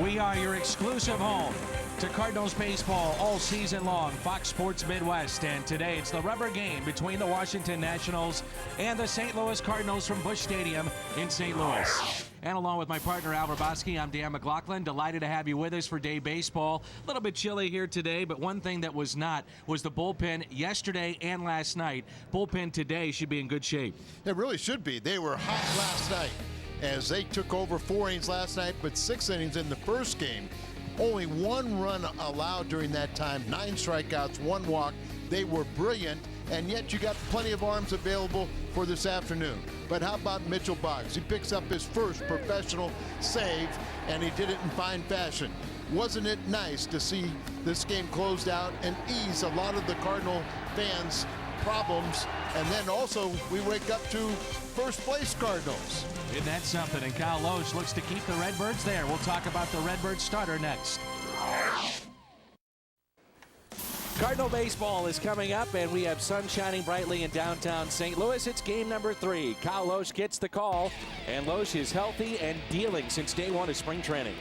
We are your exclusive home to Cardinals baseball all season long, Fox Sports Midwest. And today it's the rubber game between the Washington Nationals and the St. Louis Cardinals from Busch Stadium in St. Louis. And along with my partner Al Verboski, I'm Dan McLaughlin. Delighted to have you with us for day baseball. A little bit chilly here today, but one thing that was not was the bullpen yesterday and last night. Bullpen today should be in good shape. It really should be. They were hot last night as they took over 4 innings last night, but 6 innings in the first game. Only 1 run allowed during that time, 9 strikeouts, 1 walk. They were brilliant, and yet you got plenty of arms available for this afternoon. But how about Mitchell Boggs? He picks up his first professional save, and he did it in fine fashion. Wasn't it nice to see this game closed out and ease a lot of the Cardinal fans' problems? And then also we wake up to first place Cardinals. Isn't that something? And Kyle Loesch looks to keep the Redbirds there. We'll talk about the Redbird starter next. Cardinal baseball is coming up, and we have sun shining brightly in downtown St. Louis. It's game number 3. Kyle Loesch gets the call, and Loesch is healthy and dealing since day 1 of spring training.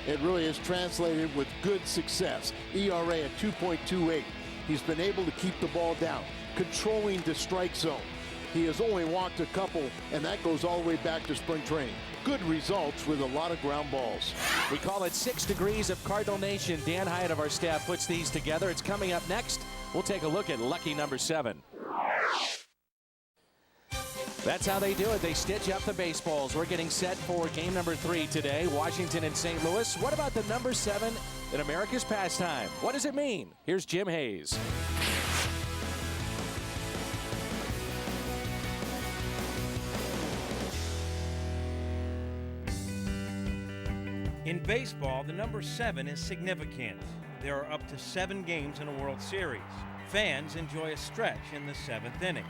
It really is translated with good success. ERA at 2.28. He's been able to keep the ball down, controlling the strike zone. He has only walked a couple, and that goes all the way back to spring training. Good results with a lot of ground balls. We call it 6 Degrees of Cardinal Nation. Dan Hyatt of our staff puts these together. It's coming up next. We'll take a look at lucky number 7. That's how they do it. They stitch up the baseballs. We're getting set for game number 3 today, Washington and St. Louis. What about the number 7 in America's pastime? What does it mean? Here's Jim Hayes. In baseball, the number 7 is significant. There are up to 7 games in a World Series. Fans enjoy a stretch in the 7th inning.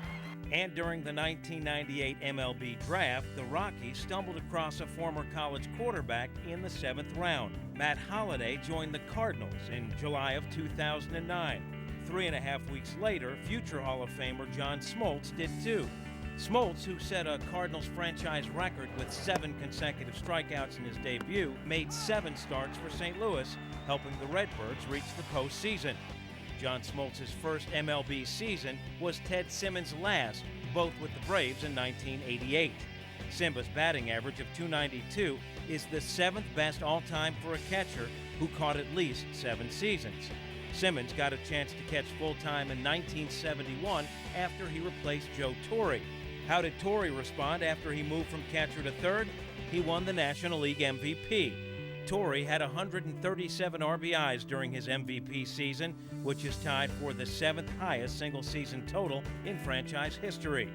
And during the 1998 MLB draft, the Rockies stumbled across a former college quarterback in the 7th round. Matt Holliday joined the Cardinals in July of 2009. 3.5 weeks later, future Hall of Famer John Smoltz did too. Smoltz, who set a Cardinals franchise record with 7 consecutive strikeouts in his debut, made 7 starts for St. Louis, helping the Redbirds reach the postseason. John Smoltz's first MLB season was Ted Simmons' last, both with the Braves in 1988. Simba's batting average of .292 is the 7th best all-time for a catcher who caught at least 7 seasons. Simmons got a chance to catch full-time in 1971 after he replaced Joe Torre. How did Torre respond after he moved from catcher to third? He won the National League MVP. Torre had 137 RBIs during his MVP season, which is tied for the 7th highest single-season total in franchise history.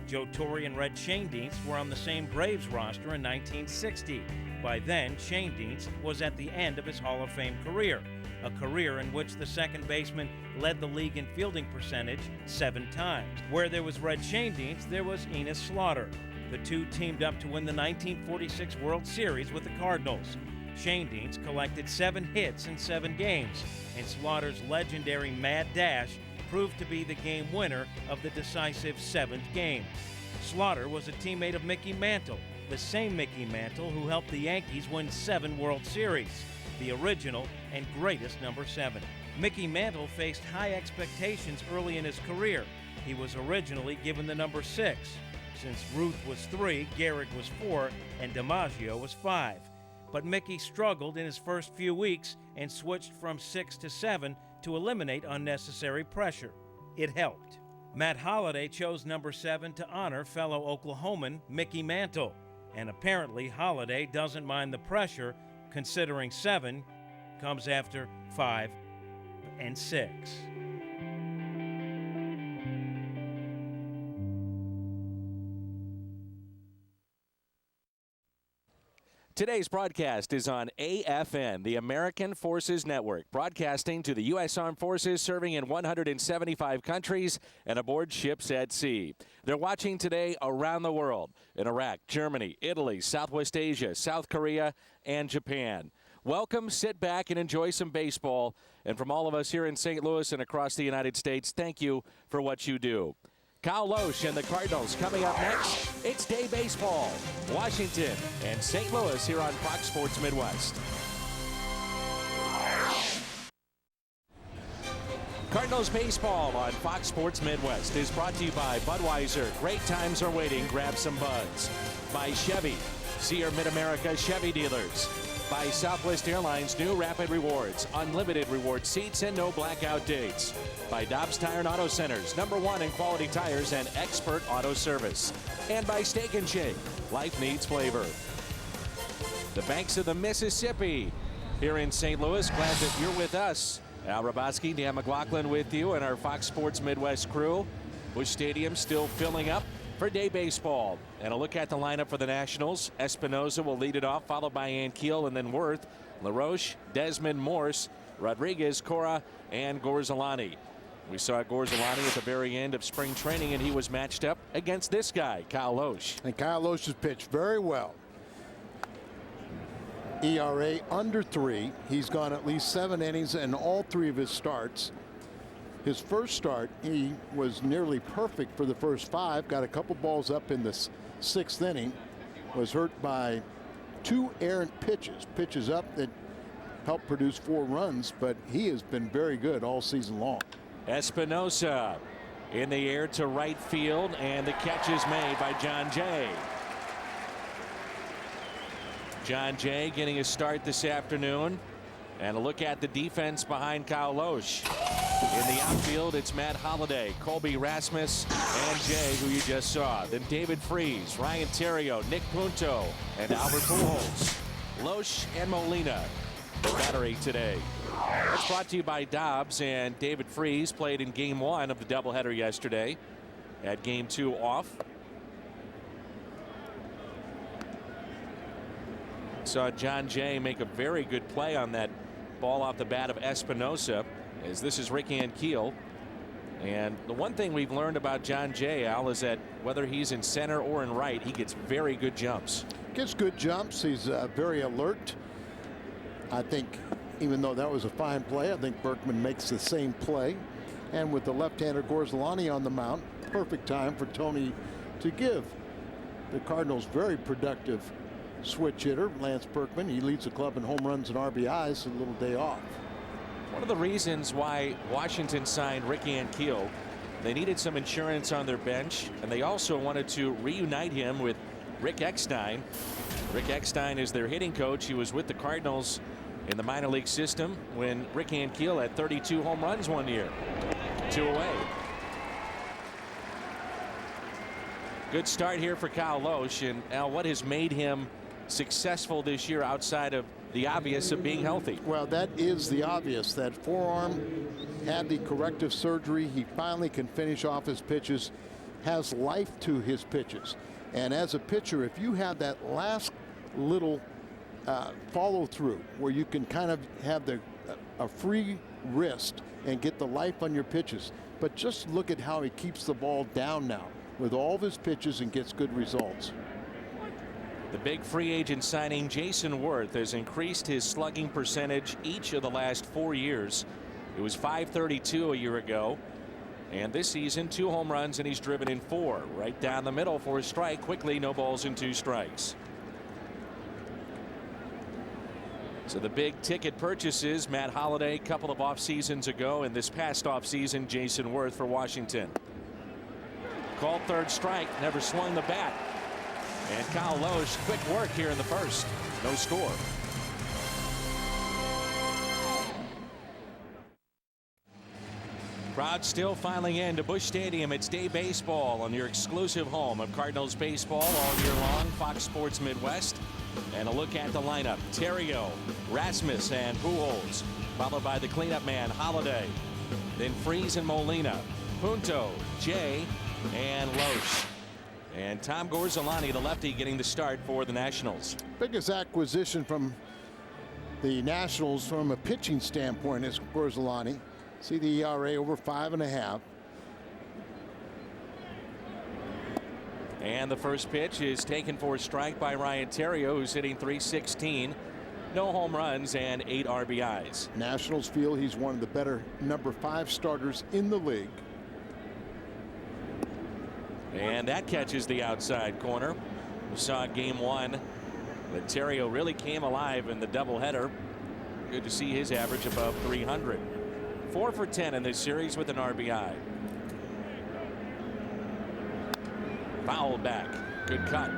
Joe Torre and Red Schoendienst were on the same Braves roster in 1960. By then, Schoendienst was at the end of his Hall of Fame career, a career in which the second baseman led the league in fielding percentage 7 times. Where there was Red Schoendienst, there was Enos Slaughter. The two teamed up to win the 1946 World Series with the Cardinals. Schoendienst collected 7 hits in 7 games, and Slaughter's legendary mad dash proved to be the game winner of the decisive 7th game. Slaughter was a teammate of Mickey Mantle, the same Mickey Mantle who helped the Yankees win 7 World Series, the original and greatest number 7. Mickey Mantle faced high expectations early in his career. He was originally given the number 6. Since Ruth was 3, Gehrig was 4, and DiMaggio was 5. But Mickey struggled in his first few weeks and switched from 6 to 7 to eliminate unnecessary pressure. It helped. Matt Holliday chose number 7 to honor fellow Oklahoman Mickey Mantle. And apparently Holliday doesn't mind the pressure, considering 7 comes after 5 and 6. Today's broadcast is on AFN, the American Forces Network, broadcasting to the U.S. Armed Forces serving in 175 countries and aboard ships at sea. They're watching today around the world in Iraq, Germany, Italy, Southwest Asia, South Korea, and Japan. Welcome, sit back, and enjoy some baseball. And from all of us here in St. Louis and across the United States, thank you for what you do. Kyle Loesch and the Cardinals coming up next. It's day baseball. Washington and St. Louis here on Fox Sports Midwest. Cardinals baseball on Fox Sports Midwest is brought to you by Budweiser. Great times are waiting. Grab some buds. By Chevy. See your Mid-America Chevy dealers. By Southwest Airlines new Rapid Rewards. Unlimited reward seats and no blackout dates. By Dobbs Tire and Auto Centers. #1 in quality tires and expert auto service. And by Steak and Shake. Life needs flavor. The banks of the Mississippi here in St. Louis. Glad that you're with us. Al Raboski, Dan McLaughlin with you and our Fox Sports Midwest crew. Busch Stadium still filling up for day baseball. And a look at the lineup for the Nationals. Espinosa will lead it off, followed by Ankiel and then Worth, LaRoche, Desmond Morse, Rodriguez, Cora, and Gorzolani. We saw Gorzolani at the very end of spring training, and he was matched up against this guy, Kyle Loesch. And Kyle Loesch has pitched very well. ERA under 3. He's gone at least 7 innings in all 3 of his starts. His first start, he was nearly perfect for the first 5. Got a couple balls up in the 6th inning. Was hurt by 2 errant pitches up that helped produce 4 runs, but he has been very good all season long. Espinosa in the air to right field, and the catch is made by John Jay. John Jay getting a start this afternoon. And a look at the defense behind Kyle Loesch. In the outfield, it's Matt Holliday, Colby Rasmus, and Jay, who you just saw. Then David Freese, Ryan Theriot, Nick Punto, and Albert Pujols. Loesch and Molina, the battery today. That's brought to you by Dobbs, and David Freese played in Game 1 of the doubleheader yesterday. Had Game 2 off. Saw John Jay make a very good play on that ball off the bat of Espinosa, as this is Rick Ankiel. And the one thing we've learned about John Jay, Al, is that whether he's in center or in right, he gets very good jumps. Gets good jumps. He's very alert. I think even though that was a fine play, I think Berkman makes the same play. And with the left-hander Gorzolani on the mound, perfect time for Tony to give the Cardinals very productive switch hitter, Lance Berkman. He leads the club in home runs and RBIs, a little day off. One of the reasons why Washington signed Rick Ankiel, they needed some insurance on their bench, and they also wanted to reunite him with Rick Eckstein. Rick Eckstein is their hitting coach. He was with the Cardinals in the minor league system when Rick Ankiel had 32 home runs one year. 2 away. Good start here for Kyle Loesch. And Al, what has made him successful this year outside of the obvious of being healthy? Well, that is the obvious. That forearm had the corrective surgery. He finally can finish off his pitches, has life to his pitches. And as a pitcher, if you have that last little follow through where you can kind of have a free wrist and get the life on your pitches, but just look at how he keeps the ball down now with all of his pitches and gets good results. The big free agent signing, Jason Worth, has increased his slugging percentage each of the last 4 years. It was .532 a year ago, and this season 2 home runs, and he's driven in 4. Right down the middle for a strike. Quickly, no balls and 2 strikes. So the big ticket purchases, Matt Holliday a couple of off seasons ago, and this past off season Jason Worth for Washington. Called 3rd strike, never swung the bat. And Kyle Loesch, quick work here in the first. No score. Crowd still filing in to Busch Stadium. It's day baseball on your exclusive home of Cardinals baseball all year long, Fox Sports Midwest. And a look at the lineup. Theriot, Rasmus, and Pujols, followed by the cleanup man, Holliday. Then Freese and Molina, Punto, Jay, and Loesch. And Tom Gorzolani, the lefty, getting the start for the Nationals. Biggest acquisition from the Nationals from a pitching standpoint is Gorzolani. See the ERA over 5.5. And the first pitch is taken for a strike by Ryan Theriot, who's hitting .316. No home runs and 8 RBIs. Nationals feel he's one of the better number 5 starters in the league. And that catches the outside corner. We saw in Game 1 that Theriot really came alive in the doubleheader. Good to see his average above 300. 4 for 10 in this series with an RBI. Fouled back. Good cut.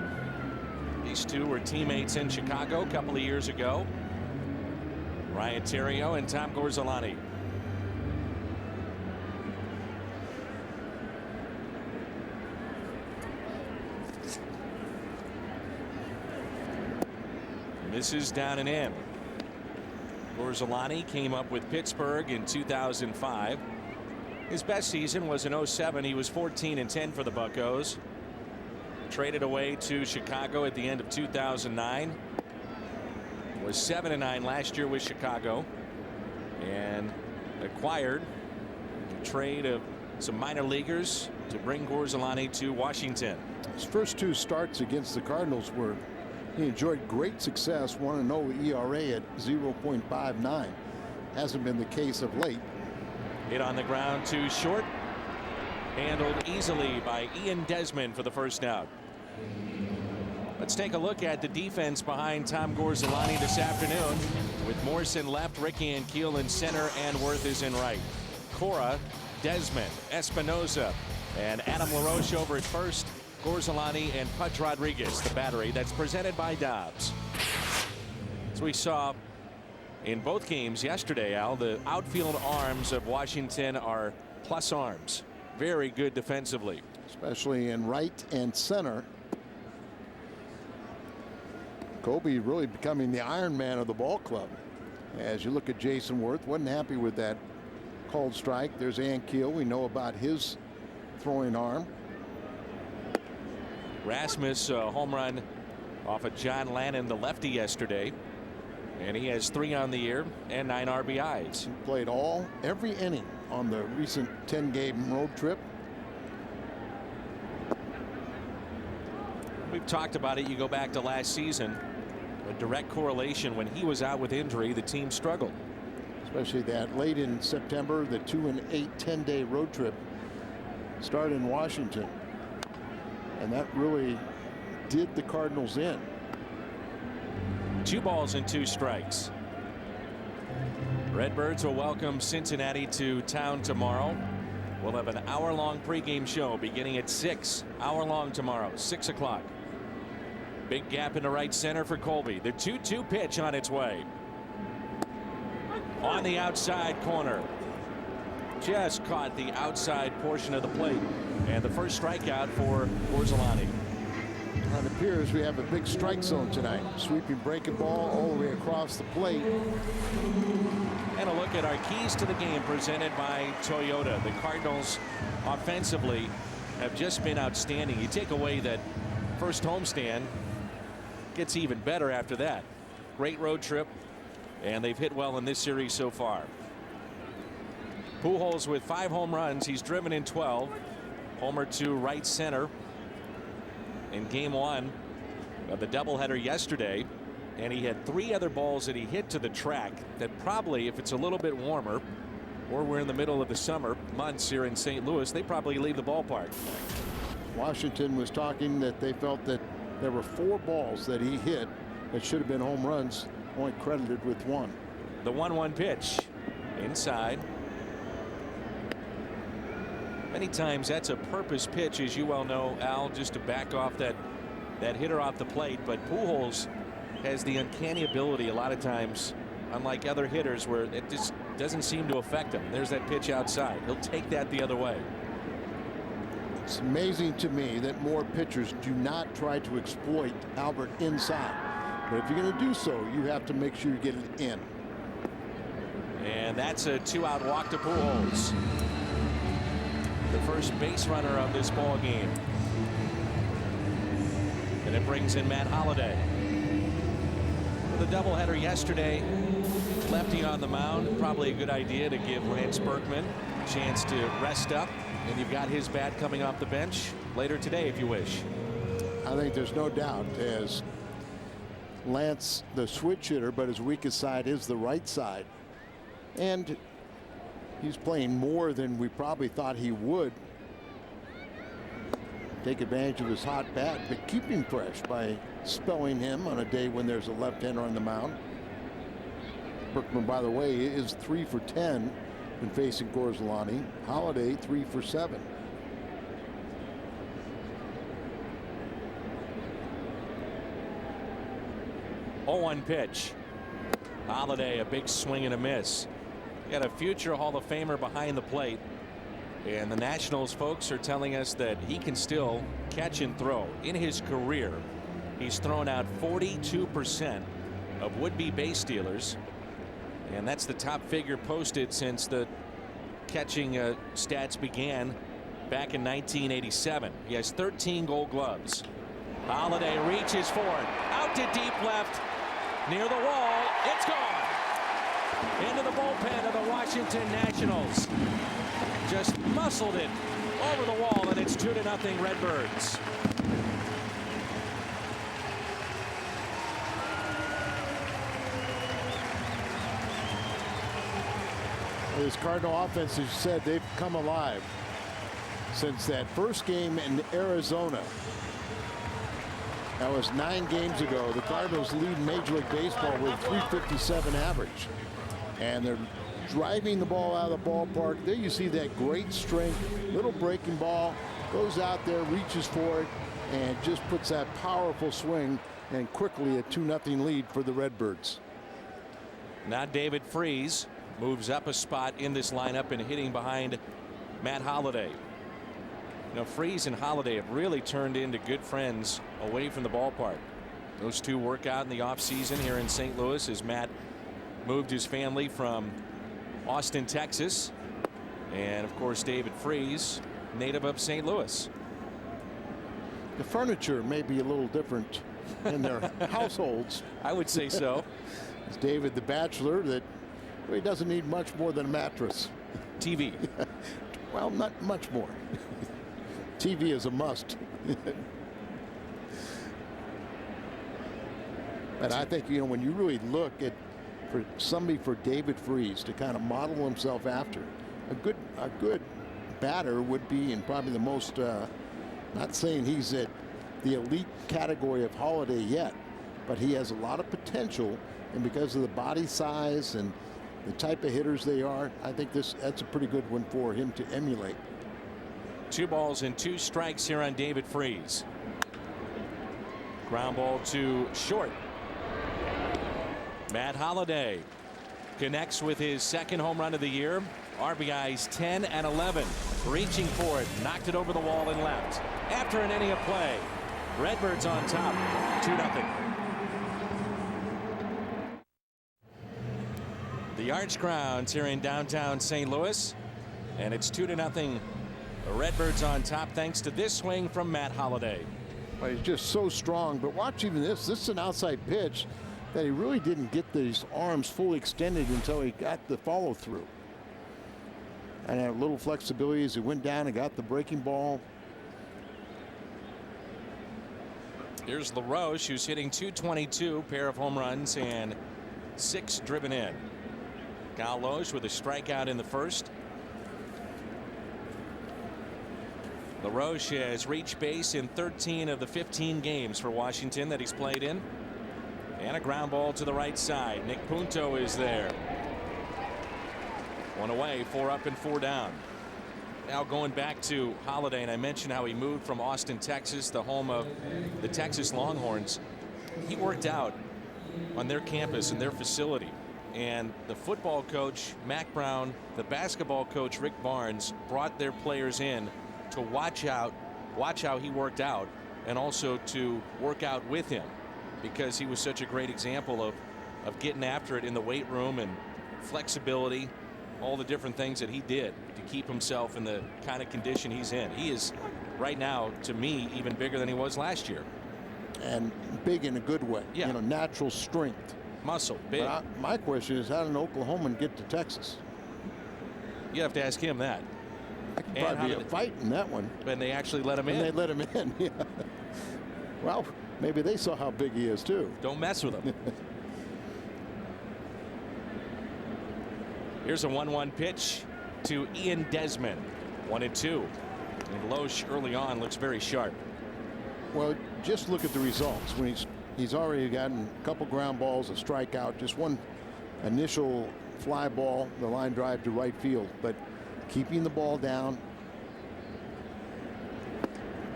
These two were teammates in Chicago a couple of years ago. Ryan Theriot and Tom Gorzelani. Misses down and in. Gorzelani came up with Pittsburgh in 2005. His best season was in 07. He was 14-10 for the Buccos. Traded away to Chicago at the end of 2009. Was 7-9 last year with Chicago. And acquired a trade of some minor leaguers to bring Gorzelani to Washington. His first 2 starts against the Cardinals were he enjoyed great success, 1-0 ERA at 0.59. Hasn't been the case of late. Hit on the ground to short. Handled easily by Ian Desmond for the first out. Let's take a look at the defense behind Tom Gorzelani this afternoon. With Morse in left, Ricky and Keel in center, and Worth is in right. Cora, Desmond, Espinoza, and Adam LaRoche over at first. Gorzelani and Pudge Rodriguez, the battery that's presented by Dobbs. As we saw in both games yesterday, Al, the outfield arms of Washington are plus arms. Very good defensively. Especially in right and center. Kobe really becoming the Iron Man of the ball club. As you look at Jason Worth, wasn't happy with that called strike. There's Ankiel. We know about his throwing arm. Rasmus home run off of John Lannon, the lefty, yesterday, and he has 3 on the year and 9 RBIs. He played every inning on the recent 10-game road trip. We've talked about it. You go back to last season, a direct correlation. When he was out with injury, the team struggled. Especially that late in September, the 2-8 10-day road trip started in Washington. And that really did the Cardinals in. 2 balls and 2 strikes. Redbirds will welcome Cincinnati to town tomorrow. We'll have an hour-long pregame show beginning at 6. Hour-long tomorrow, 6 o'clock. Big gap into right center for Colby. The 2-2 pitch on its way. On the outside corner. Just caught the outside portion of the plate. And the first strikeout for Gorzelani. It appears we have a big strike zone tonight. Sweeping breaking ball all the way across the plate. And a look at our keys to the game presented by Toyota. The Cardinals offensively have just been outstanding. You take away that first homestand, gets even better after that. Great road trip, and they've hit well in this series so far. Pujols with 5 home runs. He's driven in 12. Homer to right center in game 1 of the doubleheader yesterday. And he had 3 other balls that he hit to the track that probably, if it's a little bit warmer, or we're in the middle of the summer months here in St. Louis, they probably leave the ballpark. Washington was talking that they felt that there were 4 balls that he hit that should have been home runs, only credited with 1. The 1-1 pitch inside. Many times that's a purpose pitch, as you well know, Al, just to back off that hitter off the plate. But Pujols has the uncanny ability a lot of times, unlike other hitters, where it just doesn't seem to affect him. There's that pitch outside. He'll take that the other way. It's amazing to me that more pitchers do not try to exploit Albert inside. But if you're going to do so, you have to make sure you get it in. And that's a 2-out walk to Pujols, the first base runner of this ball game. And it brings in Matt Holliday. For the doubleheader yesterday, lefty on the mound, probably a good idea to give Lance Berkman a chance to rest up. And you've got his bat coming off the bench later today if you wish. I think there's no doubt, as Lance, the switch hitter, but his weakest side is the right side. And he's playing more than we probably thought he would. Take advantage of his hot bat, but keep him fresh by spelling him on a day when there's a left-hander on the mound. Berkman, by the way, is 3 for 10 when facing Gorzolani. Holiday 3 for 7. Oh, 1 pitch. Holiday, a big swing and a miss. Got a future Hall of Famer behind the plate. And the Nationals folks are telling us that he can still catch and throw. In his career, he's thrown out 42% of would-be base stealers. And that's the top figure posted since the catching stats began back in 1987. He has 13 Gold Gloves. Holiday reaches for it. Out to deep left. Near the wall. It's gone. Into the bullpen of the Washington Nationals. Just muscled it over the wall, and it's 2-0 Redbirds. This Cardinal offense, as you said, they've come alive since that first game in Arizona. That was 9 games ago. The Cardinals lead Major League Baseball with 357 average. And they're driving the ball out of the ballpark. There you see that great strength, little breaking ball, goes out there, reaches for it, and just puts that powerful swing, and quickly a 2-0 lead for the Redbirds. Now David Freese moves up a spot in this lineup and hitting behind Matt Holliday. You know, Freese and Holliday have really turned into good friends away from the ballpark. Those two work out in the offseason here in St. Louis as Matt moved his family from Austin, Texas. And of course, David Freese, native of St. Louis. The furniture may be a little different in their households. I would say so. It's David the bachelor that really doesn't need much more than a mattress. TV. Well, not much more. TV is a must. But I think, you know, when you really look at for somebody for David Freese to kind of model himself after, a good batter would be, and probably the most, not saying he's at the elite category of Holiday yet, but he has a lot of potential, and because of the body size and the type of hitters they are, I think that's a pretty good one for him to emulate. 2 balls and 2 strikes here on David Freese. Ground ball to short. Matt Holliday connects with his 2nd home run of the year. RBIs 10 and 11. Reaching for it, knocked it over the wall and left. After an inning of play, Redbirds on top, 2-0. The Arch Grounds here in downtown St. Louis, and it's 2-0. The Redbirds on top thanks to this swing from Matt Holliday. Well, he's just so strong, but watch even this. This is an outside pitch that he really didn't get these arms fully extended until he got the follow through. And had a little flexibility as he went down and got the breaking ball. Here's LaRoche, who's hitting .222, pair of home runs and 6 driven in. Gallows with a strikeout in the first. LaRoche has reached base in 13 of the 15 games for Washington that he's played in. And a ground ball to the right side. Nick Punto is there. 1 away, 4 up and 4 down. Now going back to Holliday, and I mentioned how he moved from Austin, Texas, the home of the Texas Longhorns. He worked out on their campus and their facility. And the football coach, Mac Brown, the basketball coach, Rick Barnes, brought their players in to watch how he worked out, and also to work out with him, because he was such a great example of getting after it in the weight room and flexibility, all the different things that he did to keep himself in the kind of condition he's in. He is right now, to me, even bigger than he was last year. And big in a good way. Yeah. You know, natural strength. Muscle, big. My question is, how did an Oklahoman get to Texas? You have to ask him that. That could probably be a fight in that one. And they actually let him in. And they let him in, yeah. Well, maybe they saw how big he is, too. Don't mess with him. Here's a 1-1 pitch to Ian Desmond. 1-2. And Loesch early on looks very sharp. Well, just look at the results. When he's already gotten a couple ground balls, a strikeout, just one initial fly ball, the line drive to right field, but keeping the ball down.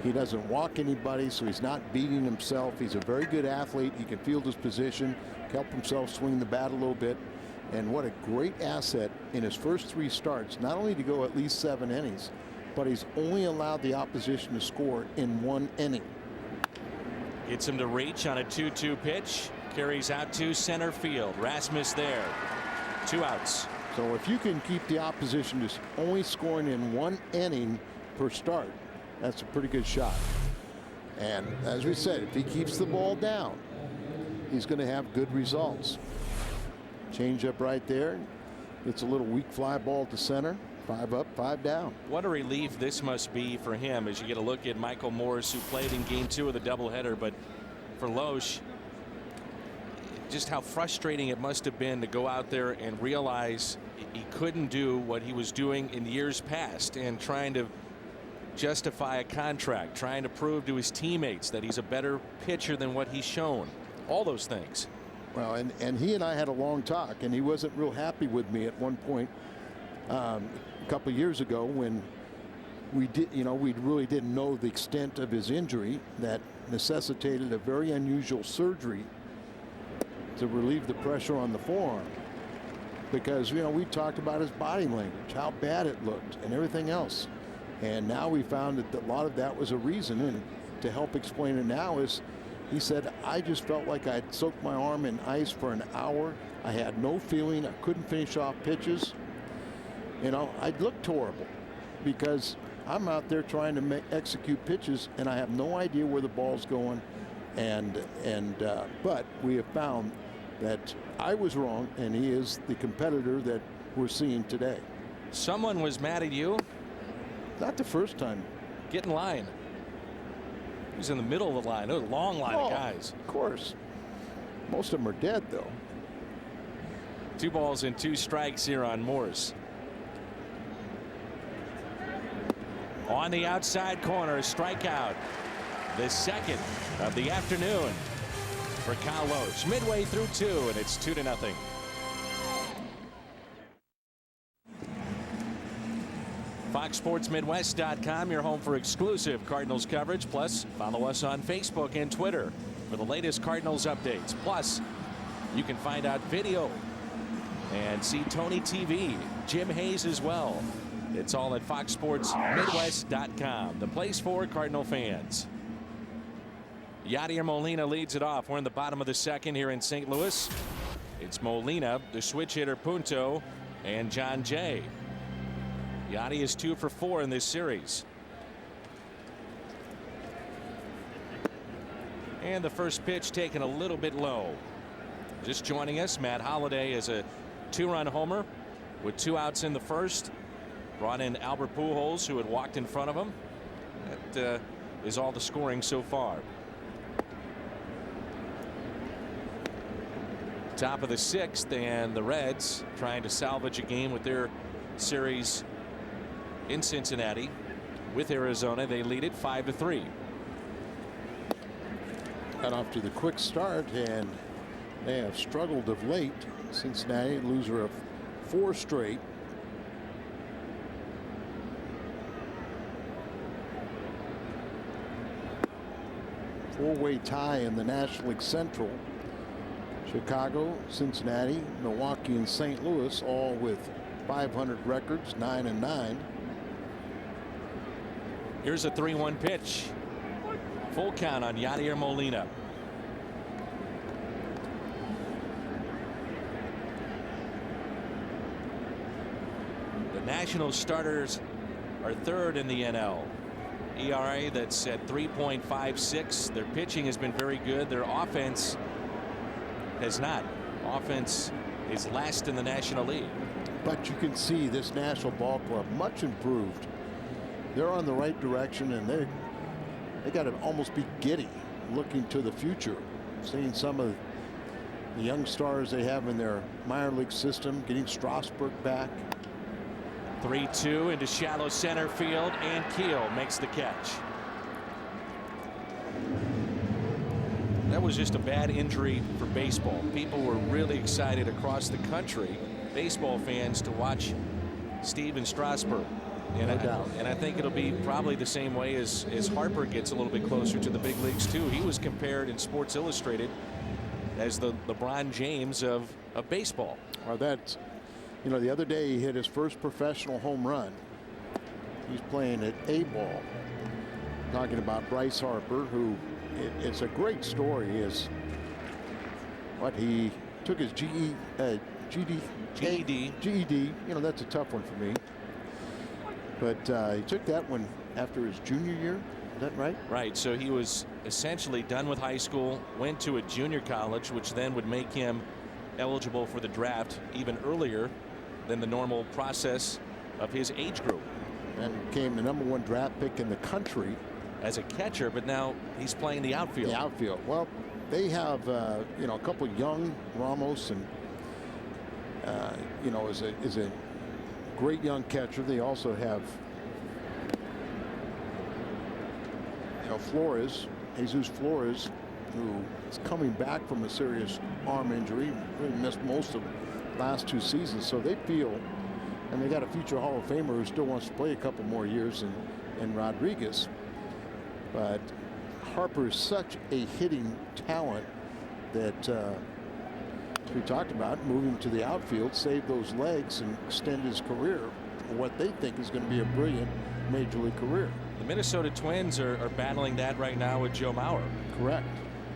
He doesn't walk anybody, so he's not beating himself. He's a very good athlete. He can field his position, help himself swing the bat a little bit. And what a great asset in his first 3 starts, not only to go at least 7 innings, but he's only allowed the opposition to score in 1 inning. Gets him to reach on a 2-2 pitch. Carries out to center field. Rasmus there. 2 outs. So if you can keep the opposition just only scoring in 1 inning per start, that's a pretty good shot. And as we said, if he keeps the ball down, he's going to have good results. Change up right there. It's a little weak fly ball to center. 5 up, 5 down. What a relief this must be for him as you get a look at Michael Morse, who played in game 2 of the doubleheader. But for Loesch, just how frustrating it must have been to go out there and realize he couldn't do what he was doing in years past, and trying to justify a contract, trying to prove to his teammates that he's a better pitcher than what he's shown. All those things. Well, and he and I had a long talk, and he wasn't real happy with me at one point a couple of years ago when we really didn't know the extent of his injury that necessitated a very unusual surgery to relieve the pressure on the forearm. Because, we talked about his body language, how bad it looked, and everything else. And now we found that a lot of that was a reason. And to help explain it now is, he said, I just felt like I'd soaked my arm in ice for an hour. I had no feeling. I couldn't finish off pitches. I looked horrible because I'm out there trying to execute pitches, and I have no idea where the ball's going. But we have found that I was wrong, and he is the competitor that we're seeing today. Someone was mad at you? Not the first time. Get in line. He was in the middle of the line. It was a long line of guys. Of course. Most of them are dead, though. 2 balls and 2 strikes here on Morse. On the outside corner, strikeout. The second of the afternoon for Kyle Loesch. Midway through 2, and it's 2-0. FoxSportsMidwest.com, your home for exclusive Cardinals coverage. Plus, follow us on Facebook and Twitter for the latest Cardinals updates. Plus, you can find out video and see Tony TV, Jim Hayes as well. It's all at FoxSportsMidwest.com, the place for Cardinal fans. Yadier Molina leads it off. We're in the bottom of the second here in St. Louis. It's Molina, the switch hitter Punto, and John Jay. Yadi is 2 for 4 in this series. And the first pitch taken a little bit low. Just joining us, Matt Holliday is a 2-run homer with 2 outs in the first. Brought in Albert Pujols, who had walked in front of him. That is all the scoring so far. Top of the 6th, and the Reds trying to salvage a game with their series in Cincinnati. With Arizona, they lead it 5-3. Got off to the quick start, and they have struggled of late. Cincinnati, loser of 4 straight. Four-way tie in the National League Central. Chicago, Cincinnati, Milwaukee, and St. Louis, all with 500 records, 9-9. Here's a 3-1 pitch. Full count on Yadier Molina. The National starters are 3rd in the NL. ERA that's at 3.56. Their pitching has been very good. Their offense has not. Offense is last in the National League. But you can see this National Ball Club much improved. They're on the right direction, and they got to almost be giddy looking to the future, seeing some of the young stars they have in their minor league system, getting Strasburg back. 3-2 into shallow center field, and Keel makes the catch. That was just a bad injury for baseball. People were really excited across the country baseball fans to watch Steven Strasburg. And, No doubt. and I think it'll be probably the same way as Harper gets a little bit closer to the big leagues too. He was compared in Sports Illustrated as the LeBron James of baseball. Well, that's, you know, the other day he hit his first professional home run. He's playing at A ball. Talking about Bryce Harper, who it's a great story. Is what he took his GED. You know, that's a tough one for me. But he took that one after his junior year. Is that right? Right. So he was essentially done with high school, went to a junior college, which then would make him eligible for the draft even earlier than the normal process of his age group. And became the #1 draft pick in the country as a catcher, but now he's playing the outfield. The outfield. Well, they have you know, a couple young Ramos, and you know, is a great young catcher. They also have, you know, Jesus Flores, who is coming back from a serious arm injury. Really missed most of the last 2 seasons. So they feel, and they got a future Hall of Famer who still wants to play a couple more years in Rodriguez. But Harper is such a hitting talent that we talked about, moving to the outfield, save those legs and extend his career for what they think is going to be a brilliant major league career. The Minnesota Twins are battling that right now with Joe Mauer. Correct.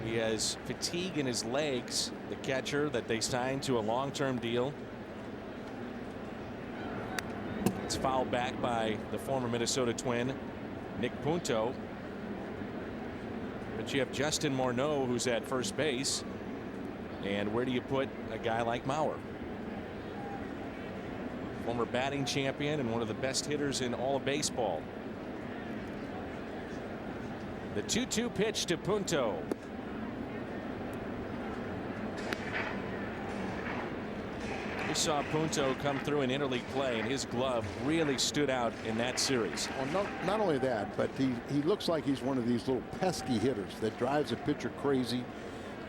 He has fatigue in his legs, the catcher that they signed to a long-term deal. It's fouled back by the former Minnesota Twin, Nick Punto. But you have Justin Morneau, who's at first base. And where do you put a guy like Mauer? Former batting champion and one of the best hitters in all of baseball. The 2-2 pitch to Punto. We saw Punto come through in interleague play, and his glove really stood out in that series. Well, not only that, but he looks like he's one of these little pesky hitters that drives a pitcher crazy.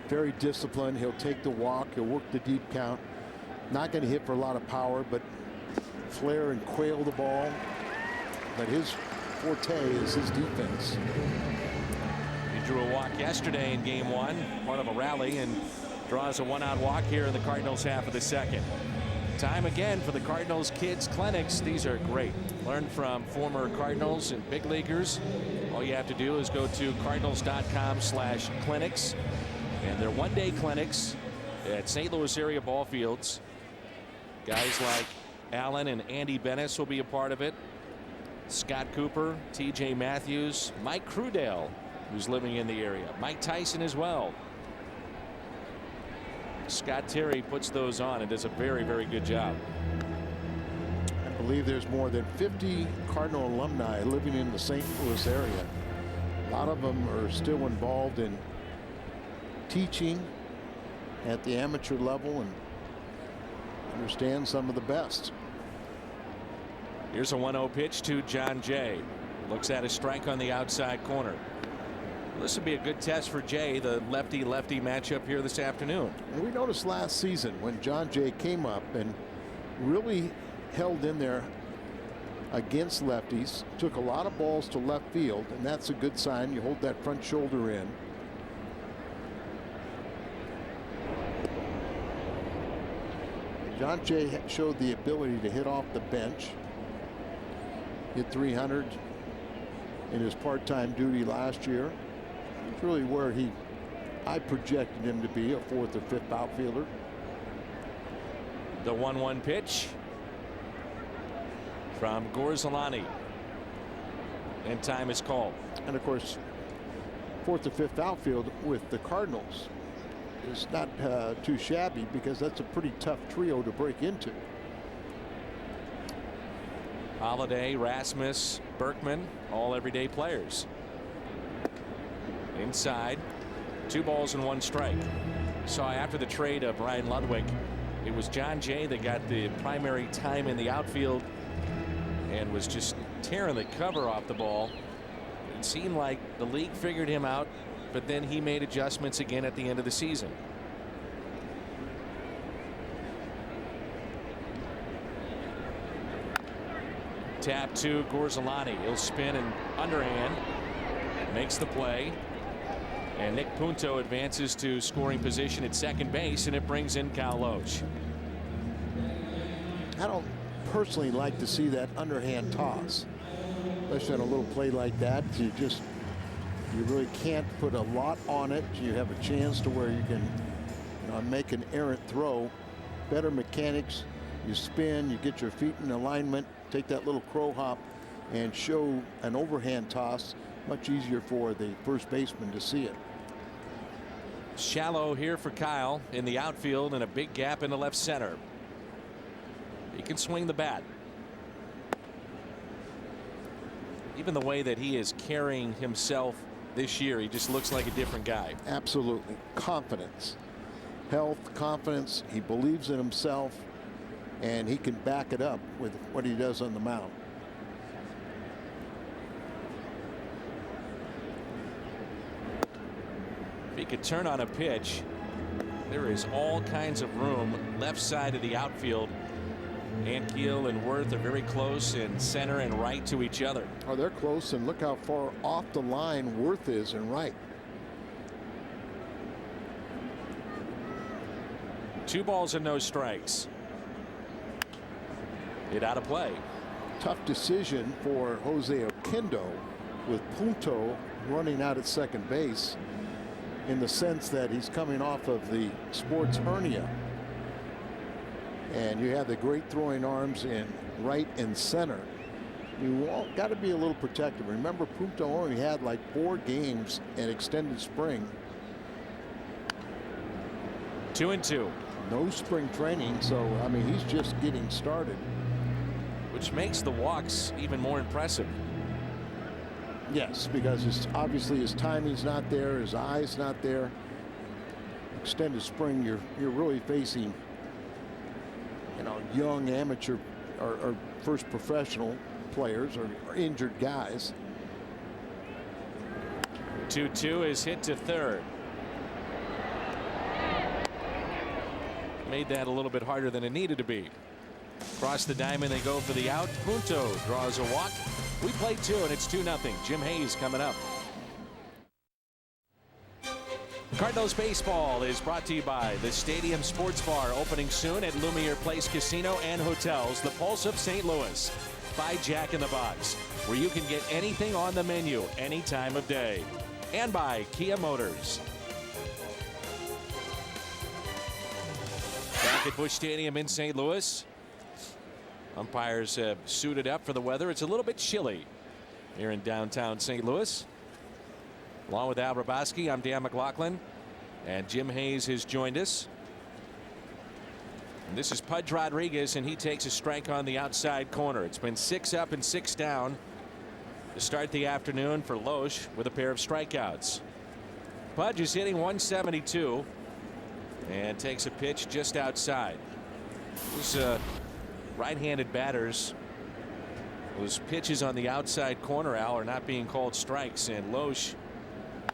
Very disciplined. He'll take the walk. He'll work the deep count. Not going to hit for a lot of power, but flare and quail the ball. But his forte is his defense. He drew a walk yesterday in game 1, part of a rally, and draws a 1-out walk here in the Cardinals half of the second. Time again for the Cardinals Kids Clinics. These are great. Learn from former Cardinals and big leaguers. All you have to do is go to cardinals.com/clinics. And they're one-day clinics at St. Louis area ball fields. Guys like Allen and Andy Bennis will be a part of it. Scott Cooper, TJ Matthews, Mike Crudell, who's living in the area. Mike Tyson as well. Scott Terry puts those on and does a very, very good job. I believe there's more than 50 Cardinal alumni living in the St. Louis area. A lot of them are still involved in teaching at the amateur level and understand some of the best. Here's a 1-0 pitch to John Jay. Looks at a strike on the outside corner. This would be a good test for Jay, the lefty-lefty matchup here this afternoon. And we noticed last season when John Jay came up and really held in there against lefties, took a lot of balls to left field, and that's a good sign. You hold that front shoulder in. John Jay showed the ability to hit off the bench. Hit 300 in his part-time duty last year. It's really where I projected him to be, a 4th or 5th outfielder. The 1-1 pitch from Gorzolani. And time is called. And of course, 4th or 5th outfield with the Cardinals is not too shabby, because that's a pretty tough trio to break into. Holiday, Rasmus, Berkman, all everyday players. Inside, 2 balls and 1 strike. Saw after the trade of Brian Ludwig, it was John Jay that got the primary time in the outfield and was just tearing the cover off the ball. It seemed like the league figured him out, but then he made adjustments again at the end of the season. tap to Gorzolani. He'll spin and underhand. Makes the play. And Nick Punto advances to scoring position at second base, and it brings in Cal Loesch. I don't personally like to see that underhand toss, especially on a little play like that. You really can't put a lot on it. You have a chance to where you can make an errant throw. Better mechanics. You spin, you get your feet in alignment, take that little crow hop and show an overhand toss. Much easier for the first baseman to see it. Shallow here for Kyle in the outfield, and a big gap in the left center. He can swing the bat. Even the way that he is carrying himself this year, he just looks like a different guy. Absolutely. Confidence, health, confidence. He believes in himself, and he can back it up with what he does on the mound. If he could turn on a pitch, there is all kinds of room left side of the outfield. Ankiel and Worth are very close in center and right to each other. Oh, they're close, and look how far off the line Worth is in right. 2 balls and no strikes. Hit out of play. Tough decision for Jose Oquendo with Punto running out at second base, in the sense that he's coming off of the sports hernia. And you have the great throwing arms in right and center. You all got to be a little protective. Remember, Punto only had like 4 games in extended spring. 2-2. No spring training, so I mean he's just getting started. Which makes the walks even more impressive. Yes, because obviously his timing's not there, his eye's not there. Extended spring, you're really facing young amateur or first professional players or injured guys. 2-2 is hit to third. Made that a little bit harder than it needed to be. Across the diamond they go for the out. Punto draws a walk. We play 2 and it's 2-0. Jim Hayes coming up. Cardinals baseball is brought to you by the Stadium Sports Bar, opening soon at Lumiere Place Casino and Hotels, the Pulse of St. Louis. By Jack in the Box, where you can get anything on the menu any time of day. And by Kia Motors. Back at Busch Stadium in St. Louis. Umpires have suited up for the weather. It's a little bit chilly here in downtown St. Louis. Along with Al Raboski, I'm Dan McLaughlin, and Jim Hayes has joined us. And this is Pudge Rodriguez, and he takes a strike on the outside corner. It's been 6 up and 6 down to start the afternoon for Loesch with a pair of strikeouts. Pudge is hitting 172 and takes a pitch just outside. Those right-handed batters, those pitches on the outside corner, Al, are not being called strikes, and Loesch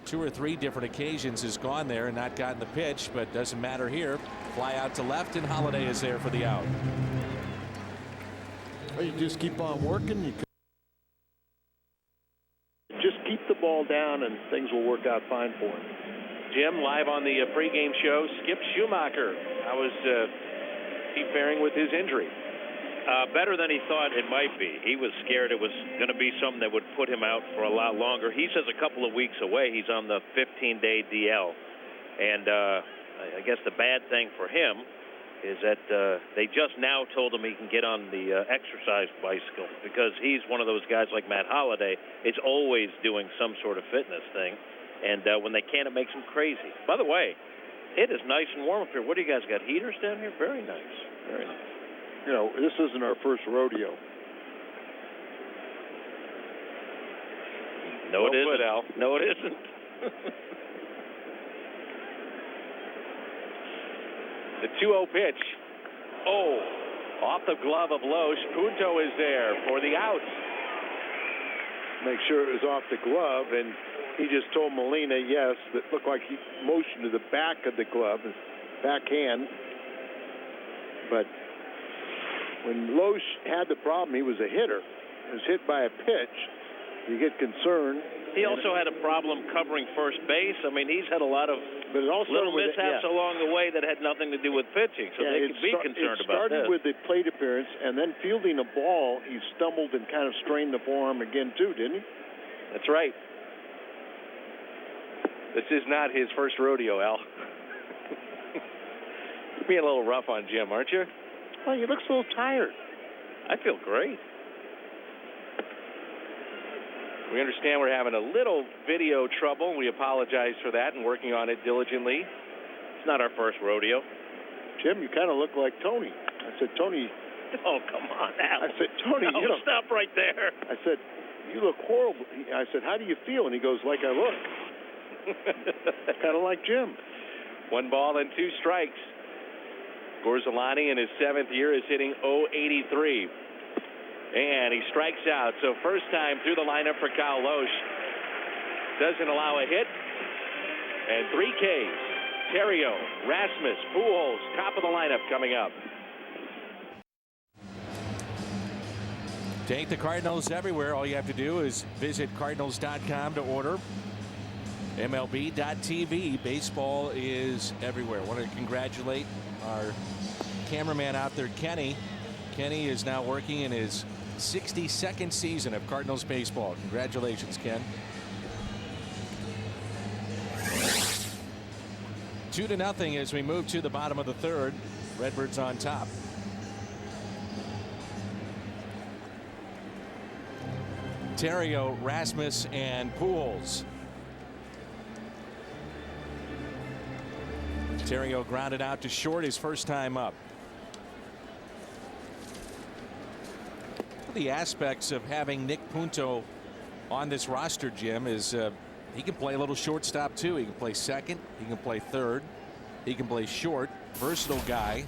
2 or 3 different occasions has gone there and not gotten the pitch, but doesn't matter here. Fly out to left, and Holiday is there for the out. Well, you just keep on working. You just keep the ball down and things will work out fine for him. Jim, live on the pregame show, Skip Schumacher. How was he faring with his injury? Better than he thought it might be. He was scared it was going to be something that would put him out for a lot longer. He says a couple of weeks away. He's on the 15-day DL. And I guess the bad thing for him is that they just now told him he can get on the exercise bicycle, because he's one of those guys like Matt Holliday. It's always doing some sort of fitness thing. And when they can, it makes him crazy. By the way, it is nice and warm up here. What do you guys got? Heaters down here? Very nice. Very nice. You know, this isn't our first rodeo. No, it isn't. Al. No, it isn't. The 2-0 pitch. Oh, off the glove of Loesch. Punto is there for the out. Make sure it was off the glove, and he just told Molina, yes, that looked like he motioned to the back of the glove, his backhand. But when Loesch had the problem, he was a hitter. is hit by a pitch, you get concerned. He also had a problem covering first base. I mean, he's had a lot of little mishaps along the way that had nothing to do with pitching, so they could be concerned about this. It started with the plate appearance, and then fielding a ball, he stumbled and kind of strained the forearm again, too, didn't he? That's right. This is not his first rodeo, Al. You're being a little rough on Jim, aren't you? Well, he looks a little tired. I feel great. We understand we're having a little video trouble. We apologize for that and working on it diligently. It's not our first rodeo. Jim, you kind of look like Tony. I said, Tony. Oh, come on, Al. I said, Tony, no, you know. Stop right there. I said, you look horrible. I said, how do you feel? And he goes, like I look. Kind of like Jim. 1 ball and 2 strikes. Gorzelani in his 7th year is hitting .083. And he strikes out. So first time through the lineup for Kyle Loesch. Doesn't allow a hit. And 3 Ks. Terrio, Rasmus, Pujols, top of the lineup coming up. Take the Cardinals everywhere. All you have to do is visit Cardinals.com to order. MLB.tv. Baseball is everywhere. I want to congratulate our cameraman out there, Kenny. Kenny is now working in his 62nd season of Cardinals baseball. Congratulations, Ken. 2-0 as we move to the bottom of the 3rd. Redbirds on top. Terrio, Rasmus, and Pujols. Terrio grounded out to short his first time up. The aspects of having Nick Punto on this roster, Jim, is he can play a little shortstop too. He can play second. He can play third. He can play short. Versatile guy.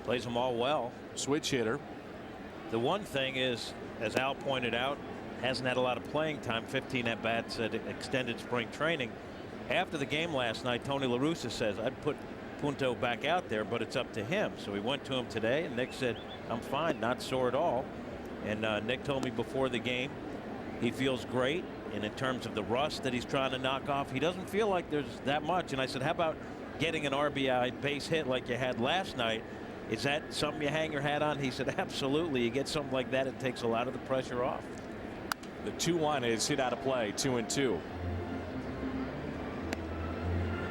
Plays them all well. Switch hitter. The one thing is, as Al pointed out, hasn't had a lot of playing time. 15 at bats at extended spring training. After the game last night, Tony La Russa says, I'd put Punto back out there, but it's up to him. So we went to him today, and Nick said, I'm fine, not sore at all. And Nick told me before the game he feels great. And in terms of the rust that he's trying to knock off, he doesn't feel like there's that much. And I said, how about getting an RBI base hit like you had last night? Is that something you hang your hat on? He said, absolutely. You get something like that, it takes a lot of the pressure off. The 2-1 is hit out of play. 2-2.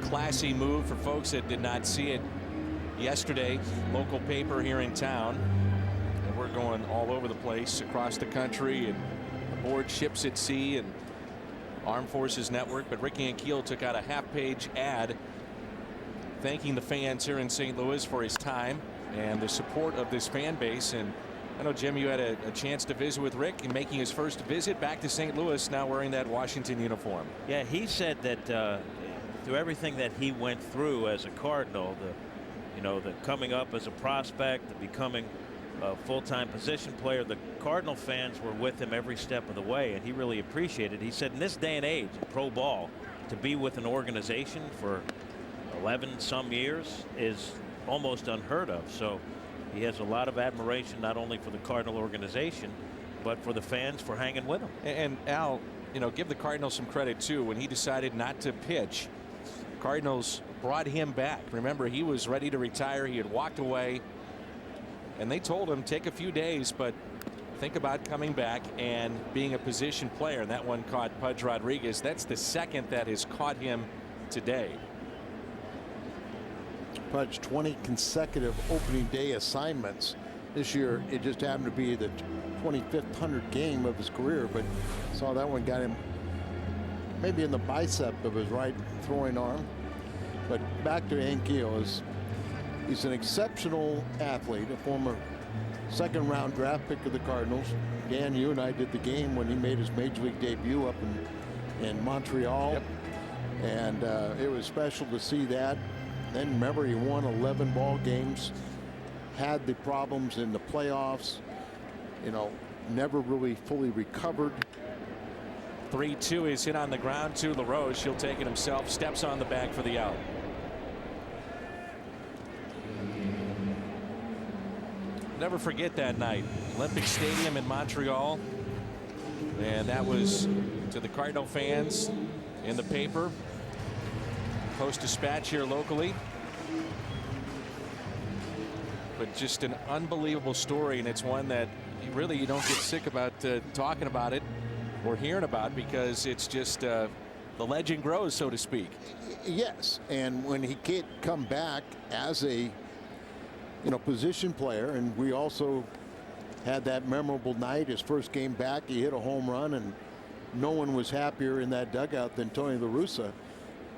Classy move for folks that did not see it yesterday. Local paper here in town. And we're going all over the place across the country and aboard ships at sea and Armed Forces Network. But Ricky Ankiel took out a half-page ad thanking the fans here in St. Louis for his time and the support of this fan base. And I know, Jim, you had a chance to visit with Rick in making his first visit back to St. Louis, now wearing that Washington uniform. Yeah, he said that through everything that he went through as a Cardinal, the coming up as a prospect, the becoming a full-time position player, the Cardinal fans were with him every step of the way, and he really appreciated it. He said in this day and age in pro ball, to be with an organization for 11 some years is almost unheard of. So he has a lot of admiration not only for the Cardinal organization but for the fans for hanging with him. And Al, give the Cardinals some credit too. When he decided not to pitch, Cardinals brought him back. Remember, he was ready to retire. He had walked away and they told him take a few days, but think about coming back and being a position player. And that one caught Pudge Rodriguez. That's the second that has caught him today. Pudge 20 consecutive opening day assignments. This year it just happened to be the 25th 100 game of his career, but saw that one got him maybe in the bicep of his right throwing arm. But back to Ankiel, he's an exceptional athlete, a former second-round draft pick of the Cardinals. Dan, you and I did the game when he made his major league debut up in Montreal. Yep. And it was special to see that. Then remember, he won 11 ball games, had the problems in the playoffs, never really fully recovered. 3-2 is hit on the ground to LaRoche. He'll take it himself, steps on the bag for the out. never forget that night. Olympic Stadium in Montreal. And that was to the Cardinal fans in the paper. Post-Dispatch here locally. But just an unbelievable story, and it's one that you don't get sick about talking about it or hearing about, because it's just the legend grows, so to speak. Yes, and when he can't come back as a position player, and we also had that memorable night, his first game back, he hit a home run, and no one was happier in that dugout than Tony La Russa.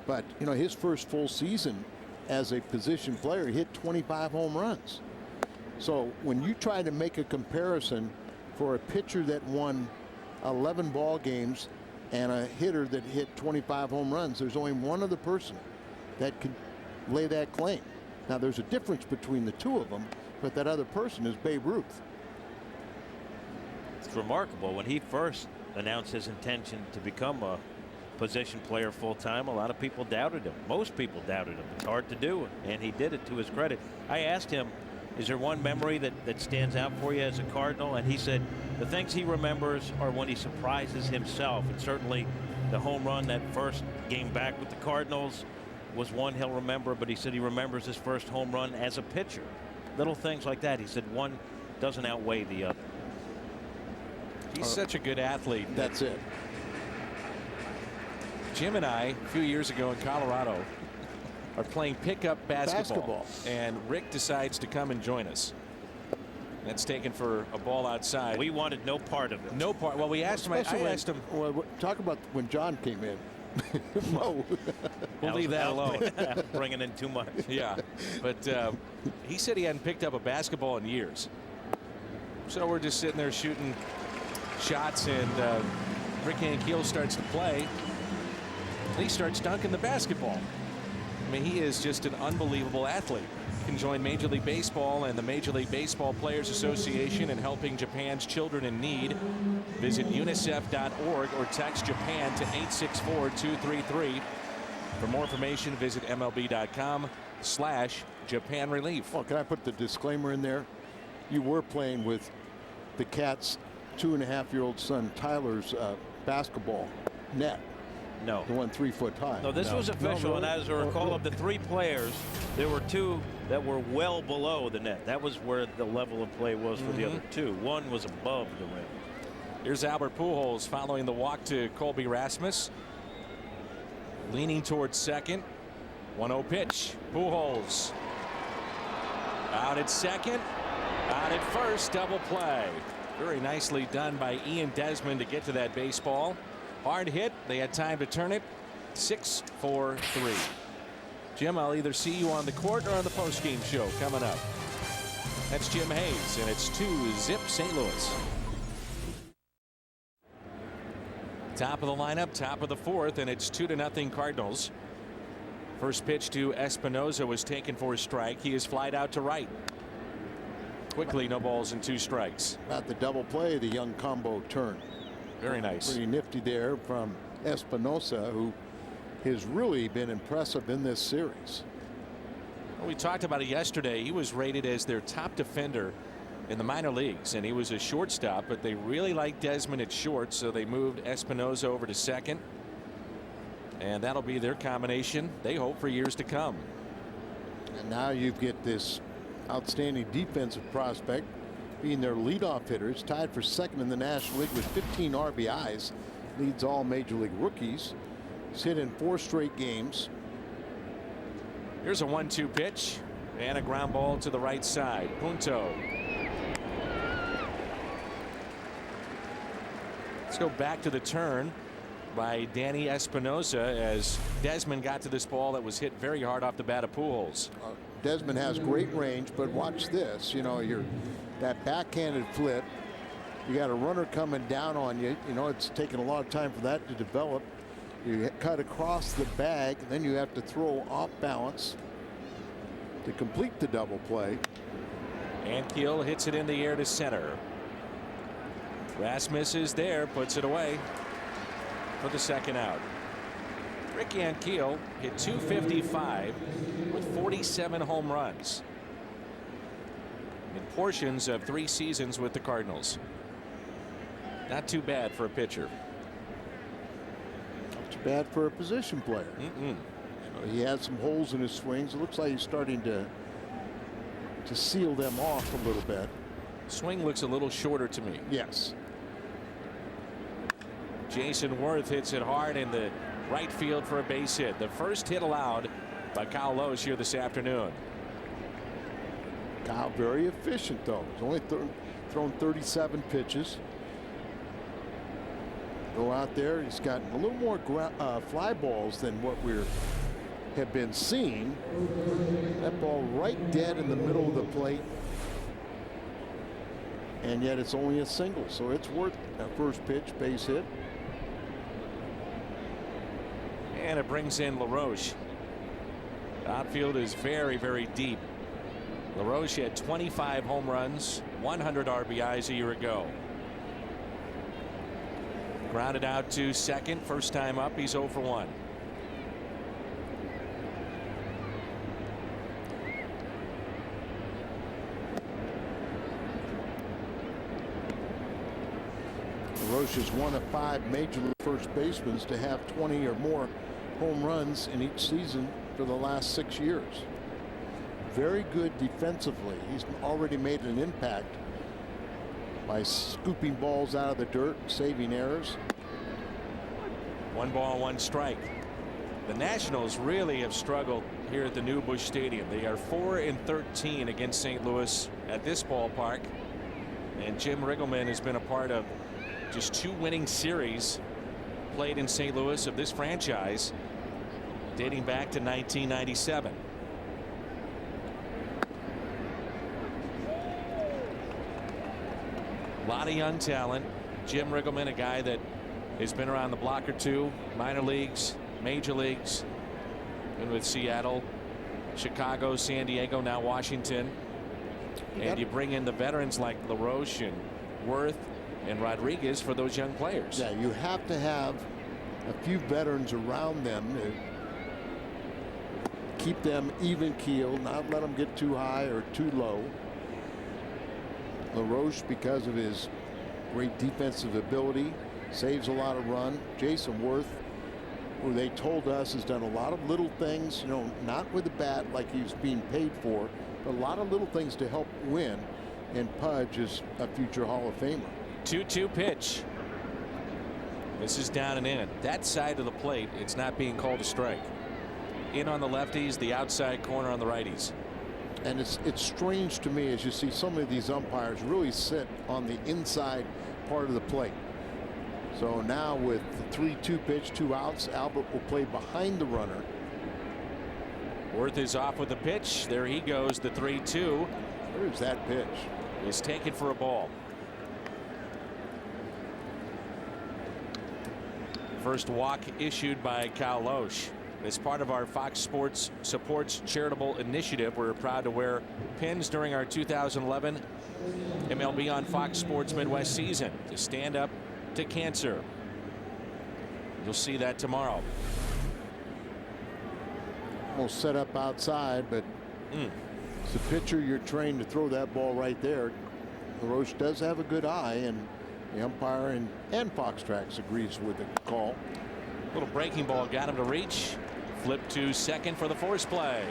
But his first full season as a position player, he hit 25 home runs. So when you try to make a comparison for a pitcher that won 11 ball games and a hitter that hit 25 home runs, there's only one other person that could lay that claim. Now there's a difference between the two of them, but that other person is Babe Ruth. It's remarkable. When he first announced his intention to become a position player full time, a lot of people doubted him. Most people doubted him. It's hard to do, and he did it, to his credit. I asked him, is there one memory that stands out for you as a Cardinal? And he said the things he remembers are when he surprises himself. And certainly the home run that first game back with the Cardinals was one he'll remember, but he said he remembers his first home run as a pitcher. Little things like that. He said one doesn't outweigh the other. He's such a good athlete. That's it. Jim and I, a few years ago in Colorado, are playing pickup basketball. And Rick decides to come and join us. That's taken for a ball outside. We wanted no part of it. No part. Well, we asked him. I asked him. Well, talk about when John came in. No. We'll leave that alone. Bringing in too much. Yeah. But he said he hadn't picked up a basketball in years. So we're just sitting there shooting shots, and Rick Ankiel starts to play. And he starts dunking the basketball. I mean, he is just an unbelievable athlete. You can join Major League Baseball and the Major League Baseball Players Association in helping Japan's children in need. Visit unicef.org or text Japan to 864-233. For more information, visit MLB.com/Japan Relief. Well, can I put the disclaimer in there? You were playing with the Cats' 2.5-year-old son Tyler's basketball net. No. The one 3 foot high. No, this was official, no, really? And as I recall, of the 3 players, there were 2 that were well below the net. That was where the level of play was for the other 2. One was above the rim. Here's Albert Pujols following the walk to Colby Rasmus. Leaning towards second. 1-0 pitch. Pujols. Out at second. Out at first. Double play. Very nicely done by Ian Desmond to get to that baseball. Hard hit. They had time to turn it. 6-4-3. Jim, I'll either see you on the court or on the postgame show coming up. That's Jim Hayes, and it's 2-zip St. Louis. Top of the lineup, top of the 4th, and it's 2-0 Cardinals. First pitch to Espinoza was taken for a strike. He is flied out to right. Quickly, no balls and 2 strikes. About the double play, the young combo turn. Very nice. Pretty nifty there from Espinoza, who has really been impressive in this series. Well, we talked about it yesterday. He was rated as their top defender in the minor leagues, and he was a shortstop, but they really like Desmond at short, so they moved Espinoza over to second. And that'll be their combination, they hope, for years to come. And now you get this outstanding defensive prospect being their leadoff hitter. He's tied for second in the National League with 15 RBIs. Leads all Major League rookies. He's hit in 4 straight games. Here's a 1-2 pitch and a ground ball to the right side. Punto. Let's go back to the turn by Danny Espinoza as Desmond got to this ball that was hit very hard off the bat of Pujols. Desmond has great range, but watch this. That backhanded flip, you got a runner coming down on you. It's taken a lot of time for that to develop. You cut across the bag, and then you have to throw off balance to complete the double play. Ankiel hits it in the air to center. Rasmus is there, puts it away for the second out. Rick Ankiel hit .255 with 47 home runs. in portions of 3 seasons with the Cardinals. Not too bad for a pitcher. Not too bad for a position player. He has some holes in his swings. It looks like he's starting to seal them off a little bit. Swing looks a little shorter to me. Yes. Jason Worth hits it hard in the right field for a base hit. The first hit allowed by Kyle Loesch here this afternoon. Kyle very efficient though. He's only thrown 37 pitches. Go out there. He's got a little more fly balls than what we have been seeing. That ball right dead in the middle of the plate. And yet it's only a single, so it's worth a first pitch base hit. And it brings in LaRoche. The outfield is very, very deep. LaRoche had 25 home runs, 100 RBIs a year ago. Grounded out to second. First time up, he's 0 for 1. LaRoche is one of 5 major league first basemen to have 20 or more home runs in each season for the last 6 years. Very good defensively. He's already made an impact by scooping balls out of the dirt, saving errors. 1 ball, 1 strike. The Nationals really have struggled here at the new Busch Stadium. They are 4-13 against St. Louis at this ballpark. And Jim Riggleman has been a part of just 2 winning series played in St. Louis of this franchise dating back to 1997. A lot of young talent. Jim Riggleman, a guy that has been around the block or 2, minor leagues, major leagues, been with Seattle, Chicago, San Diego, now Washington. And you bring in the veterans like LaRoche and Worth and Rodriguez for those young players. Yeah, you have to have a few veterans around them to keep them even keel, not let them get too high or too low. LaRoche, because of his great defensive ability, saves a lot of run. Jason Worth, who they told us has done a lot of little things, you know, not with the bat like he's being paid for, but a lot of little things to help win. And Pudge is a future Hall of Famer. 2-2 pitch. This is down and in. That side of the plate, it's not being called a strike. In on the lefties, the outside corner on the righties. And it's strange to me as you see so many of these umpires really sit on the inside part of the plate. So now with the 3-2 pitch, 2 outs, Albert will play behind the runner. Worth is off with the pitch. There he goes. The 3-2. There's that pitch. Is taken for a ball. First walk issued by Kyle Loesch. As part of our Fox Sports Supports Charitable Initiative, we're proud to wear pins during our 2011 MLB on Fox Sports Midwest season to stand up to cancer. You'll see that tomorrow. Almost set up outside, but as a pitcher, you're trained to throw that ball right there. LaRoche does have a good eye, and the umpire and Fox Tracks agrees with the call. Little breaking ball got him to reach. Flip to second for the force play.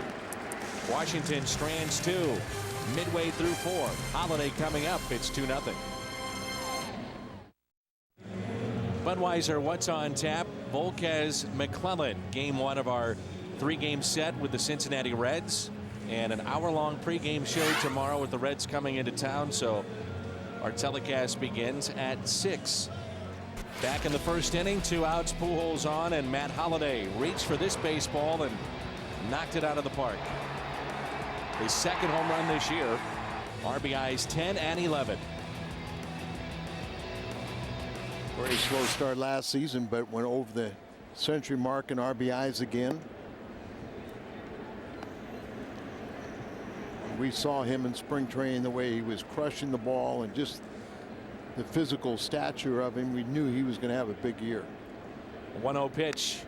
Washington strands 2. Midway through 4. Holiday coming up. It's 2-0. Budweiser, what's on tap? Volquez McClellan, game 1 of our 3-game set with the Cincinnati Reds, and an hour-long pregame show tomorrow with the Reds coming into town. So our telecast begins at 6. Back in the first inning, 2 outs, Pujols on, and Matt Holliday reached for this baseball and knocked it out of the park. His second home run this year. RBIs 10 and 11. Very slow start last season, but went over the century mark in RBIs again. We saw him in spring training, the way he was crushing the ball and just the physical stature of him. We knew he was going to have a big year. 1-0 pitch,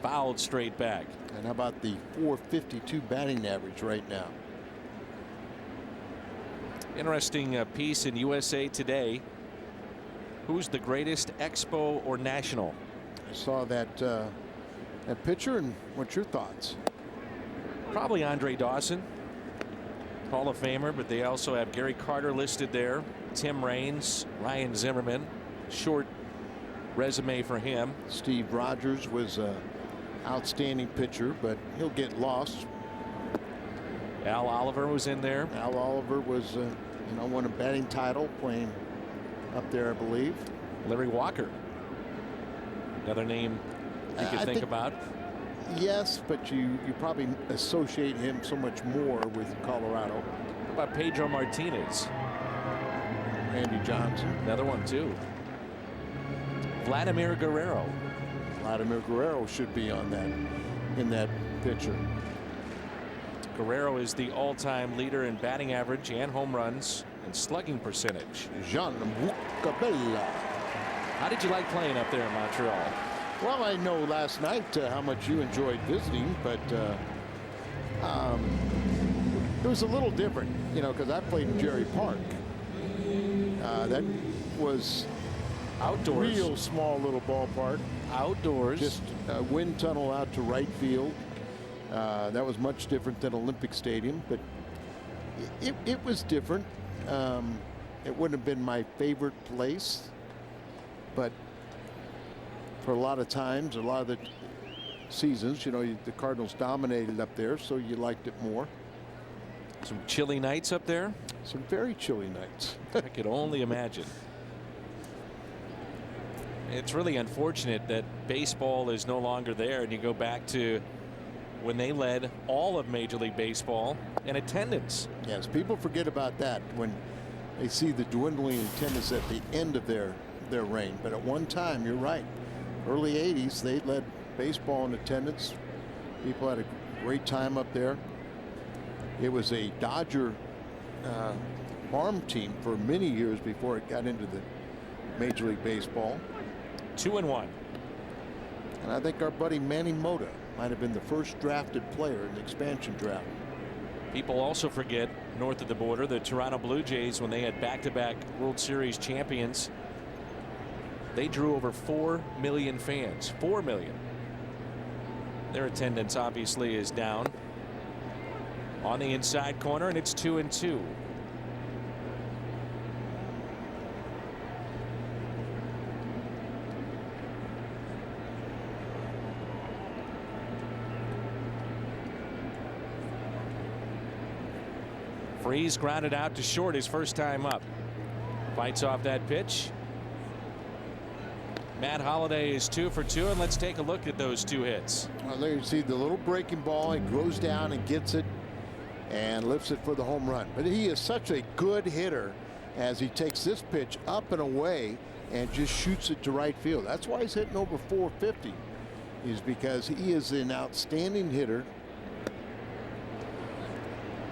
fouled straight back. And how about the .452 batting average right now? Interesting piece in USA Today. Who's the greatest Expo or National? I saw that picture, and what's your thoughts? Probably Andre Dawson, Hall of Famer, but they also have Gary Carter listed there, Tim Raines, Ryan Zimmerman. Short resume for him. Steve Rogers was an outstanding pitcher, but he'll get lost. Al Oliver was in there. Al Oliver was, won a batting title playing up there, I believe. Larry Walker, another name you could think about. Yes, but you probably associate him so much more with Colorado. How about Pedro Martinez? Randy Johnson. Another one, too. Vladimir Guerrero. Vladimir Guerrero should be on that, in that picture. Guerrero is the all-time leader in batting average and home runs and slugging percentage. Jean Bucabella. How did you like playing up there in Montreal? Well, I know last night how much you enjoyed visiting, but it was a little different, because I played in Jerry Park. That was outdoors. Real small little ballpark. Outdoors. Just a wind tunnel out to right field. That was much different than Olympic Stadium, but it was different. It wouldn't have been my favorite place, but for a lot of times, a lot of the seasons, the Cardinals dominated up there, so you liked it more. Some chilly nights up there? Some very chilly nights. I could only imagine. It's really unfortunate that baseball is no longer there, and you go back to when they led all of Major League Baseball in attendance. Yes, people forget about that when they see the dwindling attendance at the end of their reign. But at one time, you're right, early 80s, they led baseball in attendance. People had a great time up there. It was a Dodger farm team for many years before it got into the Major League Baseball. 2-1. And I think our buddy Manny Mota might have been the first drafted player in the expansion draft. People also forget north of the border, the Toronto Blue Jays, when they had back-to-back World Series champions, they drew over 4 million fans. 4 million. Their attendance obviously is down. On the inside corner, and it's 2-2. Freese grounded out to short his first time up. Fights off that pitch. Matt Holliday is 2 for 2, and let's take a look at those 2 hits. Well, there you see the little breaking ball. He goes down and gets it and lifts it for the home run. But he is such a good hitter as he takes this pitch up and away and just shoots it to right field. That's why he's hitting over 450, is because he is an outstanding hitter.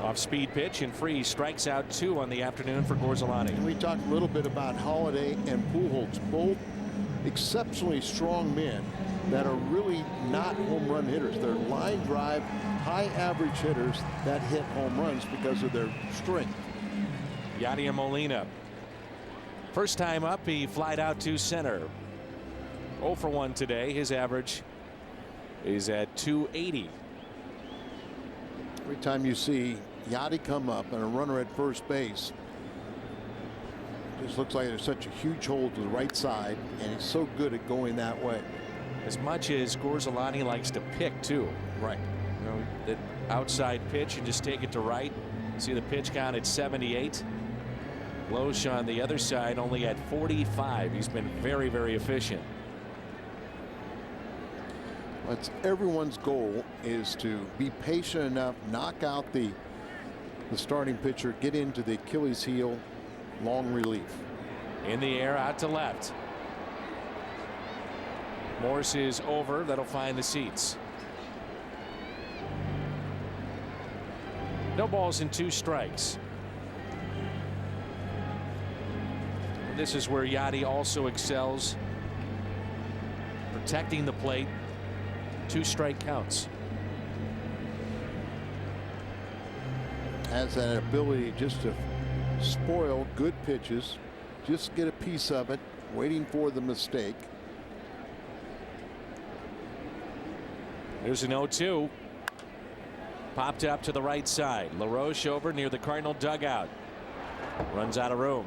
Off-speed pitch, and Freese strikes out 2 on the afternoon for Gorzelani. And we talked a little bit about Holliday and Pujols, both exceptionally strong men that are really not home run hitters. They're line drive, high average hitters that hit home runs because of their strength. Yadier Molina. First time up, he flied out to center. 0 for 1 today. His average is at 280. Every time you see Yadi come up and a runner at first base, it just looks like there's such a huge hole to the right side, and he's so good at going that way. As much as Gorzelani likes to pick, too. Right. The outside pitch and just take it to right. See the pitch count at 78. Loesch on the other side only at 45. He's been very, very efficient. It's everyone's goal is to be patient enough, knock out the starting pitcher, get into the Achilles heel, long relief. In the air, out to left. Morse is over. That'll find the seats. No balls and 2 strikes. This is where Yadi also excels, protecting the plate. 2 strike counts. Has that ability just to spoil good pitches, just get a piece of it, waiting for the mistake. There's an 0-2. Popped up to the right side. LaRoche over near the Cardinal dugout. Runs out of room.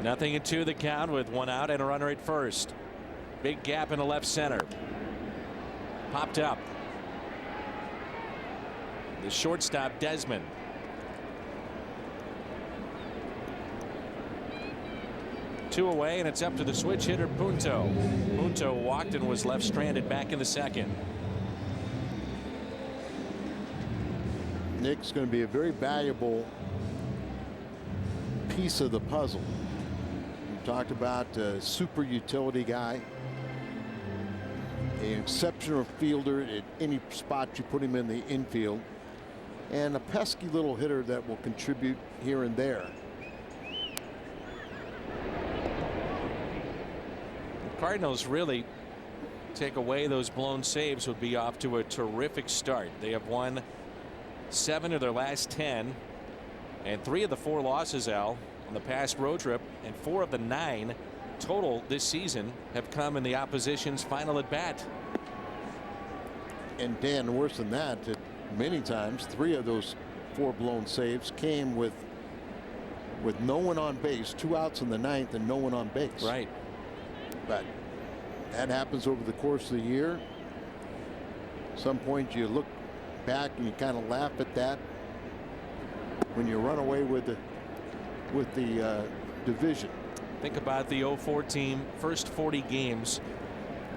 Nothing in 2 the count with 1 out and a runner at first. Big gap in the left center. Popped up. The shortstop Desmond. Two away, and it's up to the switch hitter Punto. Punto walked and was left stranded back in the second. Nick's going to be a very valuable piece of the puzzle. Talked about a super utility guy, an exceptional fielder at any spot you put him in the infield, and a pesky little hitter that will contribute here and there. The Cardinals really take away those blown saves would be off to a terrific start. They have won 7 of their last 10 and 3 of the 4 losses, Al, on the past road trip, and 4 of the 9 total this season have come in the opposition's final at bat. And Dan, worse than that, many times 3 of those 4 blown saves came with no one on base, 2 outs in the 9th and no one on base. Right. But that happens over the course of the year. At some point you look back and you kind of laugh at that when you run away with the division. Think about the 04 team, first 40 games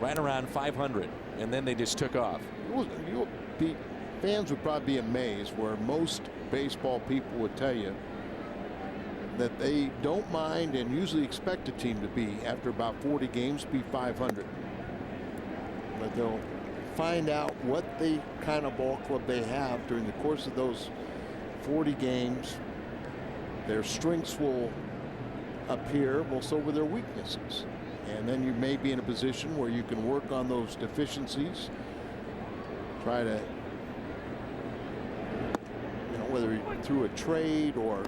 right around 500, and then they just took off. Fans would probably be amazed where most baseball people would tell you that they don't mind and usually expect a team to be, after about 40 games, be 500. But they'll find out what the kind of ball club they have during the course of those 40 games. Their strengths will appear, well, so will their weaknesses. And then you may be in a position where you can work on those deficiencies, try to, whether through a trade or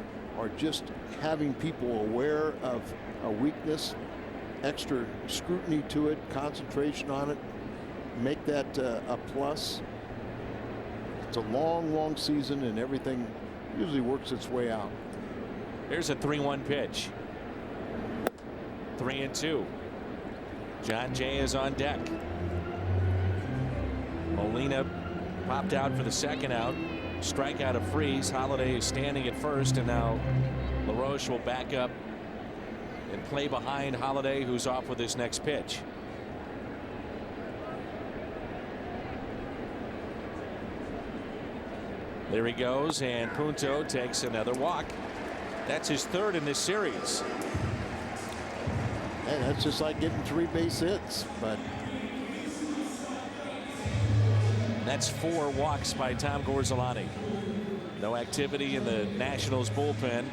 just having people aware of a weakness, extra scrutiny to it, concentration on it, make that a plus. It's a long season, and everything usually works its way out. Here's a 3-1 pitch. 3-2. John Jay is on deck. Molina popped out for the second out. Strikeout of Freeze. Holiday is standing at first, and now LaRoche will back up and play behind Holiday, who's off with his next pitch. There he goes, and Punto takes another walk. That's his 3rd in this series. And that's just like getting 3 base hits, but that's 4 walks by Tom Gorzelani. No activity in the Nationals bullpen.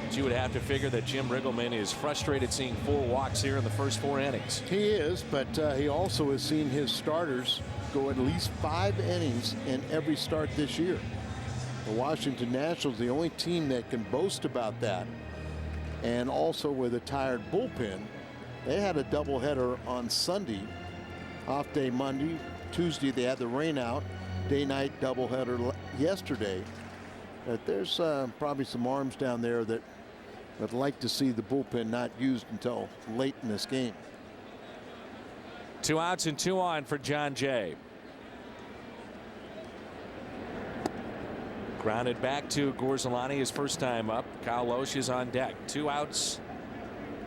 But you would have to figure that Jim Riggleman is frustrated seeing 4 walks here in the first 4 innings. He is, but he also has seen his starters go at least 5 innings in every start this year. The Washington Nationals, the only team that can boast about that, and also with a tired bullpen. They had a doubleheader on Sunday, off day Monday. Tuesday they had the rain out, day-night doubleheader yesterday. But there's probably some arms down there that would like to see the bullpen not used until late in this game. 2 outs and 2 on for John Jay. Grounded back to Gorzelani, his first time up. Kyle Loesch is on deck. 2 outs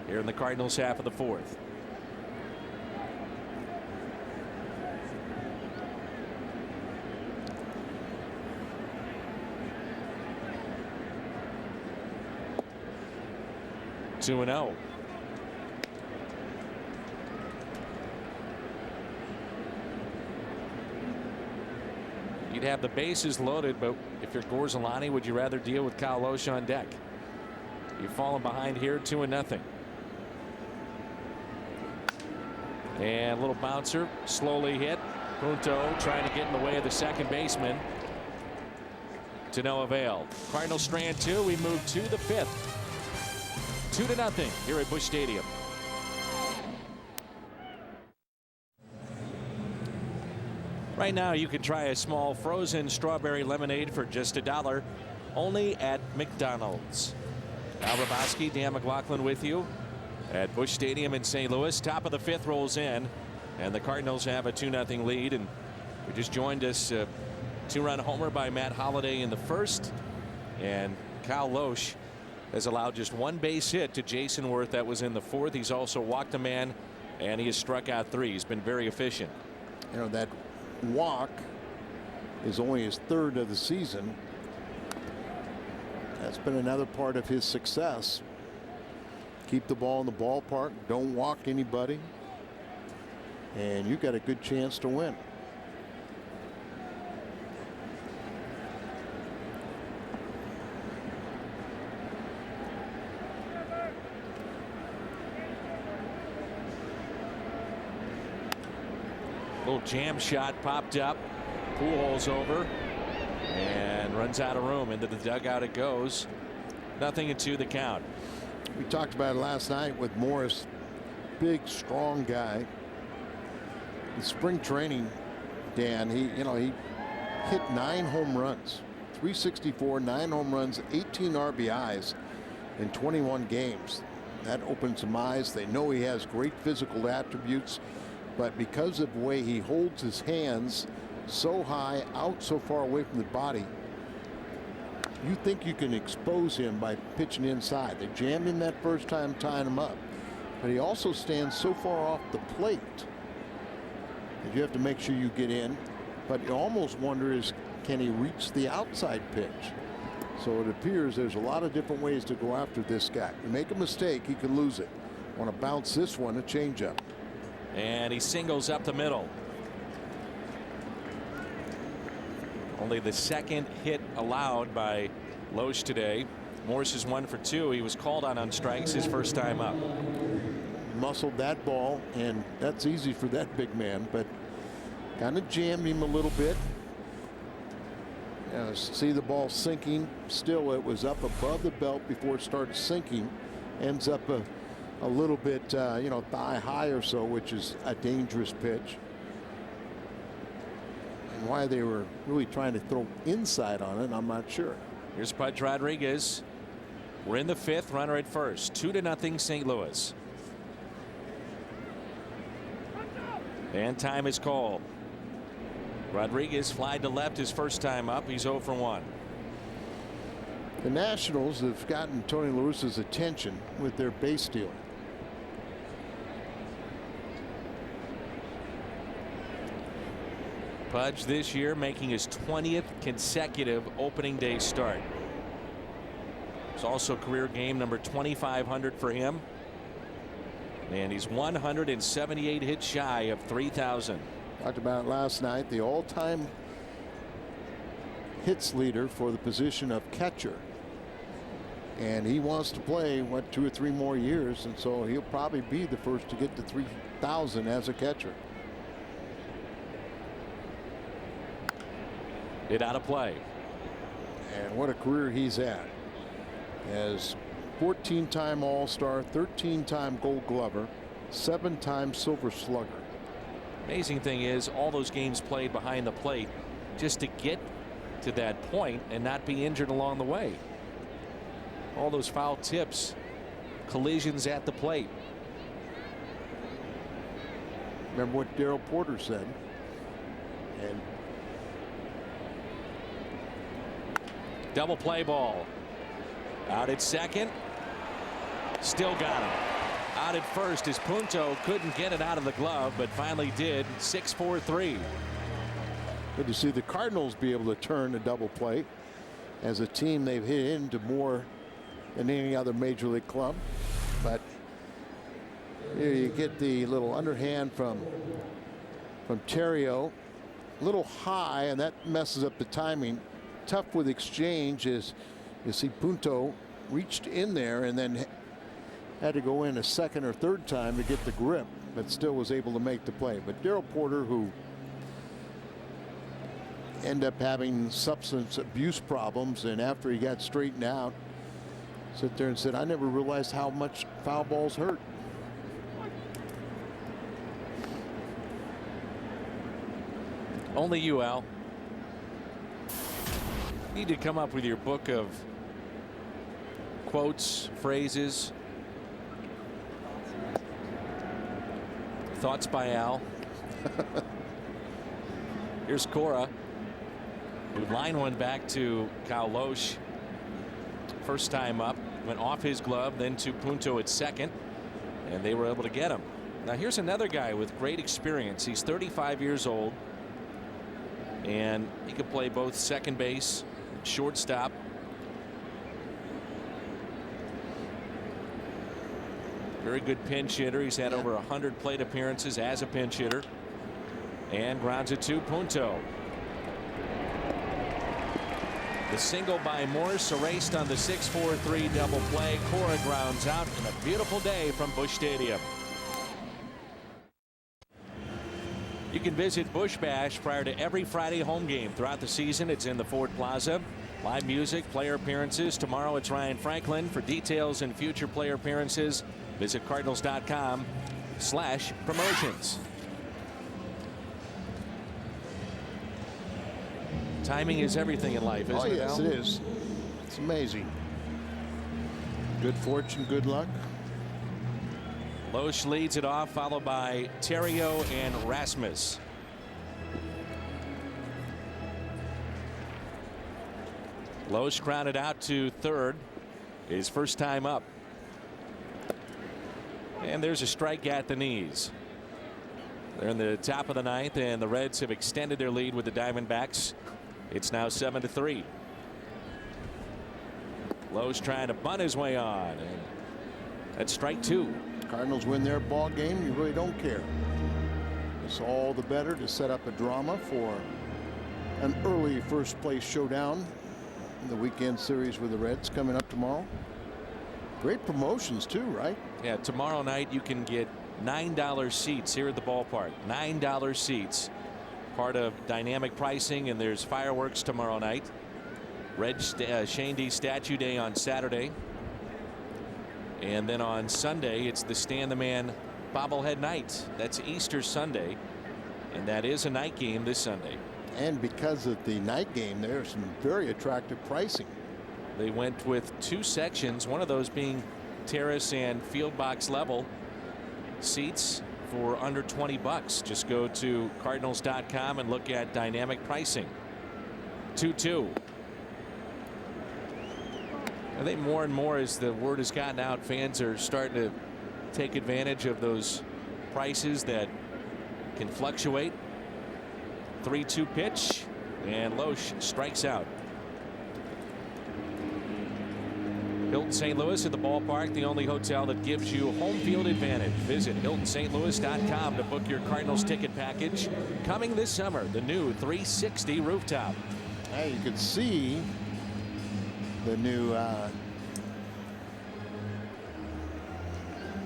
here in the Cardinals half of the 4th. Two and 0. You'd have the bases loaded, but if you're Gorzelani, would you rather deal with Kyle Lohse on deck? You've fallen behind here 2-0. And a little bouncer, slowly hit. Punto trying to get in the way of the second baseman. To no avail. Cardinals strand 2. We move to the 5th. 2-0 here at Busch Stadium. Right now you can try a small frozen strawberry lemonade for just $1 only at McDonald's. Al Hrabosky, Dan McLaughlin with you at Busch Stadium in St. Louis. Top of the 5th rolls in, and the Cardinals have a 2-0 lead. And we just joined us, 2-run homer by Matt Holliday in the 1st, and Kyle Lohse has allowed just 1 base hit to Jason Worth. That was in the 4th. He's also walked a man, and he has struck out 3. He's been very efficient. You know, that walk is only his 3rd of the season. That's been another part of his success. Keep the ball in the ballpark, don't walk anybody, and you got a good chance to win. Little jam shot popped up. Pujols over and runs out of room. Into the dugout it goes. 0-2 the count. We talked about it last night with Morris. Big, strong guy. In spring training, Dan, he hit 9 home runs, 364, 9 home runs, 18 RBIs in 21 games. That opens some eyes. They know he has great physical attributes, but because of the way he holds his hands so high, out so far away from the body, you think you can expose him by pitching inside. They jammed him that first time, tying him up, but he also stands so far off the plate that you have to make sure you get in. But you almost wonder is, can he reach the outside pitch? So it appears there's a lot of different ways to go after this guy. You make a mistake, he could lose it. Want to bounce this one, a changeup. And he singles up the middle. Only the 2nd hit allowed by Lohse today. Morse is 1 for 2. He was called on strikes his first time up. Muscled that ball, and that's easy for that big man, but kind of jammed him a little bit. See the ball sinking. Still, it was up above the belt before it started sinking. Ends up a little bit, thigh high or so, which is a dangerous pitch. And why they were really trying to throw inside on it, I'm not sure. Here's Pudge Rodriguez. We're in the 5th, runner at first. 2-0 St. Louis. And time is called. Rodriguez flied to left his first time up. He's 0 for 1. The Nationals have gotten Tony La Russa's attention with their base stealing. Pudge this year making his 20th consecutive opening day start. It's also career game number 2,500 for him. And he's 178 hits shy of 3,000. Talked about it last night. The all-time hits leader for the position of catcher. And he wants to play, 2 or 3 more years. And so he'll probably be the first to get to 3,000 as a catcher. Hit out of play. And what a career he's had. As 14-time All-Star, 13-time Gold Glover, 7-time Silver Slugger. Amazing thing is all those games played behind the plate just to get to that point and not be injured along the way. All those foul tips, collisions at the plate. Remember what Darrell Porter said. And double play ball. Out at second. Still got him. Out at first as Punto couldn't get it out of the glove, but finally did. 6-4-3. Good to see the Cardinals be able to turn a double play. As a team, they've hit into more than any other major league club. But here you get the little underhand from Terrio, little high, and that messes up the timing. Tough with exchange is you see Punto reached in there and then had to go in a second or third time to get the grip, but still was able to make the play. But Daryl Porter, who ended up having substance abuse problems, and after he got straightened out, sit there and said, I never realized how much foul balls hurt. Only you, Al. You need to come up with your book of quotes, phrases, thoughts by Al. Here's Cora, who line one back to Kyle Loesch. First time up, went off his glove, then to Punto at second, and they were able to get him. Now here's another guy with great experience. He's 35 years old, and he could play both second base, shortstop. Very good pinch hitter. He's had over 100 plate appearances as a pinch hitter. And grounds it to Punto. The single by Morse erased on the 6-4-3 double play. Cora grounds out in a beautiful day from Busch Stadium. You can visit Busch Bash prior to every Friday home game throughout the season. It's in the Ford Plaza. Live music, player appearances. Tomorrow it's Ryan Franklin. For details and future player appearances, visit cardinals.com/promotions. Timing is everything in life, isn't it, Al? Yes, it is. It's amazing. Good fortune, good luck. Loesch leads it off, followed by Terrio and Rasmus. Loesch grounded out to third, his first time up. And there's a strike at the knees. They're in the top of the ninth, and the Reds have extended their lead with the Diamondbacks. It's now 7-3. Loesch trying to bunt his way on, and that's strike two. Cardinals win their ball game, you really don't care. It's all the better to set up a drama for an early first place showdown in the weekend series with the Reds coming up tomorrow. Great promotions too, right? Yeah, tomorrow night you can get $9 seats here at the ballpark. $9 seats. Part of dynamic pricing, and there's fireworks tomorrow night. Shane D Statue Day on Saturday. And then on Sunday, it's the Stan the Man bobblehead night. That's Easter Sunday. And that is a night game this Sunday. And because of the night game, there's some very attractive pricing. They went with two sections, one of those being terrace and field box level seats for under $20. Just go to cardinals.com and look at dynamic pricing. 2-2. I think more and more as the word has gotten out, fans are starting to take advantage of those prices that can fluctuate. 3-2 pitch, and Loesch strikes out. Hilton St. Louis at the ballpark, the only hotel that gives you home field advantage. Visit HiltonSt.Louis.com to book your Cardinals ticket package. Coming this summer, the new 360 rooftop. Hey, you can see the new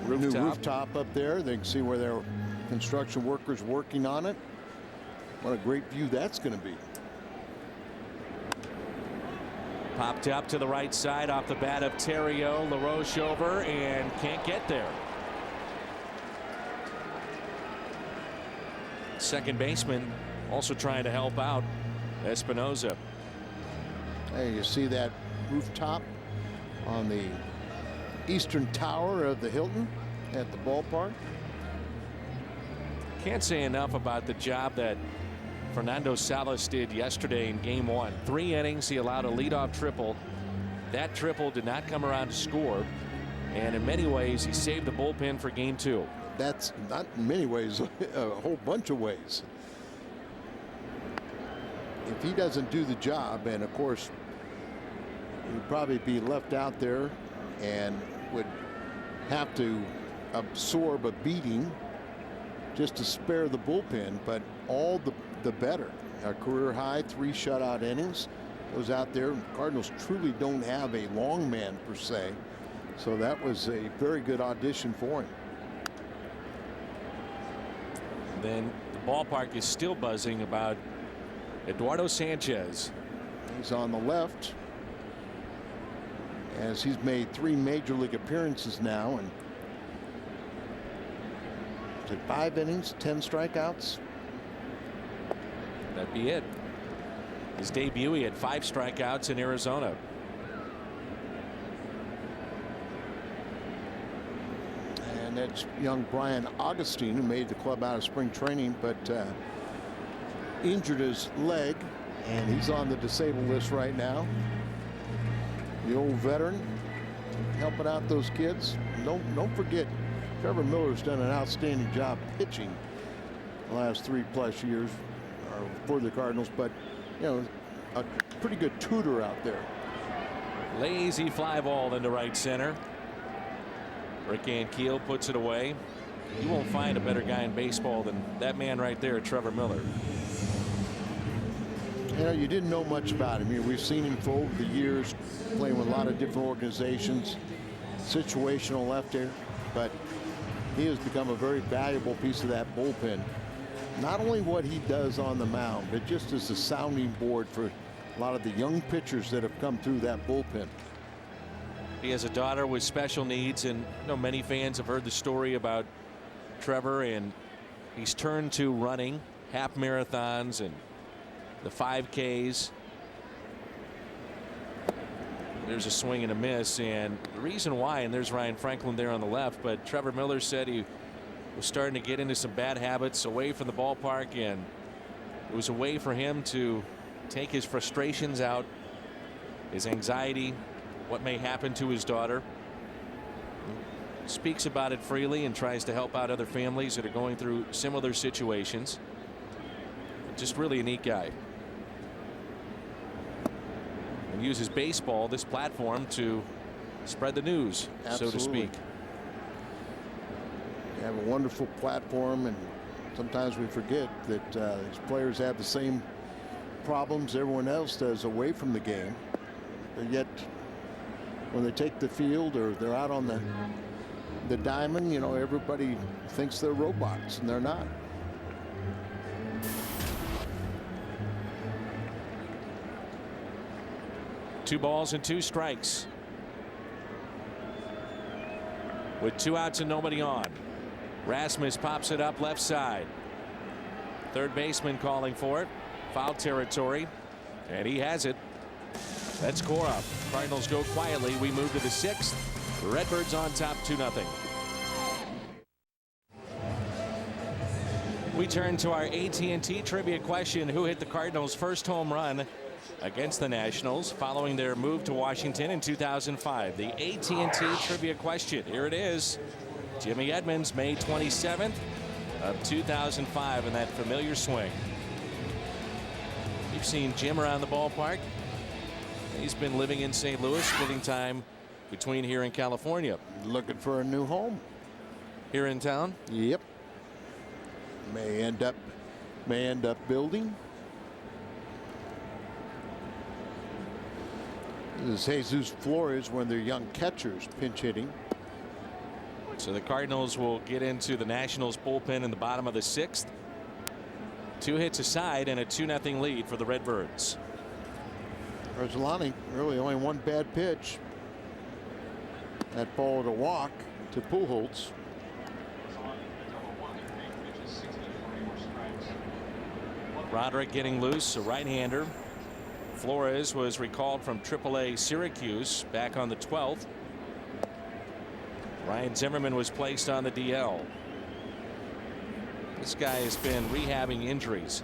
rooftop up there. They can see where their construction workers working on it. What a great view that's going to be. Popped up to the right side off the bat of Terrio. LaRoche over and can't get there. Second baseman also trying to help out Espinoza. Hey, you see that rooftop on the eastern tower of the Hilton at the ballpark? Can't say enough about the job that Fernando Salas did yesterday in game one. 3 innings, he allowed a leadoff triple. That triple did not come around to score, and in many ways he saved the bullpen for game 2. That's not in many ways, a whole bunch of ways. If he doesn't do the job, and of course he would probably be left out there and would have to absorb a beating just to spare the bullpen, but all the better. a career high 3 shutout innings. Goes out there. Cardinals truly don't have a long man per se, so that was a very good audition for him. Then the ballpark is still buzzing about Eduardo Sanchez. He's on the left, as he's made 3 major league appearances now, and 5 innings, 10 strikeouts. That'd be it. His debut, he had 5 strikeouts in Arizona. And that's young Brian Augustine, who made the club out of spring training, but injured his leg, and he's on the disabled list right now. The old veteran helping out those kids. Don't forget, Trevor Miller's done an outstanding job pitching the last 3+ years for the Cardinals, but you know, a pretty good tutor out there. Lazy fly ball into right center. Rick Ankiel puts it away. You won't find a better guy in baseball than that man right there, Trevor Miller. You know, you didn't know much about him. We've seen him for over the years, playing with a lot of different organizations, situational lefter, but he has become a very valuable piece of that bullpen. Not only what he does on the mound, but just as a sounding board for a lot of the young pitchers that have come through that bullpen. He has a daughter with special needs, and you know, many fans have heard the story about Trevor, and he's turned to running half marathons and the 5Ks. There's a swing and a miss, and the reason why, and there's Ryan Franklin there on the left, but Trevor Miller said he was starting to get into some bad habits away from the ballpark, and it was a way for him to take his frustrations out, his anxiety, what may happen to his daughter. He speaks about it freely and tries to help out other families that are going through similar situations. Just really a neat guy. And uses baseball, this platform, to spread the news, Absolutely. so to speak. They have a wonderful platform, and sometimes we forget that these players have the same problems everyone else does away from the game. But yet, when they take the field or they're out on the diamond, you know, everybody thinks they're robots, and they're not. Two balls and 2 strikes. With 2 outs and nobody on. Rasmus pops it up left side. Third baseman calling for it. Foul territory. And he has it. That's score up. Cardinals go quietly. We move to the 6th. Redbirds on top 2-0. We turn to our AT&T trivia question. Who hit the Cardinals' first home run against the Nationals following their move to Washington in 2005? The AT&T trivia question. Here it is. Jimmy Edmonds, May 27th of 2005, in that familiar swing. You've seen Jim around the ballpark. He's been living in St. Louis, splitting time between here and California. Looking for a new home here in town. Yep. May end up building. This is Jesus Flores, one of their young catchers, pinch hitting. So the Cardinals will get into the Nationals bullpen in the bottom of the 6th. 2 hits aside and a 2-0 lead for the Redbirds. Rosalani, really only one bad pitch. That ball to walk to Pujols. Roderick getting loose, a right-hander. Flores was recalled from AAA Syracuse back on the 12th. Ryan Zimmerman was placed on the DL. This guy has been rehabbing injuries.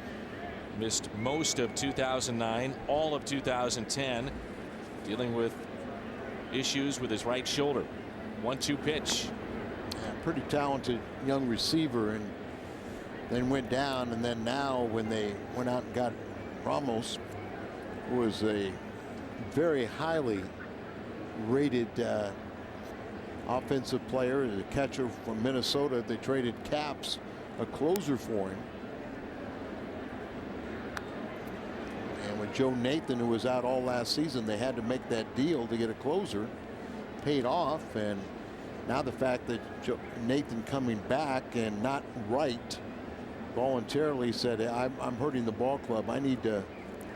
Missed most of 2009, all of 2010, dealing with issues with his right shoulder. 1-2 pitch. Yeah, pretty talented young receiver, and then went down, and then now when they went out and got Ramos, who was a very highly rated offensive player, a catcher from Minnesota. They traded Caps, a closer, for him. Joe Nathan, who was out all last season, they had to make that deal to get a closer, paid off. And now the fact that Nathan coming back and not right voluntarily said, I'm hurting the ball club. I need to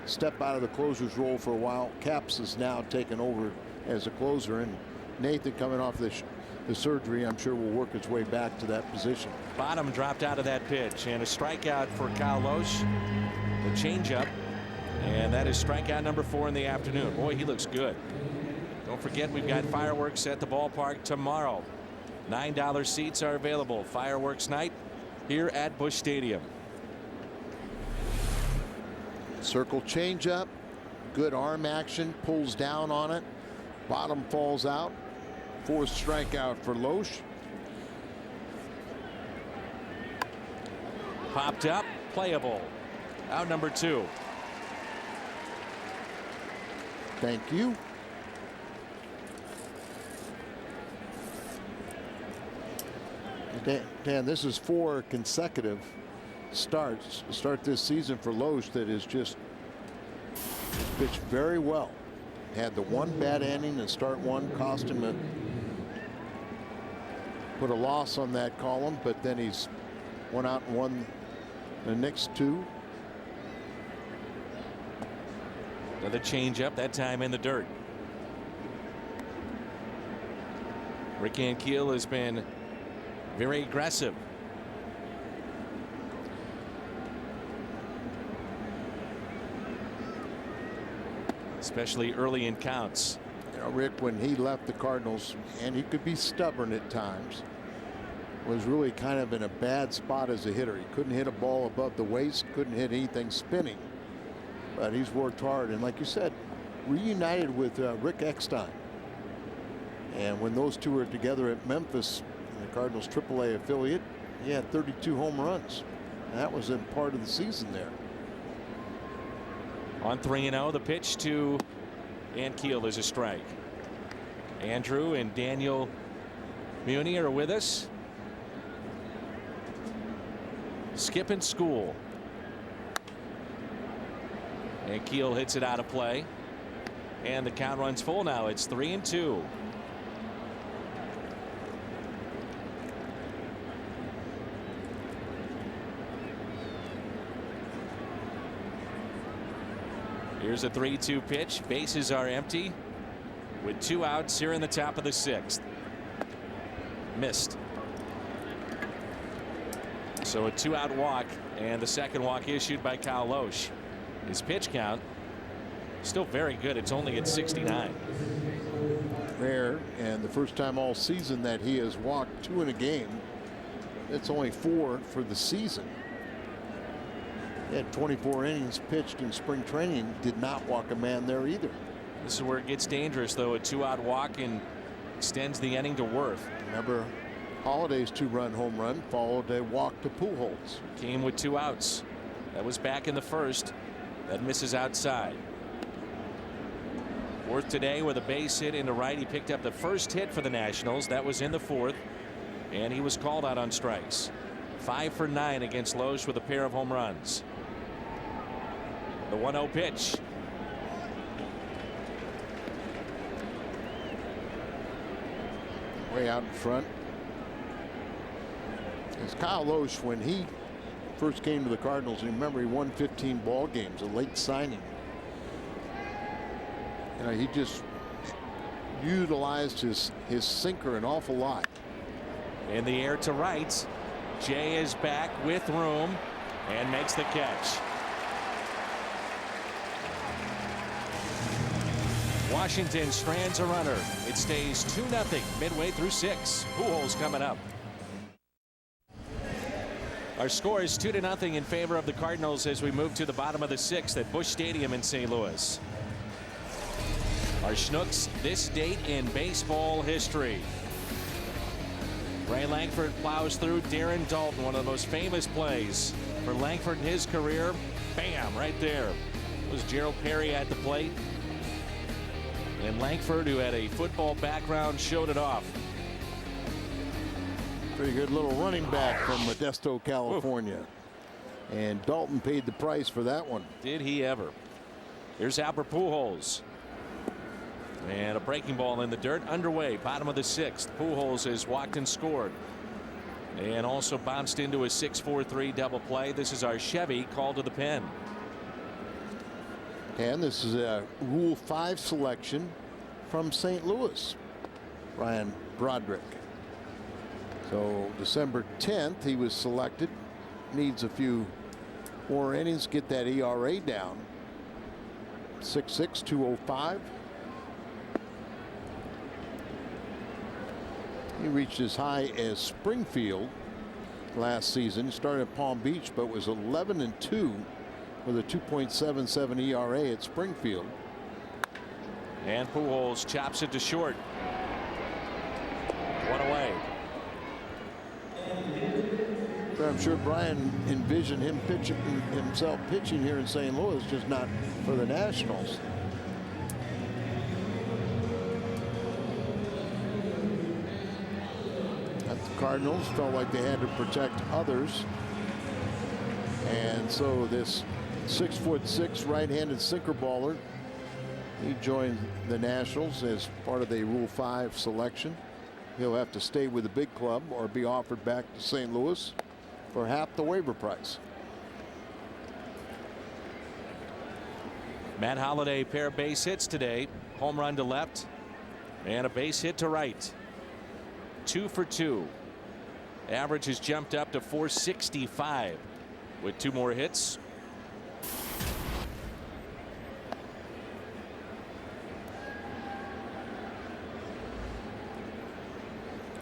step out of the closer's role for a while. Capps is now taken over as a closer, and Nathan, coming off the surgery, I'm sure will work his way back to that position. Bottom dropped out of that pitch, and a strikeout for Kyle Loesch. The changeup, and that is strikeout number 4 in the afternoon. Boy, he looks good. Don't forget, we've got fireworks at the ballpark tomorrow. $9 seats are available. Fireworks night here at Busch Stadium. Circle changeup, good arm action, pulls down on it. Bottom falls out. 4th strikeout for Loesch. Popped up, playable. Out number 2. Thank you. Dan, this is 4 consecutive starts to start this season for Loesch that is just pitched very well. Had the one bad inning and start one, cost him put a loss on that column, but then he's went out and won the next 2. Another changeup, that time in the dirt. Rick Ankiel has been very aggressive. Especially early in counts. You know, Rick, when he left the Cardinals, and he could be stubborn at times, was really kind of in a bad spot as a hitter. He couldn't hit a ball above the waist, couldn't hit anything spinning. But he's worked hard, and like you said, reunited with Rick Eckstein. And when those two were together at Memphis, the Cardinals AAA affiliate, he had 32 home runs. And that was in part of the season there. On 3-0, the pitch to Ankiel is a strike. Andrew and Daniel Muni are with us. Skipping school. Ankiel hits it out of play. And the count runs full now. It's 3-2. Here's a 3-2 pitch. Bases are empty with 2 outs here in the top of the 6th. Missed. So a 2-out walk, and the second walk issued by Kyle Loesch. His pitch count still very good. It's only at 69. Rare, and the first time all season that he has walked 2 in a game. It's only 4 for the season. He had 24 innings pitched in spring training, did not walk a man there either. This is where it gets dangerous, though. A 2-out walk and extends the inning to Worth. Remember Holiday's 2-run home run followed a walk to Pujols. Came with 2 outs. That was back in the first. That misses outside. Worth today with a base hit into right. He picked up the first hit for the Nationals. That was in the 4th, and he was called out on strikes. 5 for 9 against Loesch with a pair of home runs. The 1-0 pitch. Way out in front. As Kyle Loesch, when he first came to the Cardinals, and remember he won 15 ball games, a late signing. You know, he just utilized his sinker an awful lot. In the air to right. Jay is back with room and makes the catch. Washington strands a runner. It stays 2-0 midway through 6. Pujols coming up. Our score is 2-0 in favor of the Cardinals as we move to the bottom of the 6th at Busch Stadium in St. Louis. Our Schnooks this date in baseball history. Ray Langford plows through Darren Dalton, one of the most famous plays for Langford in his career. Bam, right there. It was Gerald Perry at the plate. And Langford, who had a football background, showed it off. Pretty good little running back from Modesto, California. And Dalton paid the price for that one. Did he ever? Here's Albert Pujols. And a breaking ball in the dirt underway. Bottom of the 6th. Pujols has walked and scored. And also bounced into a 6-4-3 double play. This is our Chevy called to the pen. And this is a Rule 5 selection from St. Louis. Brian Broderick. So December 10th he was selected. Needs a few more innings, get that ERA down. 6.6, 205. He reached as high as Springfield last season. He started at Palm Beach, but was 11-2 with a 2.77 ERA at Springfield. And Pujols chops it to short. One away. I'm sure Brian envisioned himself pitching here in St. Louis, just not for the Nationals. The Cardinals felt like they had to protect others, and so this 6'6" right-handed sinker baller, he joined the Nationals as part of the Rule 5 selection. He'll have to stay with the big club or be offered back to St. Louis for half the waiver price. Matt Holliday, pair of base hits today. Home run to left and a base hit to right. 2 for 2. Average has jumped up to 465 with 2 more hits.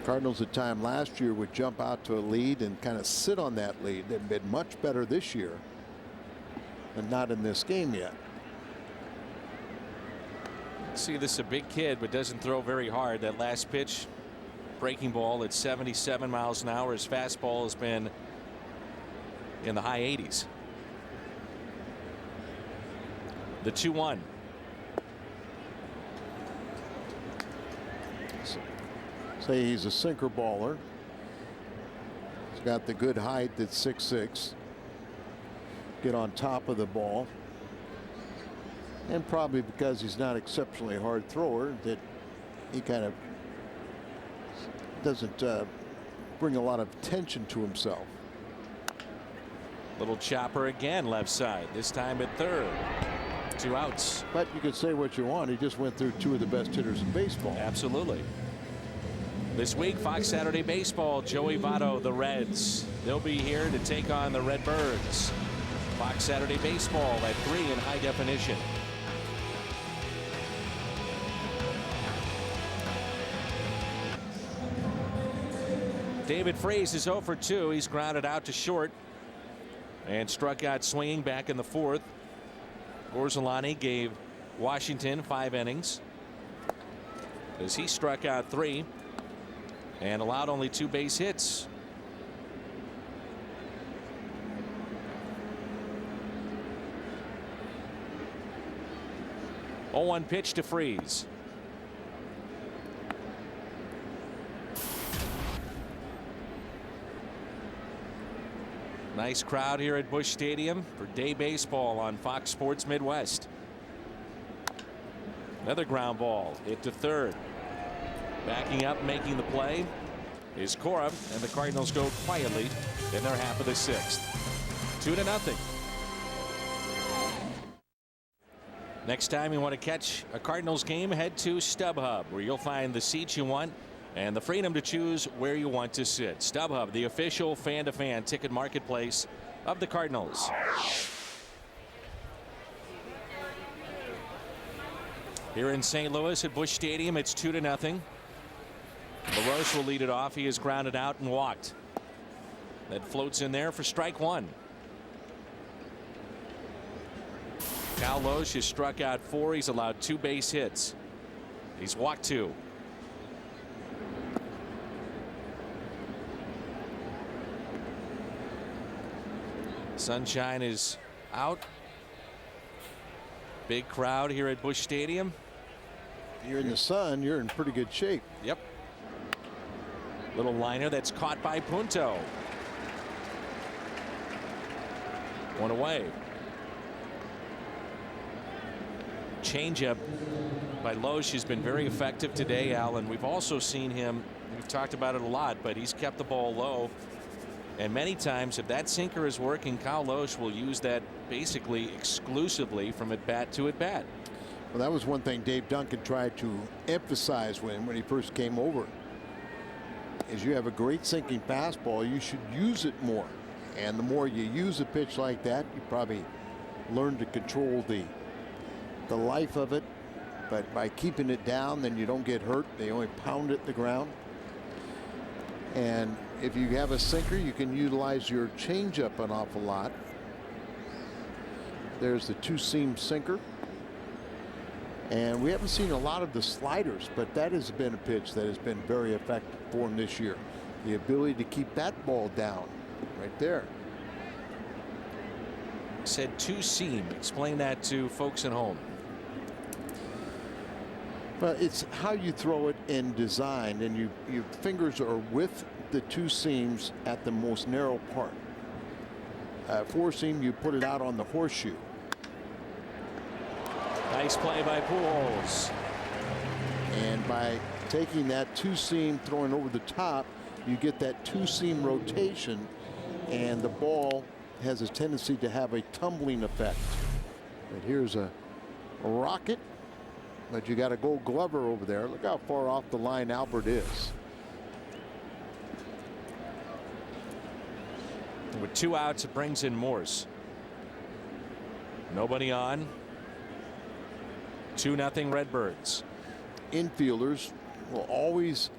Cardinals at time last year would jump out to a lead and kind of sit on that lead. They've been much better this year, and not in this game yet. See, this is a big kid, but doesn't throw very hard. That last pitch, breaking ball at 77 miles an hour. His fastball has been in the high 80s. The 2-1. Say he's a sinker baller. He's got the good height at 6'6". Get on top of the ball. And probably because he's not exceptionally hard thrower, that he kind of doesn't bring a lot of attention to himself. Little chopper again left side, this time at third. 2 outs. But you could say what you want. He just went through 2 of the best hitters in baseball. Absolutely. This week, Fox Saturday Baseball, Joey Votto, the Reds. They'll be here to take on the Redbirds. Fox Saturday Baseball at 3 in high definition. David Freese is 0 for 2. He's grounded out to short and struck out swinging back in the 4th. Gorzelani gave Washington 5 innings as he struck out 3 and allowed only 2 base hits. Oh, 1 pitch to Freese. Nice crowd here at Busch Stadium for day baseball on Fox Sports Midwest. Another ground ball hit to third. Backing up, making the play is Cora, and the Cardinals go quietly in their half of the 6th. 2-0. Next time you want to catch a Cardinals game, head to StubHub, where you'll find the seats you want and the freedom to choose where you want to sit. StubHub, the official fan-to-fan ticket marketplace of the Cardinals. Here in St. Louis at Busch Stadium, it's 2-0. LaRoche will lead it off. He is grounded out and walked. That floats in there for strike 1. Cal Loesch has struck out 4. He's allowed 2 base hits. He's walked 2. Sunshine is out. Big crowd here at Busch Stadium. You're in the sun, you're in pretty good shape. Yep. Little liner that's caught by Punto. 1 away. changeup by Loesch has been very effective today, Alan. We've also seen him, we've talked about it a lot, but he's kept the ball low. And many times, if that sinker is working, Kyle Loesch will use that basically exclusively from at bat to at bat. Well, that was one thing Dave Duncan tried to emphasize when he first came over. Is you have a great sinking fastball, you should use it more. And the more you use a pitch like that, you probably learn to control the life of it. But by keeping it down, then you don't get hurt. They only pound it to the ground. And if you have a sinker, you can utilize your changeup an awful lot. There's the two-seam sinker. And we haven't seen a lot of the sliders, but that has been a pitch that has been very effective for him this year. The ability to keep that ball down right there. Said two-seam. Explain that to folks at home. Well, it's how you throw it in design, and your fingers are with the two seams at the most narrow part. Four seam, you put it out on the horseshoe. Nice play by Pujols. And by taking that two seam, throwing over the top, you get that two seam rotation, and the ball has a tendency to have a tumbling effect. But here's a rocket. But you got a Gold Glover over there. Look how far off the line Albert is. With 2 outs, it brings in Morse. Nobody on. 2-0 Redbirds. Infielders will always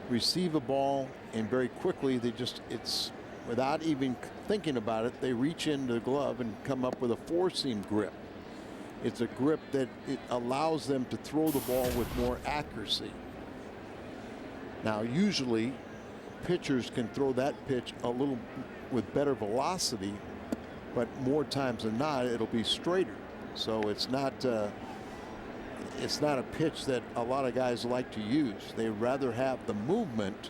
receive a ball, and very quickly it's without even thinking about it, they reach into the glove and come up with a four-seam grip. It's a grip that it allows them to throw the ball with more accuracy. Now, usually pitchers can throw that pitch a little with better velocity, but more times than not, it'll be straighter. So it's not a pitch that a lot of guys like to use. They rather have the movement,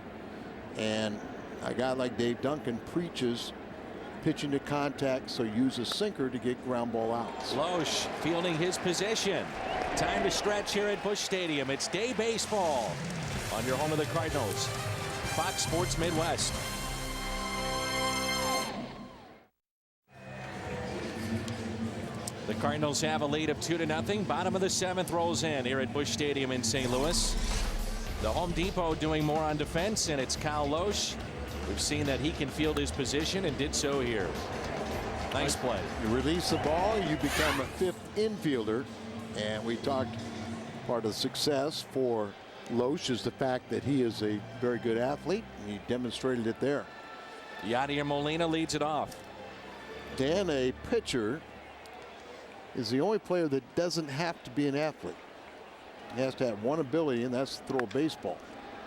and a guy like Dave Duncan preaches pitching to contact, so use a sinker to get ground ball outs. Loesch fielding his position. Time to stretch here at Busch Stadium. It's day baseball on your home of the Cardinals, Fox Sports Midwest. The Cardinals have a lead of 2-0. Bottom of the 7th rolls in here at Busch Stadium in St. Louis. The Home Depot doing more on defense, and it's Kyle Loesch. We've seen that he can field his position and did so here. Nice play. You release the ball, you become a fifth infielder. And we talked, part of the success for Loesch is the fact that he is a very good athlete, and he demonstrated it there. Yadier Molina leads it off. Dan, a pitcher, is the only player that doesn't have to be an athlete. He has to have one ability, and that's to throw a baseball.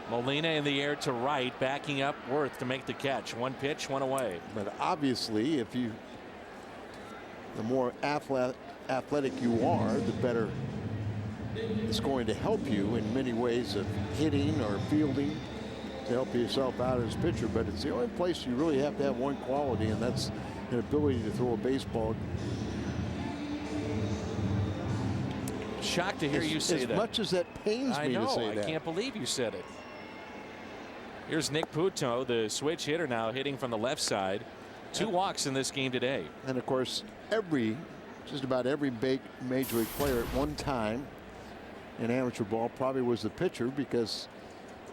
Molina in the air to right, backing up Worth to make the catch. One pitch, one away. But obviously, the more athletic you are, the better it's going to help you in many ways of hitting or fielding to help yourself out as a pitcher. But it's the only place you really have to have one quality, and that's an ability to throw a baseball. Shocked to hear you say that. As much as that pains me to say that. I can't believe you said it. Here's Nick Puto, the switch hitter, now hitting from the left side. 2 walks in this game today. And of course, just about every major league player at one time in amateur ball probably was the pitcher, because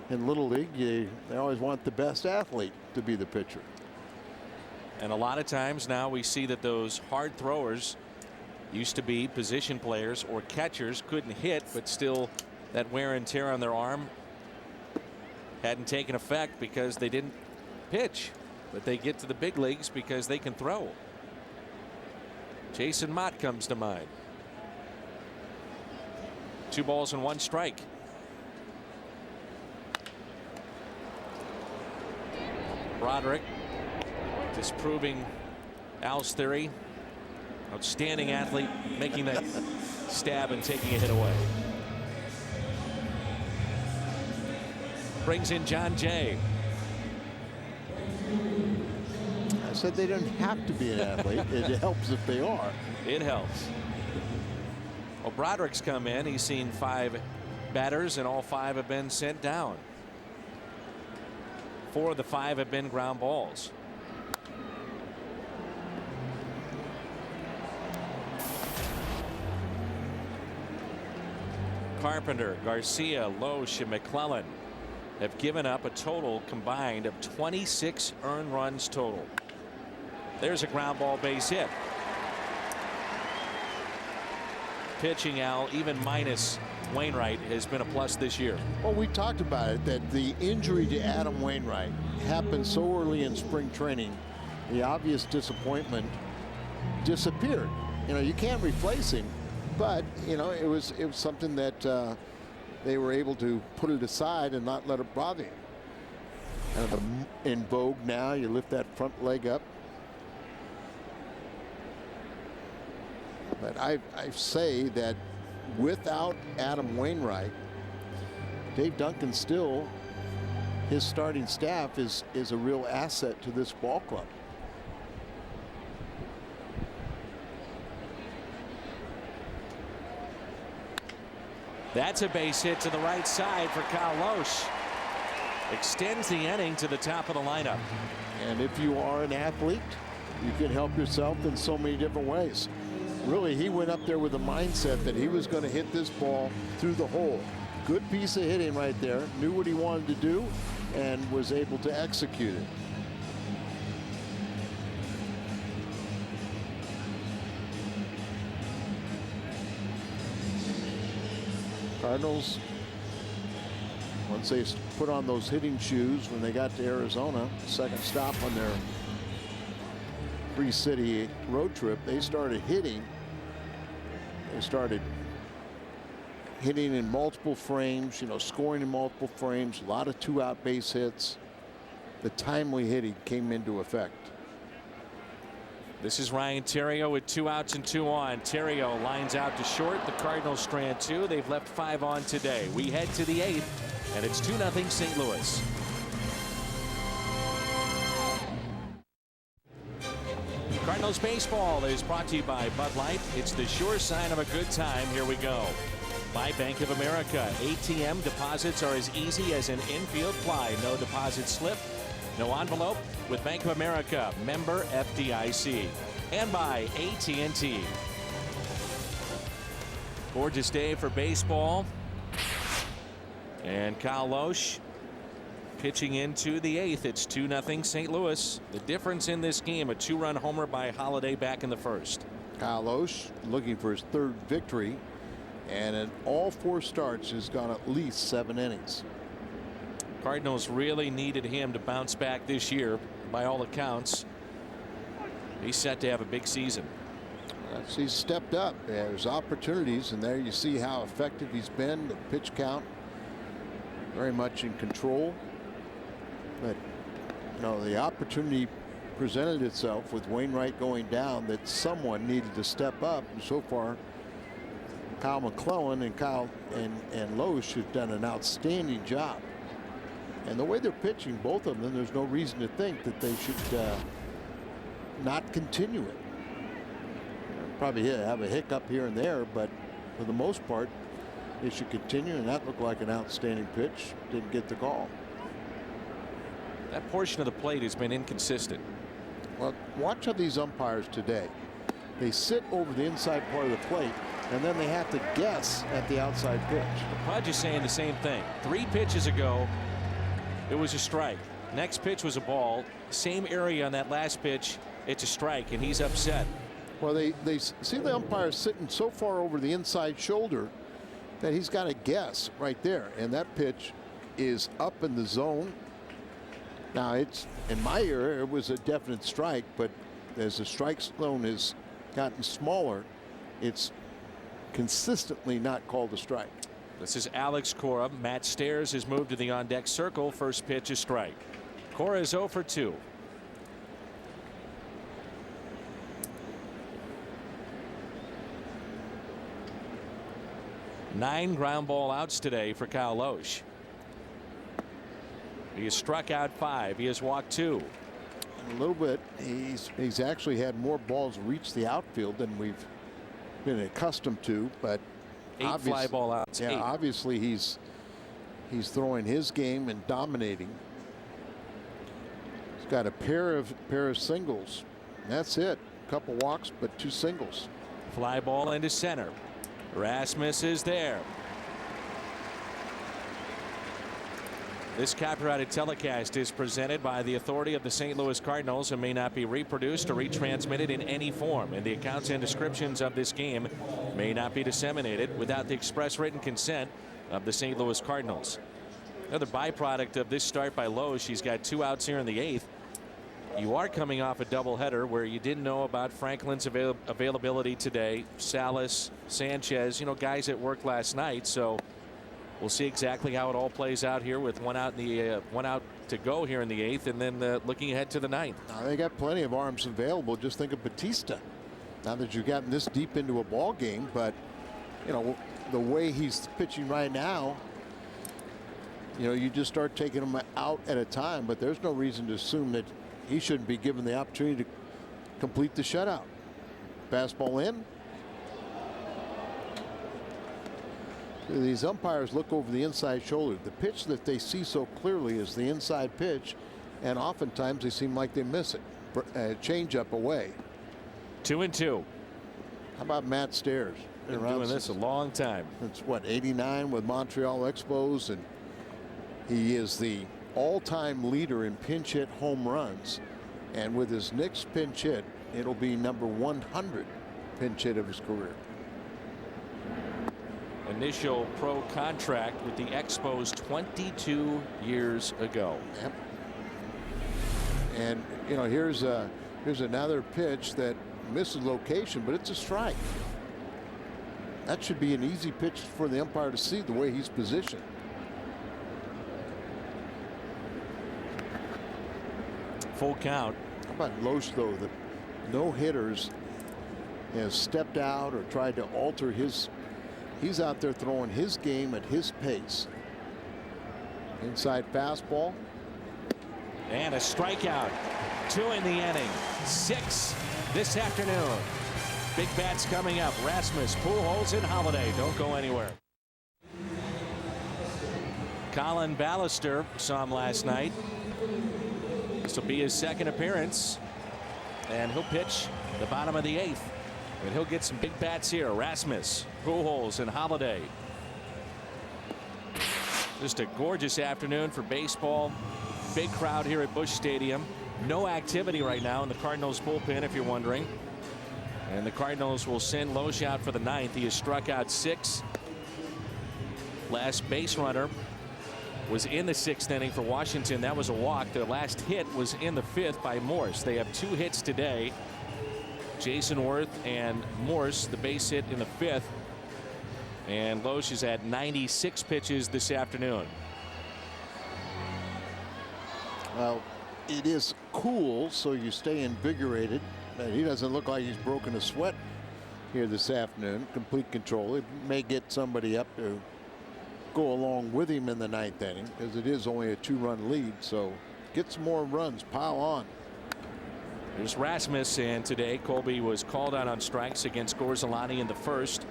in Little League they always want the best athlete to be the pitcher. And a lot of times now we see that those hard throwers used to be position players or catchers, couldn't hit, but still that wear and tear on their arm hadn't taken effect because they didn't pitch. But they get to the big leagues because they can throw. Jason Mott comes to mind. 2 balls and 1 strike. Broderick disproving Al's theory. Outstanding athlete, making that stab and taking a hit away. Brings in John Jay. I said they don't have to be an athlete. It helps if they are. It helps. Well, Broderick's come in. He's seen 5 batters, and all 5 have been sent down. 4 of the 5 have been ground balls. Carpenter, Garcia, Loesch, and McClellan have given up a total combined of 26 earned runs total. There's a ground ball base hit. Pitching, Al, even minus Wainwright, has been a plus this year. Well, we talked about it, that the injury to Adam Wainwright happened so early in spring training. The obvious disappointment disappeared. You know, you can't replace him, but you know, it was something that they were able to put it aside and not let it bother you. Kind of in vogue now. You lift that front leg up. But I say that without Adam Wainwright, Dave Duncan still, his starting staff is a real asset to this ball club. That's a base hit to the right side for Kyle Loesch. Extends the inning to the top of the lineup. And if you are an athlete, you can help yourself in so many different ways. Really, he went up there with a mindset that he was going to hit this ball through the hole. Good piece of hitting right there. Knew what he wanted to do and was able to execute it. Cardinals, once they put on those hitting shoes when they got to Arizona, second stop on their 3-city road trip, they started hitting. They started hitting in multiple frames, you know, scoring in multiple frames, a lot of 2-out base hits. The timely hitting came into effect. This is Ryan Theriot with 2 outs and 2 on. Theriot lines out to short. The Cardinals strand 2. They've left 5 on today. We head to the 8th, and it's 2-0 St. Louis. Cardinals baseball is brought to you by Bud Light. It's the sure sign of a good time. Here we go. By Bank of America. ATM deposits are as easy as an infield fly. No deposit slip, no envelope. With Bank of America, member FDIC. And by AT&T. Gorgeous day for baseball. And Kyle Loesch pitching into the 8th. It's 2-0 St. Louis. The difference in this game, a 2-run homer by Holiday back in the first. Kyle Loesch looking for his 3rd victory, and in all 4 starts has gone at least 7 innings. Cardinals really needed him to bounce back this year. By all accounts, he's set to have a big season. He's stepped up. There's opportunities, and there you see how effective he's been. The pitch count very much in control. But you know, the opportunity presented itself with Wainwright going down that someone needed to step up. And so far, Kyle McClellan and Loesch have done an outstanding job. And the way they're pitching, both of them, there's no reason to think that they should not continue it. Probably have a hiccup here and there, but for the most part, they should continue. And that looked like an outstanding pitch. Didn't get the call. That portion of the plate has been inconsistent. Well, watch how these umpires today. They sit over the inside part of the plate, and then they have to guess at the outside pitch. Pudge is saying the same thing. 3 pitches ago, it was a strike. Next pitch was a ball. Same area on that last pitch. It's a strike, and he's upset. Well, they see the umpire sitting so far over the inside shoulder that he's got to guess right there. And that pitch is up in the zone. Now, it's in my ear, it was a definite strike, but as the strike zone has gotten smaller, it's consistently not called a strike. This is Alex Cora. Matt Stairs has moved to the on-deck circle. First pitch is strike. Cora is 0 for 2. Nine ground ball outs today for Kyle Loesch. He has struck out 5. He has walked 2. A little bit. He's actually had more balls reach the outfield than we've been accustomed to, but 8 fly ball outs. Yeah, 8. obviously he's throwing his game and dominating. He's got a pair of singles. That's it. A couple walks, but 2 singles. Fly ball into center. Rasmus is there. This copyrighted telecast is presented by the authority of the St. Louis Cardinals and may not be reproduced or retransmitted in any form, and the accounts and descriptions of this game may not be disseminated without the express written consent of the St. Louis Cardinals. Another byproduct of this start by Lowe, she's got 2 outs here in the 8th. You are coming off a doubleheader where you didn't know about Franklin's availability today. Salas, Sanchez, guys that worked last night. So we'll see exactly how it all plays out here with 1 out to go here in the 8th, and then looking ahead to the 9th. Now, they got plenty of arms available. Just think of Batista. Now that you've gotten this deep into a ball game, but the way he's pitching right now, you just start taking him out at a time. But there's no reason to assume that he shouldn't be given the opportunity to complete the shutout. Fastball in. These umpires look over the inside shoulder. The pitch that they see so clearly is the inside pitch, and oftentimes they seem like they miss it. Change up away. 2-2. How about Matt Stairs? Been doing this a long time. It's what, 89 with Montreal Expos, and he is the all-time leader in pinch hit home runs, and with his next pinch hit, it'll be number 100 pinch hit of his career. Initial pro contract with the Expos 22 years ago. Yep. And here's another pitch that misses location, but it's a strike. That should be an easy pitch for the umpire to see, the way he's positioned. Full count. How about Loesch, though? The no hitters has stepped out or tried to alter his. He's out there throwing his game at his pace. Inside fastball. And a strikeout. 2 in the inning. 6 this afternoon. Big bats coming up. Rasmus, Pujols, and Holiday. Don't go anywhere. Colin Ballister saw him last night. This will be his 2nd appearance. And he'll pitch the bottom of the 8th. And he'll get some big bats here. Rasmus, Pujols, and Holiday. Just a gorgeous afternoon for baseball. Big crowd here at Busch Stadium. No activity right now in the Cardinals bullpen, if you're wondering. And the Cardinals will send Loesch out for the 9th. He has struck out 6. Last base runner was in the 6th inning for Washington. That was a walk. Their last hit was in the 5th by Morse. They have 2 hits today. Jason Worth and Morse, the base hit in the 5th. And Loesch is at 96 pitches this afternoon. Well, it is cool, so you stay invigorated. But he doesn't look like he's broken a sweat here this afternoon. Complete control. It may get somebody up to go along with him in the 9th inning, because it is only a 2-run lead. So get some more runs, pile on. There's Rasmus, and today Colby was called out on strikes against Gorzolani in the 1st.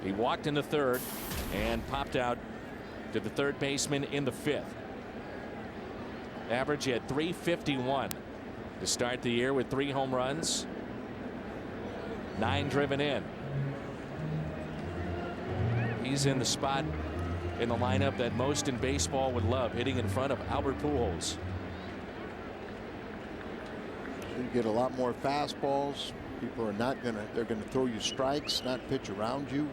He walked in the 3rd and popped out to the 3rd baseman in the 5th. Average at .351 to start the year with 3 home runs, 9 driven in. He's in the spot in the lineup that most in baseball would love, hitting in front of Albert Pujols. You get a lot more fastballs. People are not going to, they're going to throw you strikes, not pitch around you.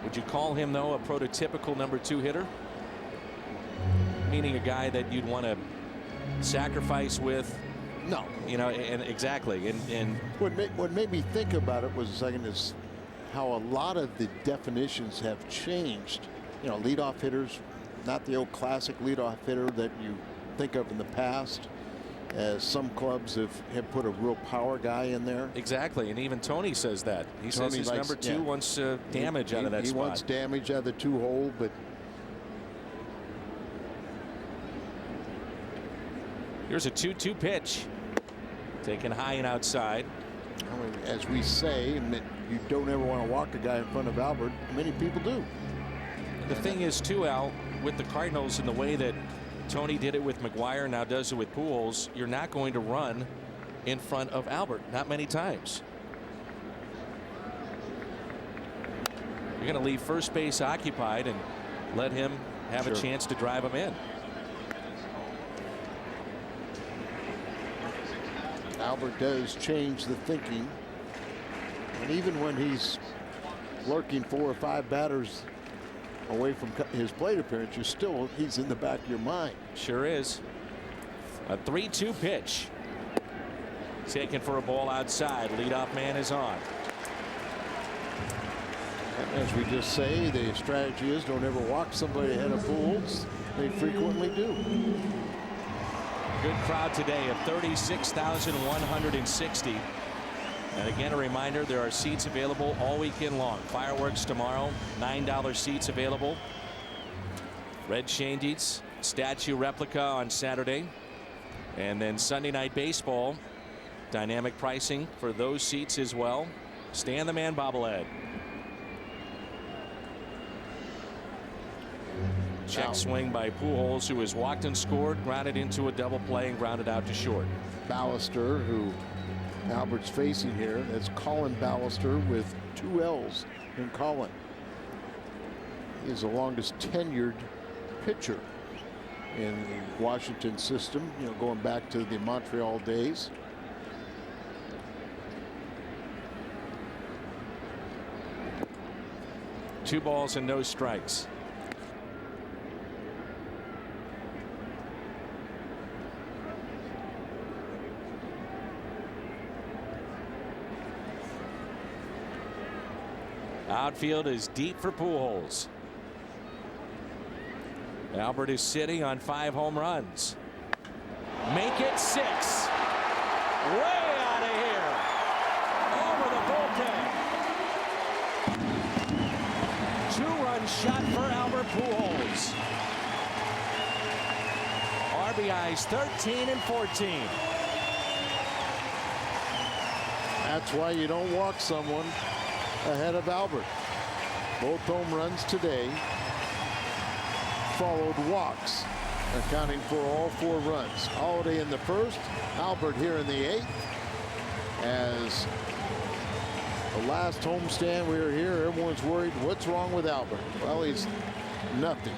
Would you call him, though, a prototypical number 2 hitter? Meaning a guy that you'd want to sacrifice with? No. And exactly. And what made me think about it was, a second, is how a lot of the definitions have changed. Leadoff hitters, not the old classic leadoff hitter that you think of in the past. As some clubs have put a real power guy in there. Exactly, and even Tony says that. He says his number 2 wants damage out of that spot. He wants damage out of the 2-hole, but here's a 2-2 pitch, taken high and outside. As we say, you don't ever want to walk a guy in front of Albert. Many people do. The thing is, too, Al, with the Cardinals, in the way that Tony did it with McGuire, now does it with Pujols, you're not going to run in front of Albert. Not many times. You're going to leave first base occupied and let him have a chance to drive him in. Albert does change the thinking. And even when he's lurking 4 or 5 batters away from his plate appearance, he's in the back of your mind. Sure is. A 3-2 pitch. Taken for a ball outside. Leadoff man is on. As we just say, the strategy is don't ever walk somebody ahead of Pujols. They frequently do. Good crowd today of 36,160. And again, a reminder, there are seats available all weekend long. Fireworks tomorrow, $9 seats available. Red Shandies statue replica on Saturday. And then Sunday night baseball, dynamic pricing for those seats as well. Stan the Man bobblehead. Check swing by Pujols, who has walked and scored, grounded into a double play and grounded out to short. Ballister, who Albert's facing here, that's Colin Ballister with 2 L's in Colin. He's the longest tenured pitcher in the Washington system, going back to the Montreal days. Two balls and no strikes. Outfield is deep for Pujols. Albert is sitting on 5 home runs. Make it 6. Way out of here. Over the bullpen. 2-run shot for Albert Pujols. RBIs 13 and 14. That's why you don't walk someone ahead of Albert. Both home runs today followed walks, accounting for all 4 runs. Holiday in the first, Albert here in the 8th. As the last homestand we were here, everyone's worried, what's wrong with Albert? Well, he's nothing,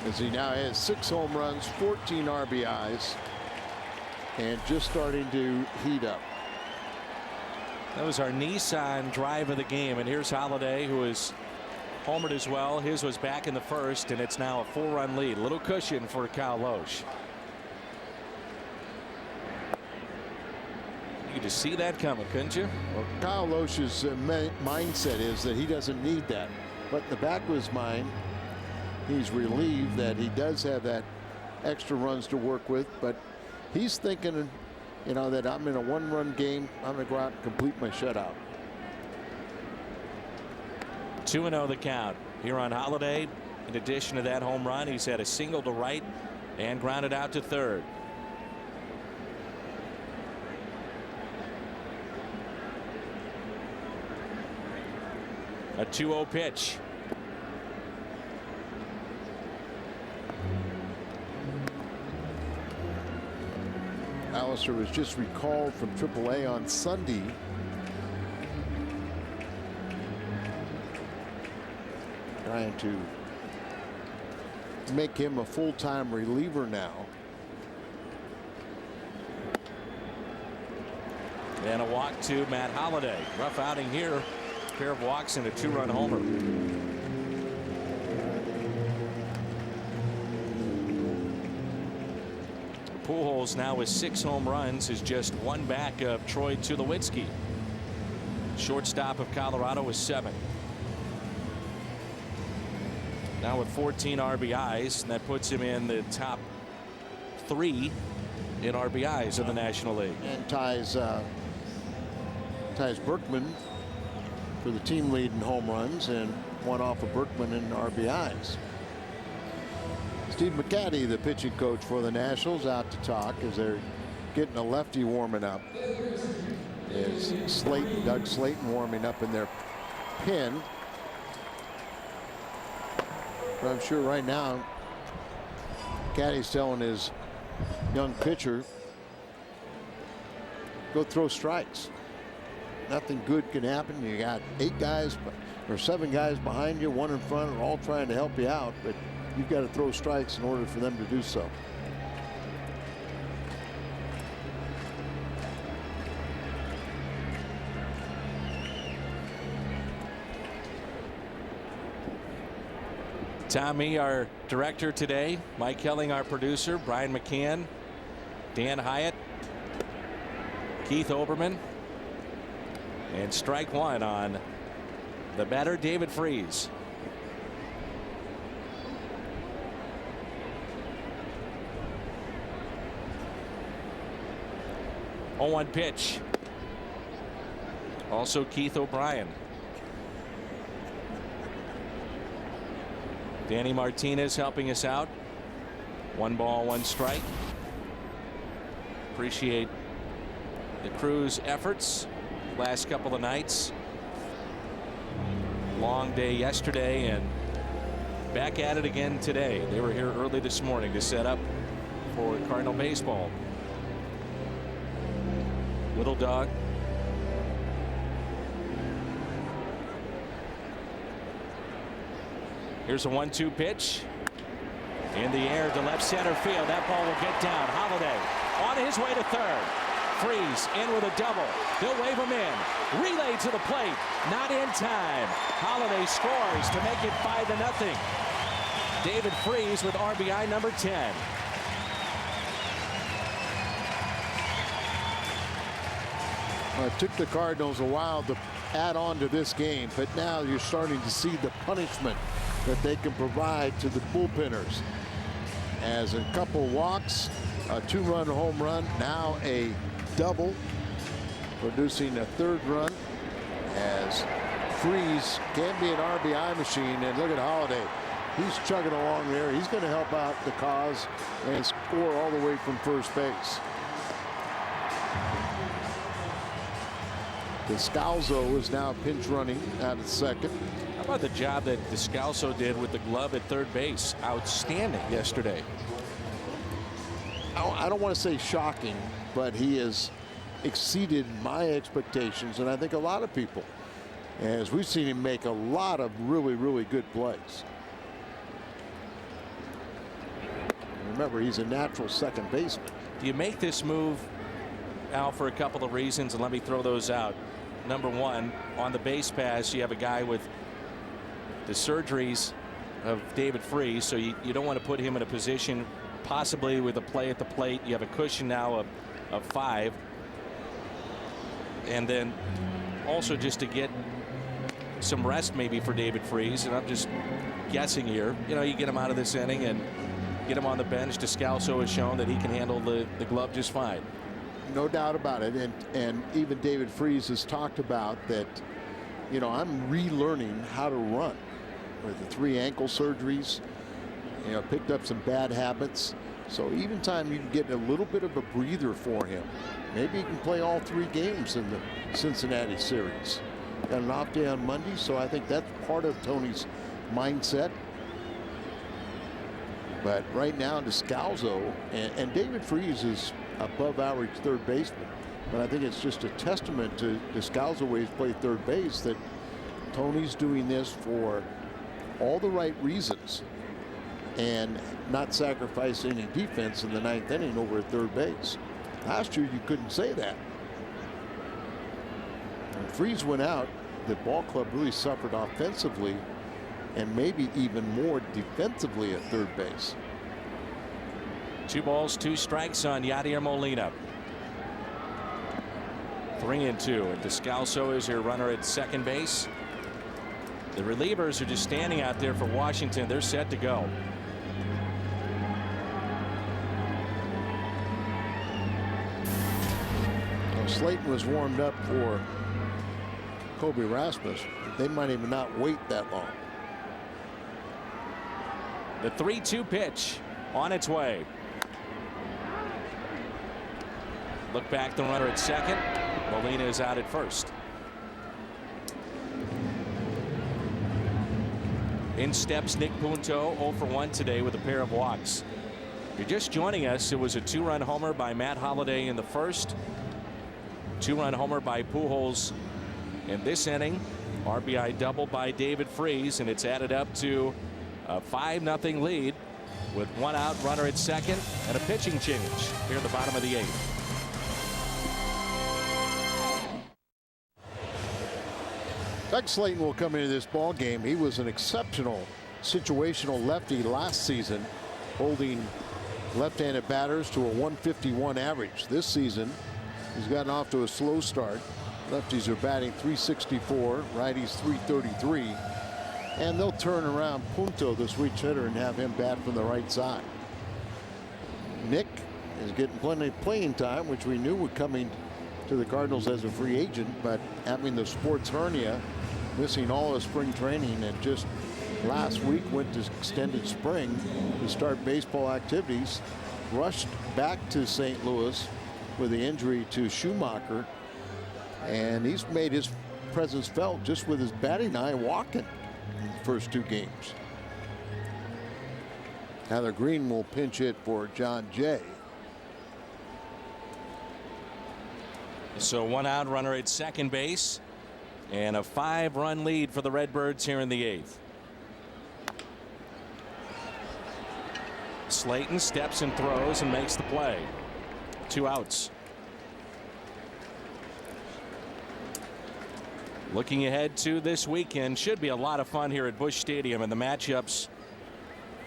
as he now has 6 home runs, 14 RBIs, and just starting to heat up. That was our Nissan drive of the game, and here's Holiday, who is homered as well. His was back in the first, and it's now a 4-run lead. A little cushion for Kyle Loesch. You could just see that coming, couldn't you? Well, Kyle Loesch's mindset is that he doesn't need that, but in the back of his mind, he's relieved that he does have that extra runs to work with, but he's thinking, that I'm in a 1-run game. I'm going to go out and complete my shutout. 2-0 the count here on Holiday. In addition to that home run, he's had a single to right and grounded out to third. A 2-0 pitch. Alistair was just recalled from AAA on Sunday. Trying to make him a full-time reliever now. And a walk to Matt Holiday. Rough outing here. A pair of walks and a 2-run homer. Pujols now with 6 home runs is just 1 back of Troy Tulowitzki. Shortstop of Colorado with 7. Now with 14 RBIs, and that puts him in the top 3 in RBIs in the National League. And ties Berkman for the team lead in home runs, and 1 off of Berkman in RBIs. Steve McCaddy, the pitching coach for the Nationals, out to talk as they're getting a lefty warming up. is Doug Slayton warming up in their pen. But I'm sure right now Caddy's telling his young pitcher, go throw strikes. Nothing good can happen. You got 8 guys or 7 guys behind you, 1 in front, are all trying to help you out, but you've got to throw strikes in order for them to do so. Tommy, our director today, Mike Helling, our producer, Brian McCann, Dan Hyatt, Keith Oberman, and strike one on the batter, David Freese. Oh, 1 pitch. Also Keith O'Brien. Danny Martinez helping us out. 1 ball, 1 strike. Appreciate the crew's efforts last couple of nights. Long day yesterday and back at it again today. They were here early this morning to set up for Cardinal baseball. Little Dog. Here's a 1-2 pitch. In the air to left center field. That ball will get down. Holliday on his way to third. Freese in with a double. They'll wave him in. Relay to the plate. Not in time. Holliday scores to make it 5-0. David Freese with RBI number 10. It took the Cardinals a while to add on to this game, but now you're starting to see the punishment that they can provide to the bullpenners. As a couple walks, a 2-run home run, now a double, producing a 3rd run, as Freese can be an RBI machine. And look at Holliday. He's chugging along there. He's going to help out the cause and score all the way from first base. Descalso is now pinch running out at second. How about the job that Descalso did with the glove at third base? Outstanding yesterday. I don't want to say shocking, but he has exceeded my expectations, and I think a lot of people, as we've seen him make a lot of really, really good plays. Remember, he's a natural second baseman. Do you make this move, Al, for a couple of reasons, and let me throw those out? Number one, on the base pass, you have a guy with the surgeries of David Freese, so you don't want to put him in a position possibly with a play at the plate. You have a cushion now of 5. And then also just to get some rest maybe for David Freese, and I'm just guessing here, you know, you get him out of this inning and get him on the bench. Descalso has shown that he can handle the glove just fine. No doubt about it. And even David Freese has talked about that, you know, I'm relearning how to run with the 3 ankle surgeries, you know, picked up some bad habits. So even time you can get a little bit of a breather for him. Maybe he can play all 3 games in the Cincinnati series. Got an off day on Monday, so I think that's part of Tony's mindset. But right now, Descalso and David Freese is above average third baseman. But I think it's just a testament to Descalso way he's played third base that Tony's doing this for all the right reasons and not sacrifice any defense in the 9th inning over at third base. Last year you couldn't say that. When Freese went out, the ball club really suffered offensively and maybe even more defensively at third base. 2 balls, 2 strikes on Yadier Molina. 3-2, and Descalso is your runner at second base. The relievers are just standing out there for Washington. They're set to go. Well, Slayton was warmed up for Kobe Rasmus. They might even not wait that long. The 3-2 pitch on its way. Look back, the runner at second. Molina is out at first. In steps Nick Punto, 0 for 1 today with a pair of walks. If you're just joining us, it was a 2-run homer by Matt Holliday in the first. 2-run homer by Pujols in this inning. RBI double by David Freese, and it's added up to a 5-0 lead with 1 out, runner at second, and a pitching change here at the bottom of the 8th. Doug Slayton will come into this ball game. He was an exceptional situational lefty last season, holding left-handed batters to a 151 average. This season, he's gotten off to a slow start. Lefties are batting .364, righties .333, and they'll turn around Punto, the switch hitter, and have him bat from the right side. Nick is getting plenty of playing time, which we knew would coming to the Cardinals as a free agent, but having the sports hernia, missing all of spring training, and just last week went to extended spring to start baseball activities, rushed back to St. Louis with the injury to Schumacher, and he's made his presence felt just with his batting eye walking in the first 2 games. Tyler Green will pinch hit for John Jay. So 1 out, runner at second base, and a 5-run lead for the Redbirds here in the 8th. Slayton steps and throws and makes the play. 2 outs. Looking ahead to this weekend, should be a lot of fun here at Busch Stadium, and the matchups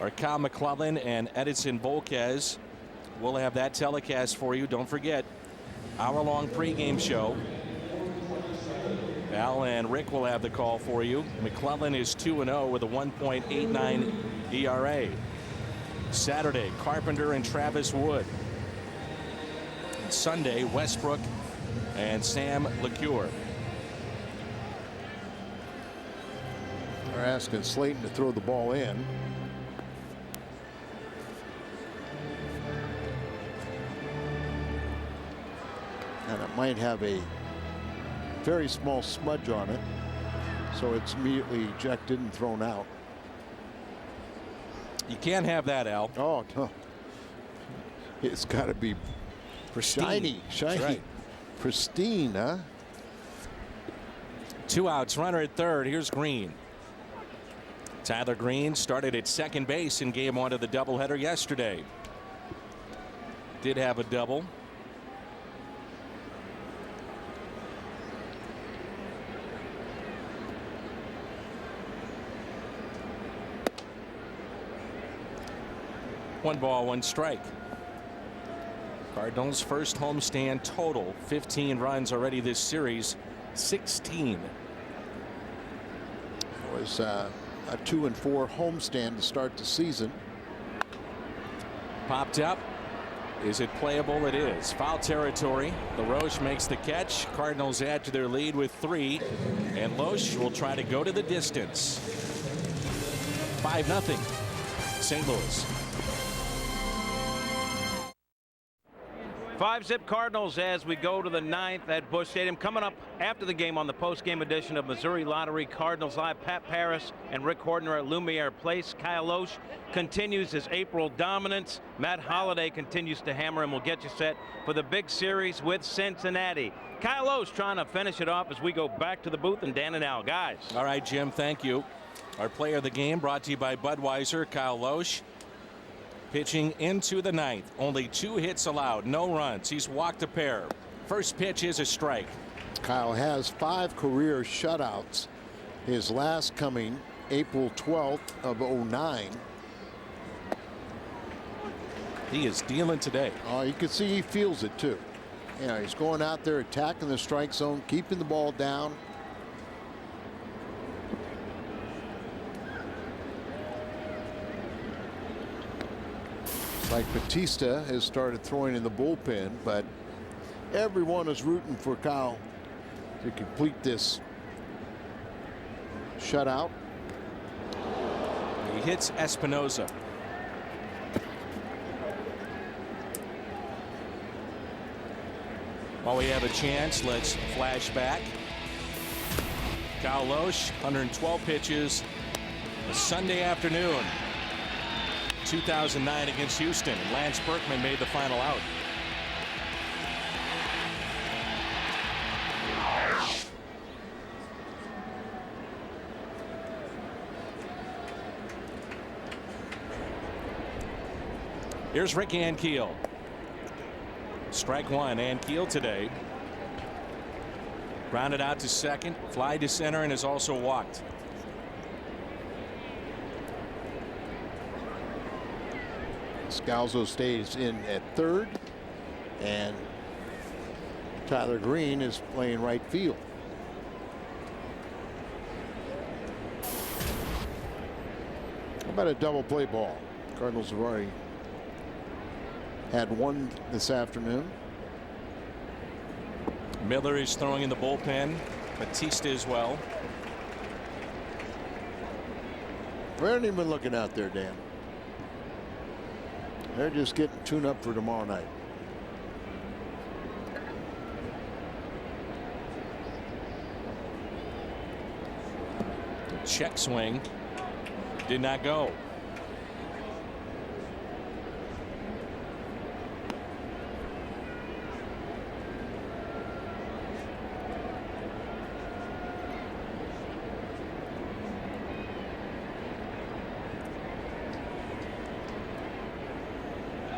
are Kyle McClellan and Edinson Volquez. We'll have that telecast for you. Don't forget, hour-long pregame show. Al and Rick will have the call for you. McClellan is 2-0 with a 1.89 ERA. Saturday, Carpenter and Travis Wood. And Sunday, Westbrook and Sam LeCure. They're asking Slayton to throw the ball in. And it might have a very small smudge on it, so it's immediately ejected and thrown out. You can't have that, Al. Oh no, it's got to be Pristine. shiny, right. Pristine, huh? 2 outs, runner at third. Here's Green. Tyler Green started at second base in game 1 of the doubleheader yesterday. Did have a double. One ball, 1 strike. Cardinals' first homestand total, 15 runs already this series, 16. It was a 2-4 homestand to start the season. Popped up. Is it playable? It is. Foul territory. LaRoche makes the catch. Cardinals add to their lead with 3, and Loesch will try to go to the distance. 5-0 St. Louis. 5-zip Cardinals as we go to the 9th at Busch Stadium. Coming up after the game on the post-game edition of Missouri Lottery Cardinals Live, Pat Paris and Rick Hortner at Lumiere Place. Kyle Loesch continues his April dominance. Matt Holliday continues to hammer, and we'll get you set for the big series with Cincinnati. Kyle Loesch trying to finish it off as we go back to the booth, and Dan and Al. Guys. All right, Jim, thank you. Our player of the game brought to you by Budweiser, Kyle Loesch. Pitching into the 9th. Only 2 hits allowed, no runs. He's walked a pair. First pitch is a strike. Kyle has 5 career shutouts. His last coming April 12th of '09. He is dealing today. Oh, you can see he feels it too. You know, he's going out there attacking the strike zone, keeping the ball down. Like Batista has started throwing in the bullpen, but everyone is rooting for Kyle to complete this shutout. He hits Espinoza. While we have a chance, let's flash back. Kyle Loesch, 112 pitches, a Sunday afternoon, 2009 against Houston. And Lance Berkman made the final out. Here's Rick Ankiel. Strike one. Ankiel today. Grounded out to second, fly to center, and is also walked. Scalzo stays in at third, and Tyler Green is playing right field. How about a double play ball? Cardinals have already had one this afternoon. Miller is throwing in the bullpen. Batista as well. We haven't even been looking out there, Dan. They're just getting tuned up for tomorrow night. Check swing. Did not go.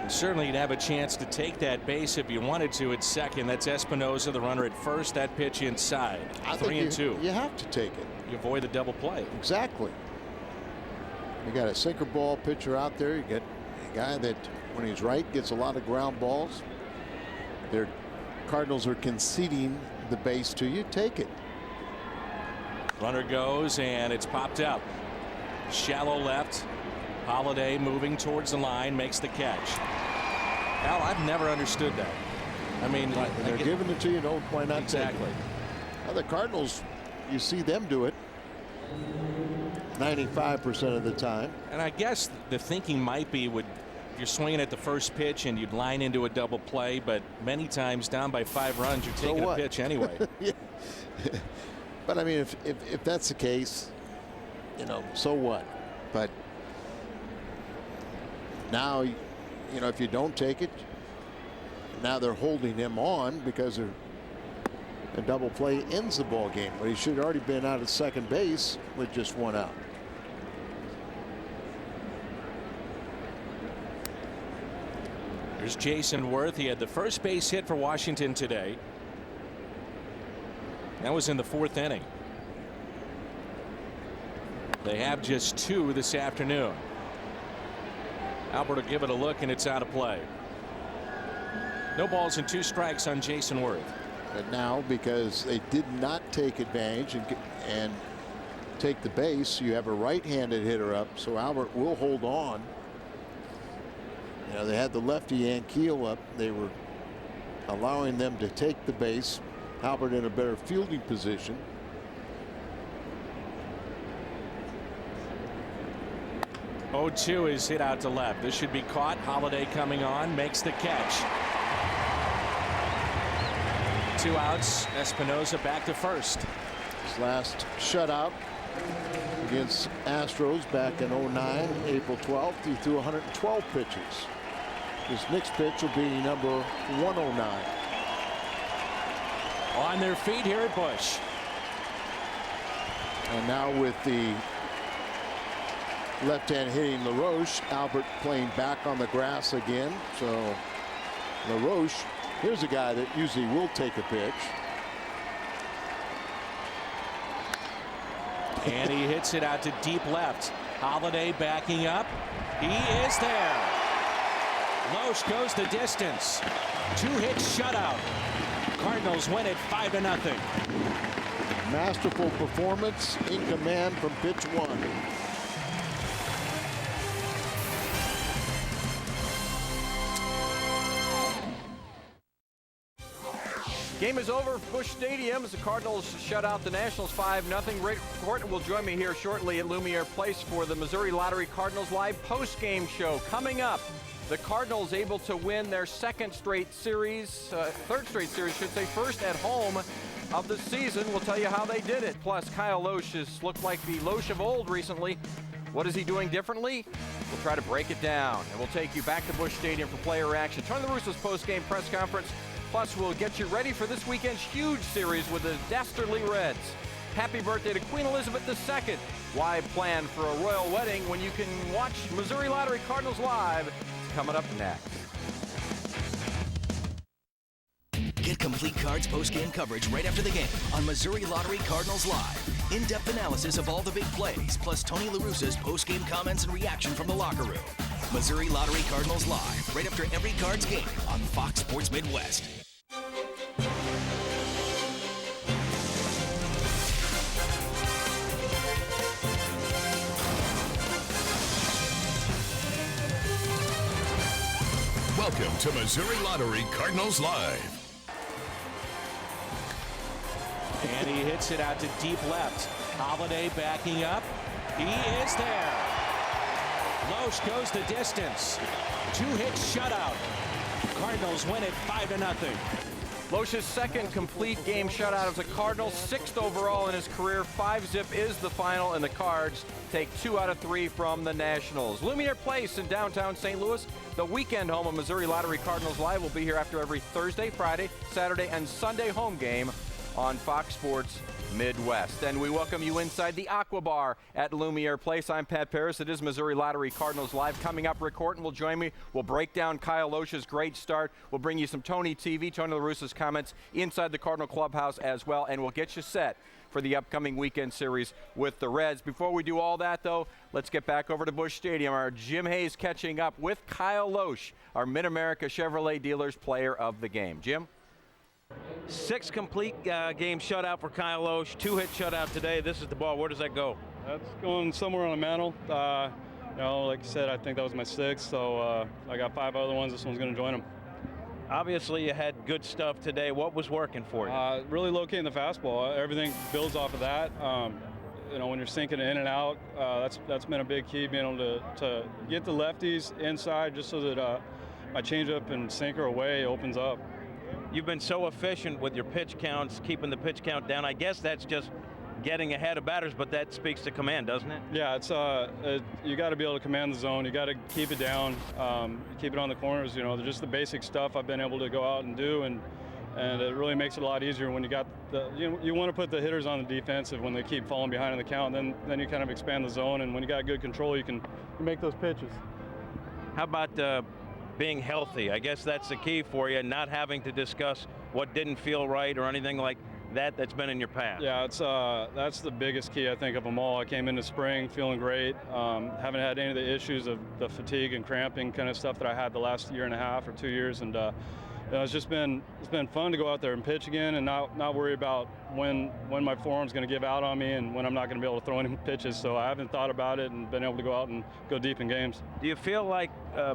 Certainly you'd have a chance to take that base if you wanted to at second. That's Espinosa, the runner at first. That pitch inside. 3-2. You have to take it. You avoid the double play. Exactly. You got a sinker ball pitcher out there. You get a guy that, when he's right, gets a lot of ground balls. Their Cardinals are conceding the base to you. Take it. Runner goes, and it's popped up. Shallow left. Holiday moving towards the line, makes the catch. Al, I've never understood that. I mean, right, they're giving it to you. No, why not? Exactly. Take it? Now the Cardinals, you see them do it 95% of the time. And I guess the thinking might be if you're swinging at the first pitch and you'd line into a double play, but many times down by 5 runs, you're taking a pitch anyway. Yeah. But I mean, if that's the case, you know, so what? But now, you know, if you don't take it, now they're holding him on because a double play ends the ball game. But he should have already been out at second base with just one out. Here's Jason Worth. He had the first base hit for Washington today. That was in the 4th inning. They have just 2 this afternoon. Albert will give it a look, and it's out of play. No balls and 2 strikes on Jason Worth. And now, because they did not take advantage and take the base, you have a right-handed hitter up, so Albert will hold on. You know, they had the lefty Ankiel up. They were allowing them to take the base. Albert in a better fielding position. Oh, 2 is hit out to left. This should be caught. Holiday coming on, makes the catch. 2 outs. Espinosa back to first. His last shutout against Astros back in 09, April 12th. He threw 112 pitches. His next pitch will be number 109. On their feet here at Busch. And now with the left-hand hitting LaRoche, Albert playing back on the grass again. So LaRoche, here's a guy that usually will take a pitch. And he hits it out to deep left. Holiday backing up. He is there. Loesch goes the distance. 2-hit shutout. Cardinals win it 5-0. Masterful performance in command from pitch 1. Game is over at Busch Stadium as the Cardinals shut out the Nationals 5-0. Rick Horton will join me here shortly at Lumiere Place for the Missouri Lottery Cardinals Live post-game show. Coming up, The Cardinals able to win their third straight series, first at home of the season. We'll tell you how they did it. Plus, Kyle Loesch has looked like the Loesch of old recently. What is he doing differently? We'll try to break it down, and we'll take you back to Busch Stadium for player action. Tony La Russa's post-game press conference. Plus, we'll get you ready for this weekend's huge series with the Dastardly Reds. Happy birthday to Queen Elizabeth II. Why plan for a royal wedding when you can watch Missouri Lottery Cardinals live? It's coming up next. Get complete Cards post-game coverage right after the game on Missouri Lottery Cardinals Live. In-depth analysis of all the big plays, plus Tony La Russa's post-game comments and reaction from the locker room. Missouri Lottery Cardinals Live, right after every Cards game on Fox Sports Midwest. Welcome to Missouri Lottery Cardinals Live. And he hits it out to deep left. Holiday backing up. He is there. Loesch goes the distance. 2-hit shutout. Cardinals win it 5-0. Loesch's second complete game shutout as a Cardinal, 6th overall in his career. 5-zip is the final, and the Cards take 2 out of 3 from the Nationals. Lumiere Place in downtown St. Louis, the weekend home of Missouri Lottery Cardinals Live, will be here after every Thursday, Friday, Saturday, and Sunday home game on Fox Sports Midwest. And we welcome you inside the Aqua Bar at Lumiere Place. I'm Pat Paris. It is Missouri Lottery Cardinals Live. Coming up, Rick Horton will join me. We'll break down Kyle Loesch's great start. We'll bring you some Tony TV, Tony La Russa's comments inside the Cardinal Clubhouse as well, and we'll get you set for the upcoming weekend series with the Reds. Before we do all that, though, let's get back over to Busch Stadium. Our Jim Hayes catching up with Kyle Loesch, our Mid-America Chevrolet Dealers Player of the Game. Jim? 6 complete game shutout for Kyle Loesch. 2-hit shutout today. This is the ball. Where does that go? That's going somewhere on the mantle. Like I said, I think that was my 6th, so I got 5 other ones. This one's going to join them. Obviously, you had good stuff today. What was working for you? Really locating the fastball. Everything builds off of that. When you're sinking in and out, that's been a big key, being able to get the lefties inside just so that my changeup and sinker away opens up. You've been so efficient with your pitch counts, keeping the pitch count down. I guess that's just getting ahead of batters, but that speaks to command, doesn't it? Yeah, it's you got to be able to command the zone. You got to keep it down, keep it on the corners. Just the basic stuff I've been able to go out and do, and it really makes it a lot easier when you got you want to put the hitters on the defensive when they keep falling behind in the count. Then you kind of expand the zone, and when you got good control, you can make those pitches. How about being healthy? I guess that's the key for you, not having to discuss what didn't feel right or anything like that that's been in your past. Yeah, that's the biggest key, I think, of them all. I came into spring feeling great. Haven't had any of the issues of the fatigue and cramping kind of stuff that I had the last year and a half or 2 years, and it's been fun to go out there and pitch again and not worry about when my forearm's going to give out on me and when I'm not going to be able to throw any pitches. So I haven't thought about it and been able to go out and go deep in games. Do you feel like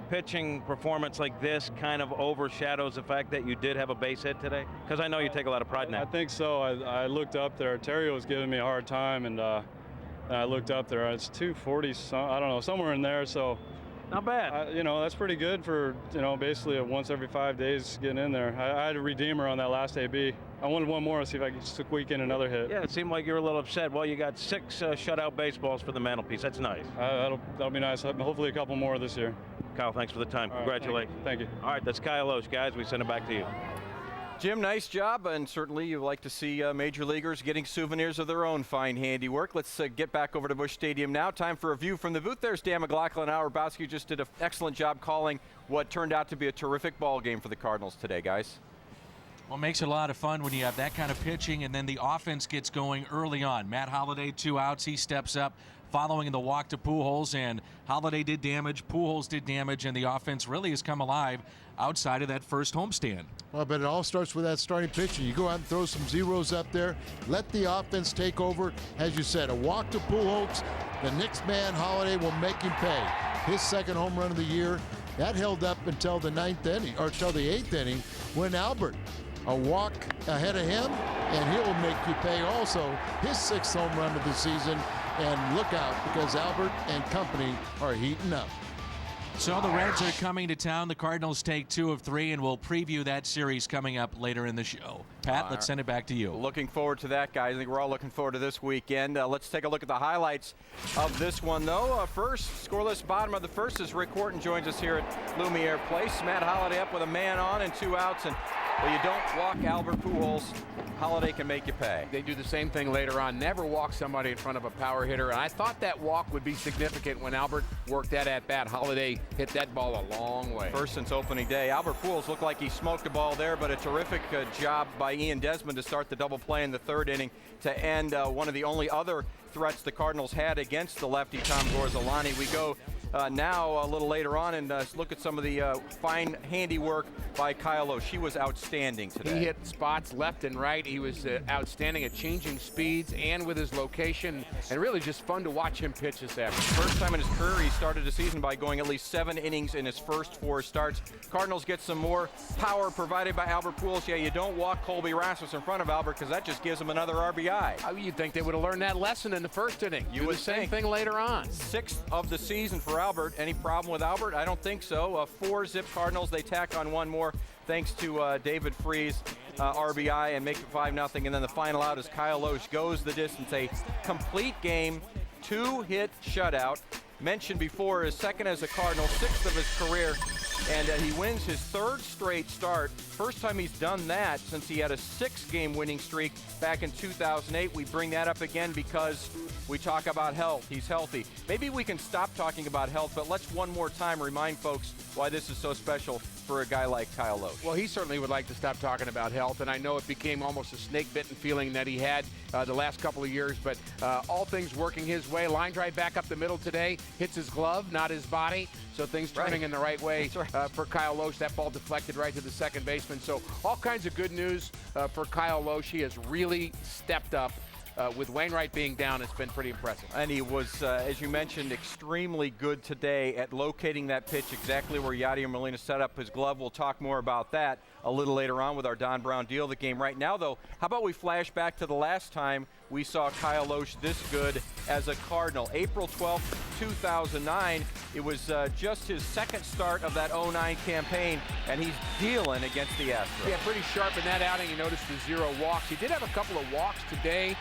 pitching performance like this kind of overshadows the fact that you did have a base hit today? Because I know you take a lot of pride in that. I think so. I looked up there. Terry was giving me a hard time, and I looked up there. It's 240, I don't know, somewhere in there. So. Not bad. That's pretty good for, basically a once every 5 days getting in there. I had a redeemer on that last AB. I wanted one more to see if I could squeak in another hit. Yeah, it seemed like you were a little upset. Well, you got 6 shutout baseballs for the mantelpiece. That's nice. That'll be nice. Hopefully a couple more this year. Kyle, thanks for the time. Congratulations. Thank you. All right, that's Kyle Loesch, guys. We send it back to you. Jim, nice job, and certainly you like to see major leaguers getting souvenirs of their own fine handiwork. Let's get back over to Busch Stadium now. Time for a view from the booth. There's Dan McLaughlin. Our Bowski just did an excellent job calling what turned out to be a terrific ball game for the Cardinals today, guys. Well, it makes it a lot of fun when you have that kind of pitching, and then the offense gets going early on. Matt Holliday, 2 outs. He steps up following the walk to Pujols, and Holliday did damage, Pujols did damage, and the offense really has come alive outside of that first homestand. Well, but it all starts with that starting pitching. You go out and throw some zeros up there, let the offense take over. As you said, a walk to Pujols, the next man, Holliday, will make him pay. His second home run of the year, that held up until the 9th inning, or until the 8th inning, when Albert, a walk ahead of him, and he will make you pay also. His 6th home run of the season, and look out, because Albert and company are heating up. So the Reds are coming to town. The Cardinals take 2 of 3, and we'll preview that series coming up later in the show. Pat, let's send it back to you. Looking forward to that, guys. I think we're all looking forward to this weekend. Let's take a look at the highlights of this one, though. First, scoreless bottom of the first as Rick Horton joins us here at Lumiere Place. Matt Holliday up with a man on and 2 outs, and well, you don't walk Albert Pujols. Holliday can make you pay. They do the same thing later on. Never walk somebody in front of a power hitter. And I thought that walk would be significant when Albert worked that at bat. Holliday hit that ball a long way. First since opening day. Albert Pujols looked like he smoked a ball there, but a terrific job by Ian Desmond to start the double play in the 3rd inning to end one of the only other threats the Cardinals had against the lefty Tom Gorzolani. We go now a little later on and look at some of the fine handiwork by Kyle Osh. He was outstanding today. He hit spots left and right. He was outstanding at changing speeds and with his location, and really just fun to watch him pitch this afternoon. First time in his career he started the season by going at least 7 innings in his first 4 starts. Cardinals get some more power provided by Albert Pujols. Yeah, you don't walk Colby Rasmus in front of Albert because that just gives him another RBI. You'd think they would have learned that lesson in the 1st inning. You do would the same think. thing later on. 6th of the season for Albert. Any problem with Albert? I don't think so. 4 zip Cardinals. They tack on 1 more thanks to David Freese RBI and make it 5-0. And then the final out as Kyle Osh goes the distance. A complete game, 2-hit shutout. Mentioned before, his 2nd as a Cardinal, 6th of his career. And he wins his 3rd straight start. First time he's done that since he had a 6-game winning streak back in 2008. We bring that up again because we talk about health. He's healthy. Maybe we can stop talking about health, but let's one more time remind folks why this is so special for a guy like Kyle Osh. Well, he certainly would like to stop talking about health, and I know it became almost a snake-bitten feeling that he had the last couple of years, but all things working his way. Line drive back up the middle today, hits his glove, not his body, so things turning in the right way for Kyle Osh. That ball deflected right to the second baseman, so all kinds of good news for Kyle Osh. He has really stepped up. With Wainwright being down, it's been pretty impressive. And he was, as you mentioned, extremely good today at locating that pitch exactly where Yadier Molina set up his glove. We'll talk more about that a little later on with our Don Brown Deal of the Game. Right now, though, how about we flash back to the last time we saw Kyle Osh this good as a Cardinal? April 12th, 2009. It was just his 2nd start of that 09 campaign, and he's dealing against the Astros. Yeah, pretty sharp in that outing. You noticed the 0 walks. He did have a couple of walks today,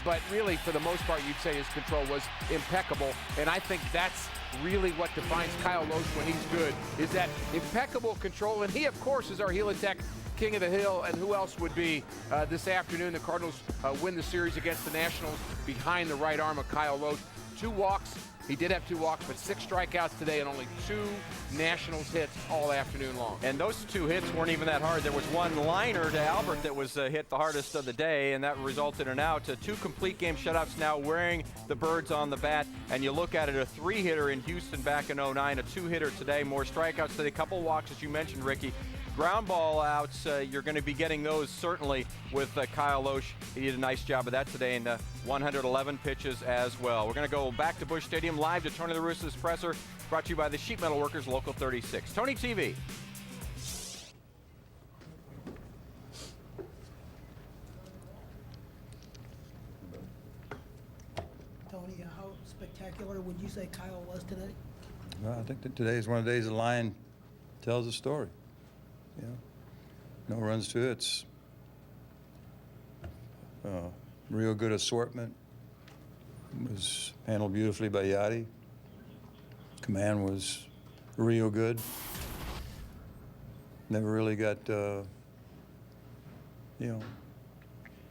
but really, for the most part, you'd say his control was impeccable, and I think that's really what defines Kyle Osh when he's good, is that impeccable control, and he, of course, is our Helitech King of the Hill, and who else would be this afternoon? The Cardinals win the series against the Nationals behind the right arm of Kyle Osh. 2 walks. He did have 2 walks, but 6 strikeouts today and only 2 Nationals hits all afternoon long. And those 2 hits weren't even that hard. There was one liner to Albert that was hit the hardest of the day, and that resulted in an out. 2 complete game shutouts now wearing the birds on the bat. And you look at it, a 3-hitter in Houston back in 09, a 2-hitter today, more strikeouts today, a couple walks, as you mentioned, Ricky. Ground ball outs, you're going to be getting those certainly with Kyle Osh. He did a nice job of that today, and 111 pitches as well. We're going to go back to Busch Stadium live to Tony La Russa's presser, brought to you by the Sheet Metal Workers, Local 36. Tony TV. Tony, how spectacular would you say Kyle was today? Well, I think that today is one of the days the line tells a story. You know, no runs to it. It's real good assortment. It was handled beautifully by Yadi. Command was real good. Never really got, you know,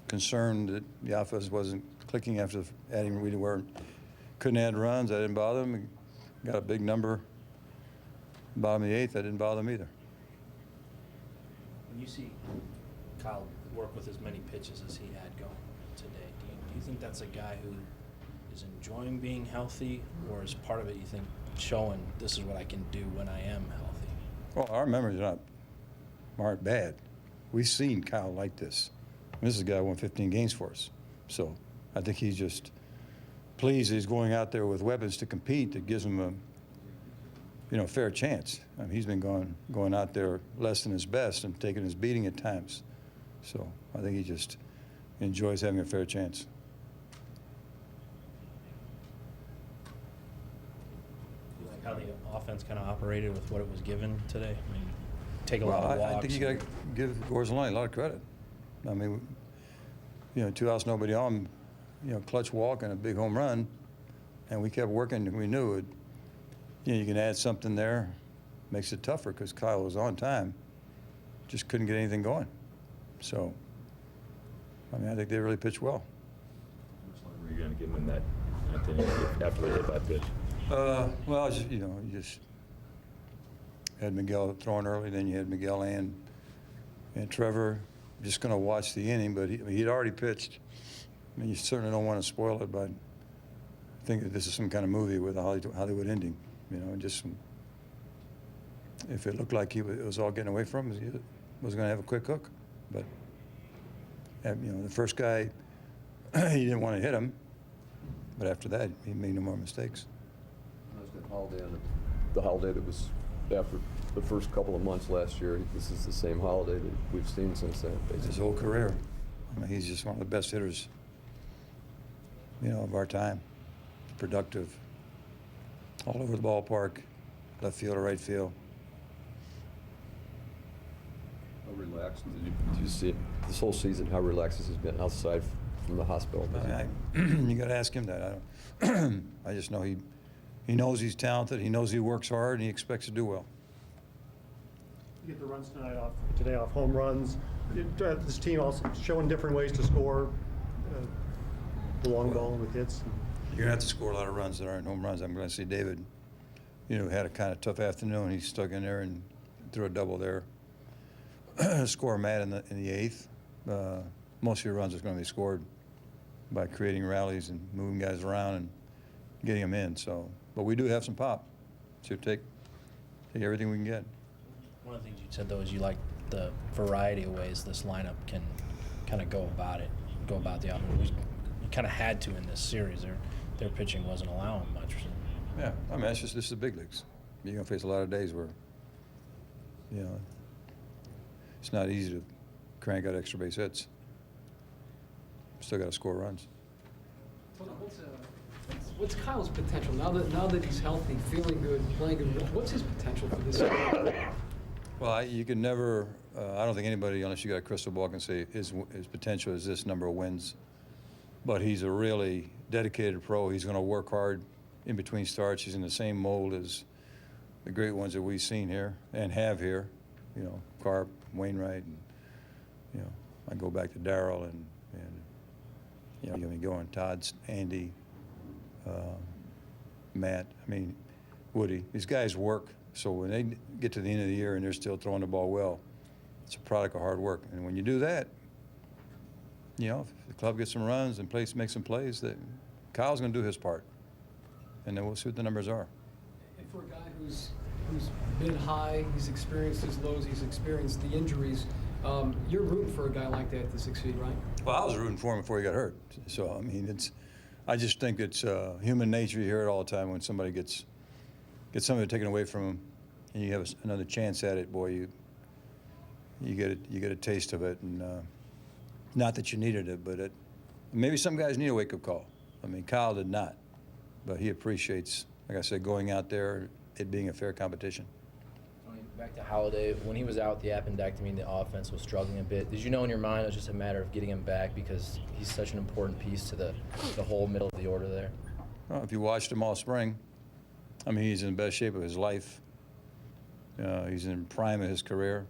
concerned that the offense wasn't clicking after adding. We couldn't add runs. That didn't bother them. We got a big number. Bottom of the 8th, that didn't bother them either. When you see Kyle work with as many pitches as he had going today, do you think that's a guy who is enjoying being healthy, or is part of it, you think, showing this is what I can do when I am healthy? Well, our memories aren't bad. We've seen Kyle like this. This is a guy who won 15 games for us. So I think he's just pleased he's going out there with weapons to compete that gives him a fair chance. I mean, he's been going out there less than his best and taking his beating at times. So I think he just enjoys having a fair chance. You like how the offense kind of operated with what it was given today? I mean, take a lot of walks. I think you got to give Gorzelani a lot of credit. I mean, 2 outs, nobody on, clutch walk and a big home run, and we kept working. We knew it. You can add something there, makes it tougher because Kyle was on time, just couldn't get anything going. So, I mean, I think they really pitched well. How much longer are you going to give them in that after they hit that pitch? Well, you just had Miguel throwing early, then you had Miguel and Trevor. Just going to watch the inning, but he'd already pitched. I mean, you certainly don't want to spoil it, but I think that this is some kind of movie with a Hollywood ending. Just if it looked like it was all getting away from him, he was going to have a quick hook. But the first guy, he didn't want to hit him, but after that, he made no more mistakes. The holiday that was after the first couple of months last year. This is the same holiday that we've seen since then. His whole career. I mean, he's just one of the best hitters, of our time. Productive, all over the ballpark, left field or right field. How relaxed did you see it this whole season? How relaxed has he been outside from the hospital? You got to ask him that. I just know he knows he's talented. He knows he works hard, and he expects to do well. You get the runs today off home runs. This team also showing different ways to score, the long ball and the hits. You're going to have to score a lot of runs that aren't home runs. I'm going to see David, had a kind of tough afternoon. He stuck in there and threw a double there. Score Matt in the eighth. Most of your runs are going to be scored by creating rallies and moving guys around and getting them in. So, but we do have some pop. So take everything we can get. One of the things you said, though, is you like the variety of ways this lineup can kind of go about the offense. You kind of had to in this series. Their pitching wasn't allowing much. Yeah, I mean, this is the big leagues. You're going to face a lot of days where, it's not easy to crank out extra base hits. Still got to score runs. What's Kyle's potential now that he's healthy, feeling good, playing good? What's his potential for this year? Well, you can never. I don't think anybody, unless you got a crystal ball, can say his potential is this number of wins. But he's a really dedicated pro. He's going to work hard in between starts. He's in the same mold as the great ones that we've seen here and have here. Carp, Wainwright, and I go back to Darryl and going Todd's, Andy, Matt. I mean, Woody. These guys work. So when they get to the end of the year and they're still throwing the ball well, it's a product of hard work. And when you do that, if the club gets some runs and makes some plays, that Kyle's going to do his part, and then we'll see what the numbers are. And for a guy who's been high, he's experienced his lows, he's experienced the injuries. You're rooting for a guy like that to succeed, right? Well, I was rooting for him before he got hurt. So I mean, I just think it's human nature. You hear it all the time when somebody gets something taken away from him, and you have another chance at it. Boy, you get a taste of it, and not that you needed it, but maybe some guys need a wake-up call. I mean, Kyle did not, but he appreciates, like I said, going out there, it being a fair competition. Back to Holiday, when he was out with the appendectomy, the offense was struggling a bit. Did you know in your mind it was just a matter of getting him back because he's such an important piece to the whole middle of the order there? Well, if you watched him all spring, I mean, he's in the best shape of his life. He's in prime of his career.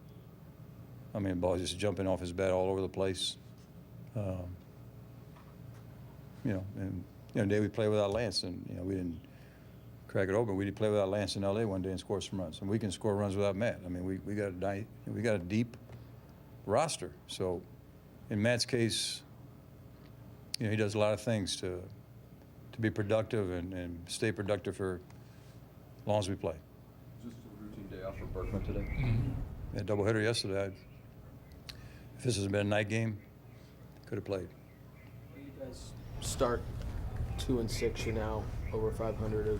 I mean, the ball's just jumping off his bat all over the place. Today we played without Lance, and we didn't crack it open. We did play without Lance in L.A. one day and score some runs, and we can score runs without Matt. I mean, we got a deep roster. So, in Matt's case, he does a lot of things to be productive and stay productive for as long as we play. Just a routine day off for Berkman today. Mm-hmm. A doubleheader yesterday. If this had been a night game, could have played. You guys start 2-6. You're now over 500, a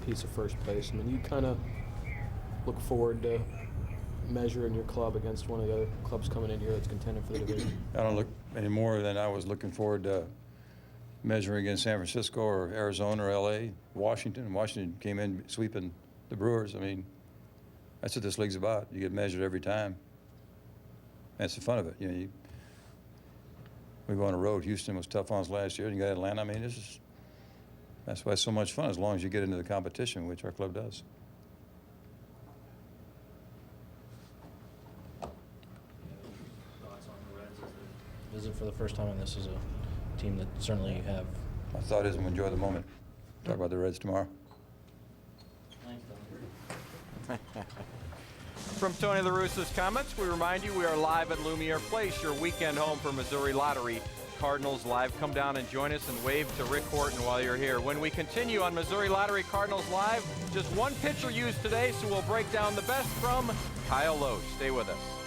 piece of first place. I mean, you kind of look forward to measuring your club against one of the other clubs coming in here that's contending for the division. I don't look any more than I was looking forward to measuring against San Francisco or Arizona or L.A., Washington. Washington came in sweeping the Brewers, I mean, that's what this league's about. You get measured every time. That's the fun of it. You know, we go on the road. Houston was tough on us last year, and you got Atlanta. I mean, that's why it's so much fun, as long as you get into the competition, which our club does. Visit for the first time, and this is a team that certainly you have. My thought is, we'll enjoy the moment. Talk about the Reds tomorrow. From Tony La Russa's comments, we remind you we are live at Lumiere Place, your weekend home for Missouri Lottery. Cardinals Live. Come down and join us and wave to Rick Horton while you're here. When we continue on Missouri Lottery Cardinals Live, just one pitcher used today, so we'll break down the best from Kyle Loesch. Stay with us.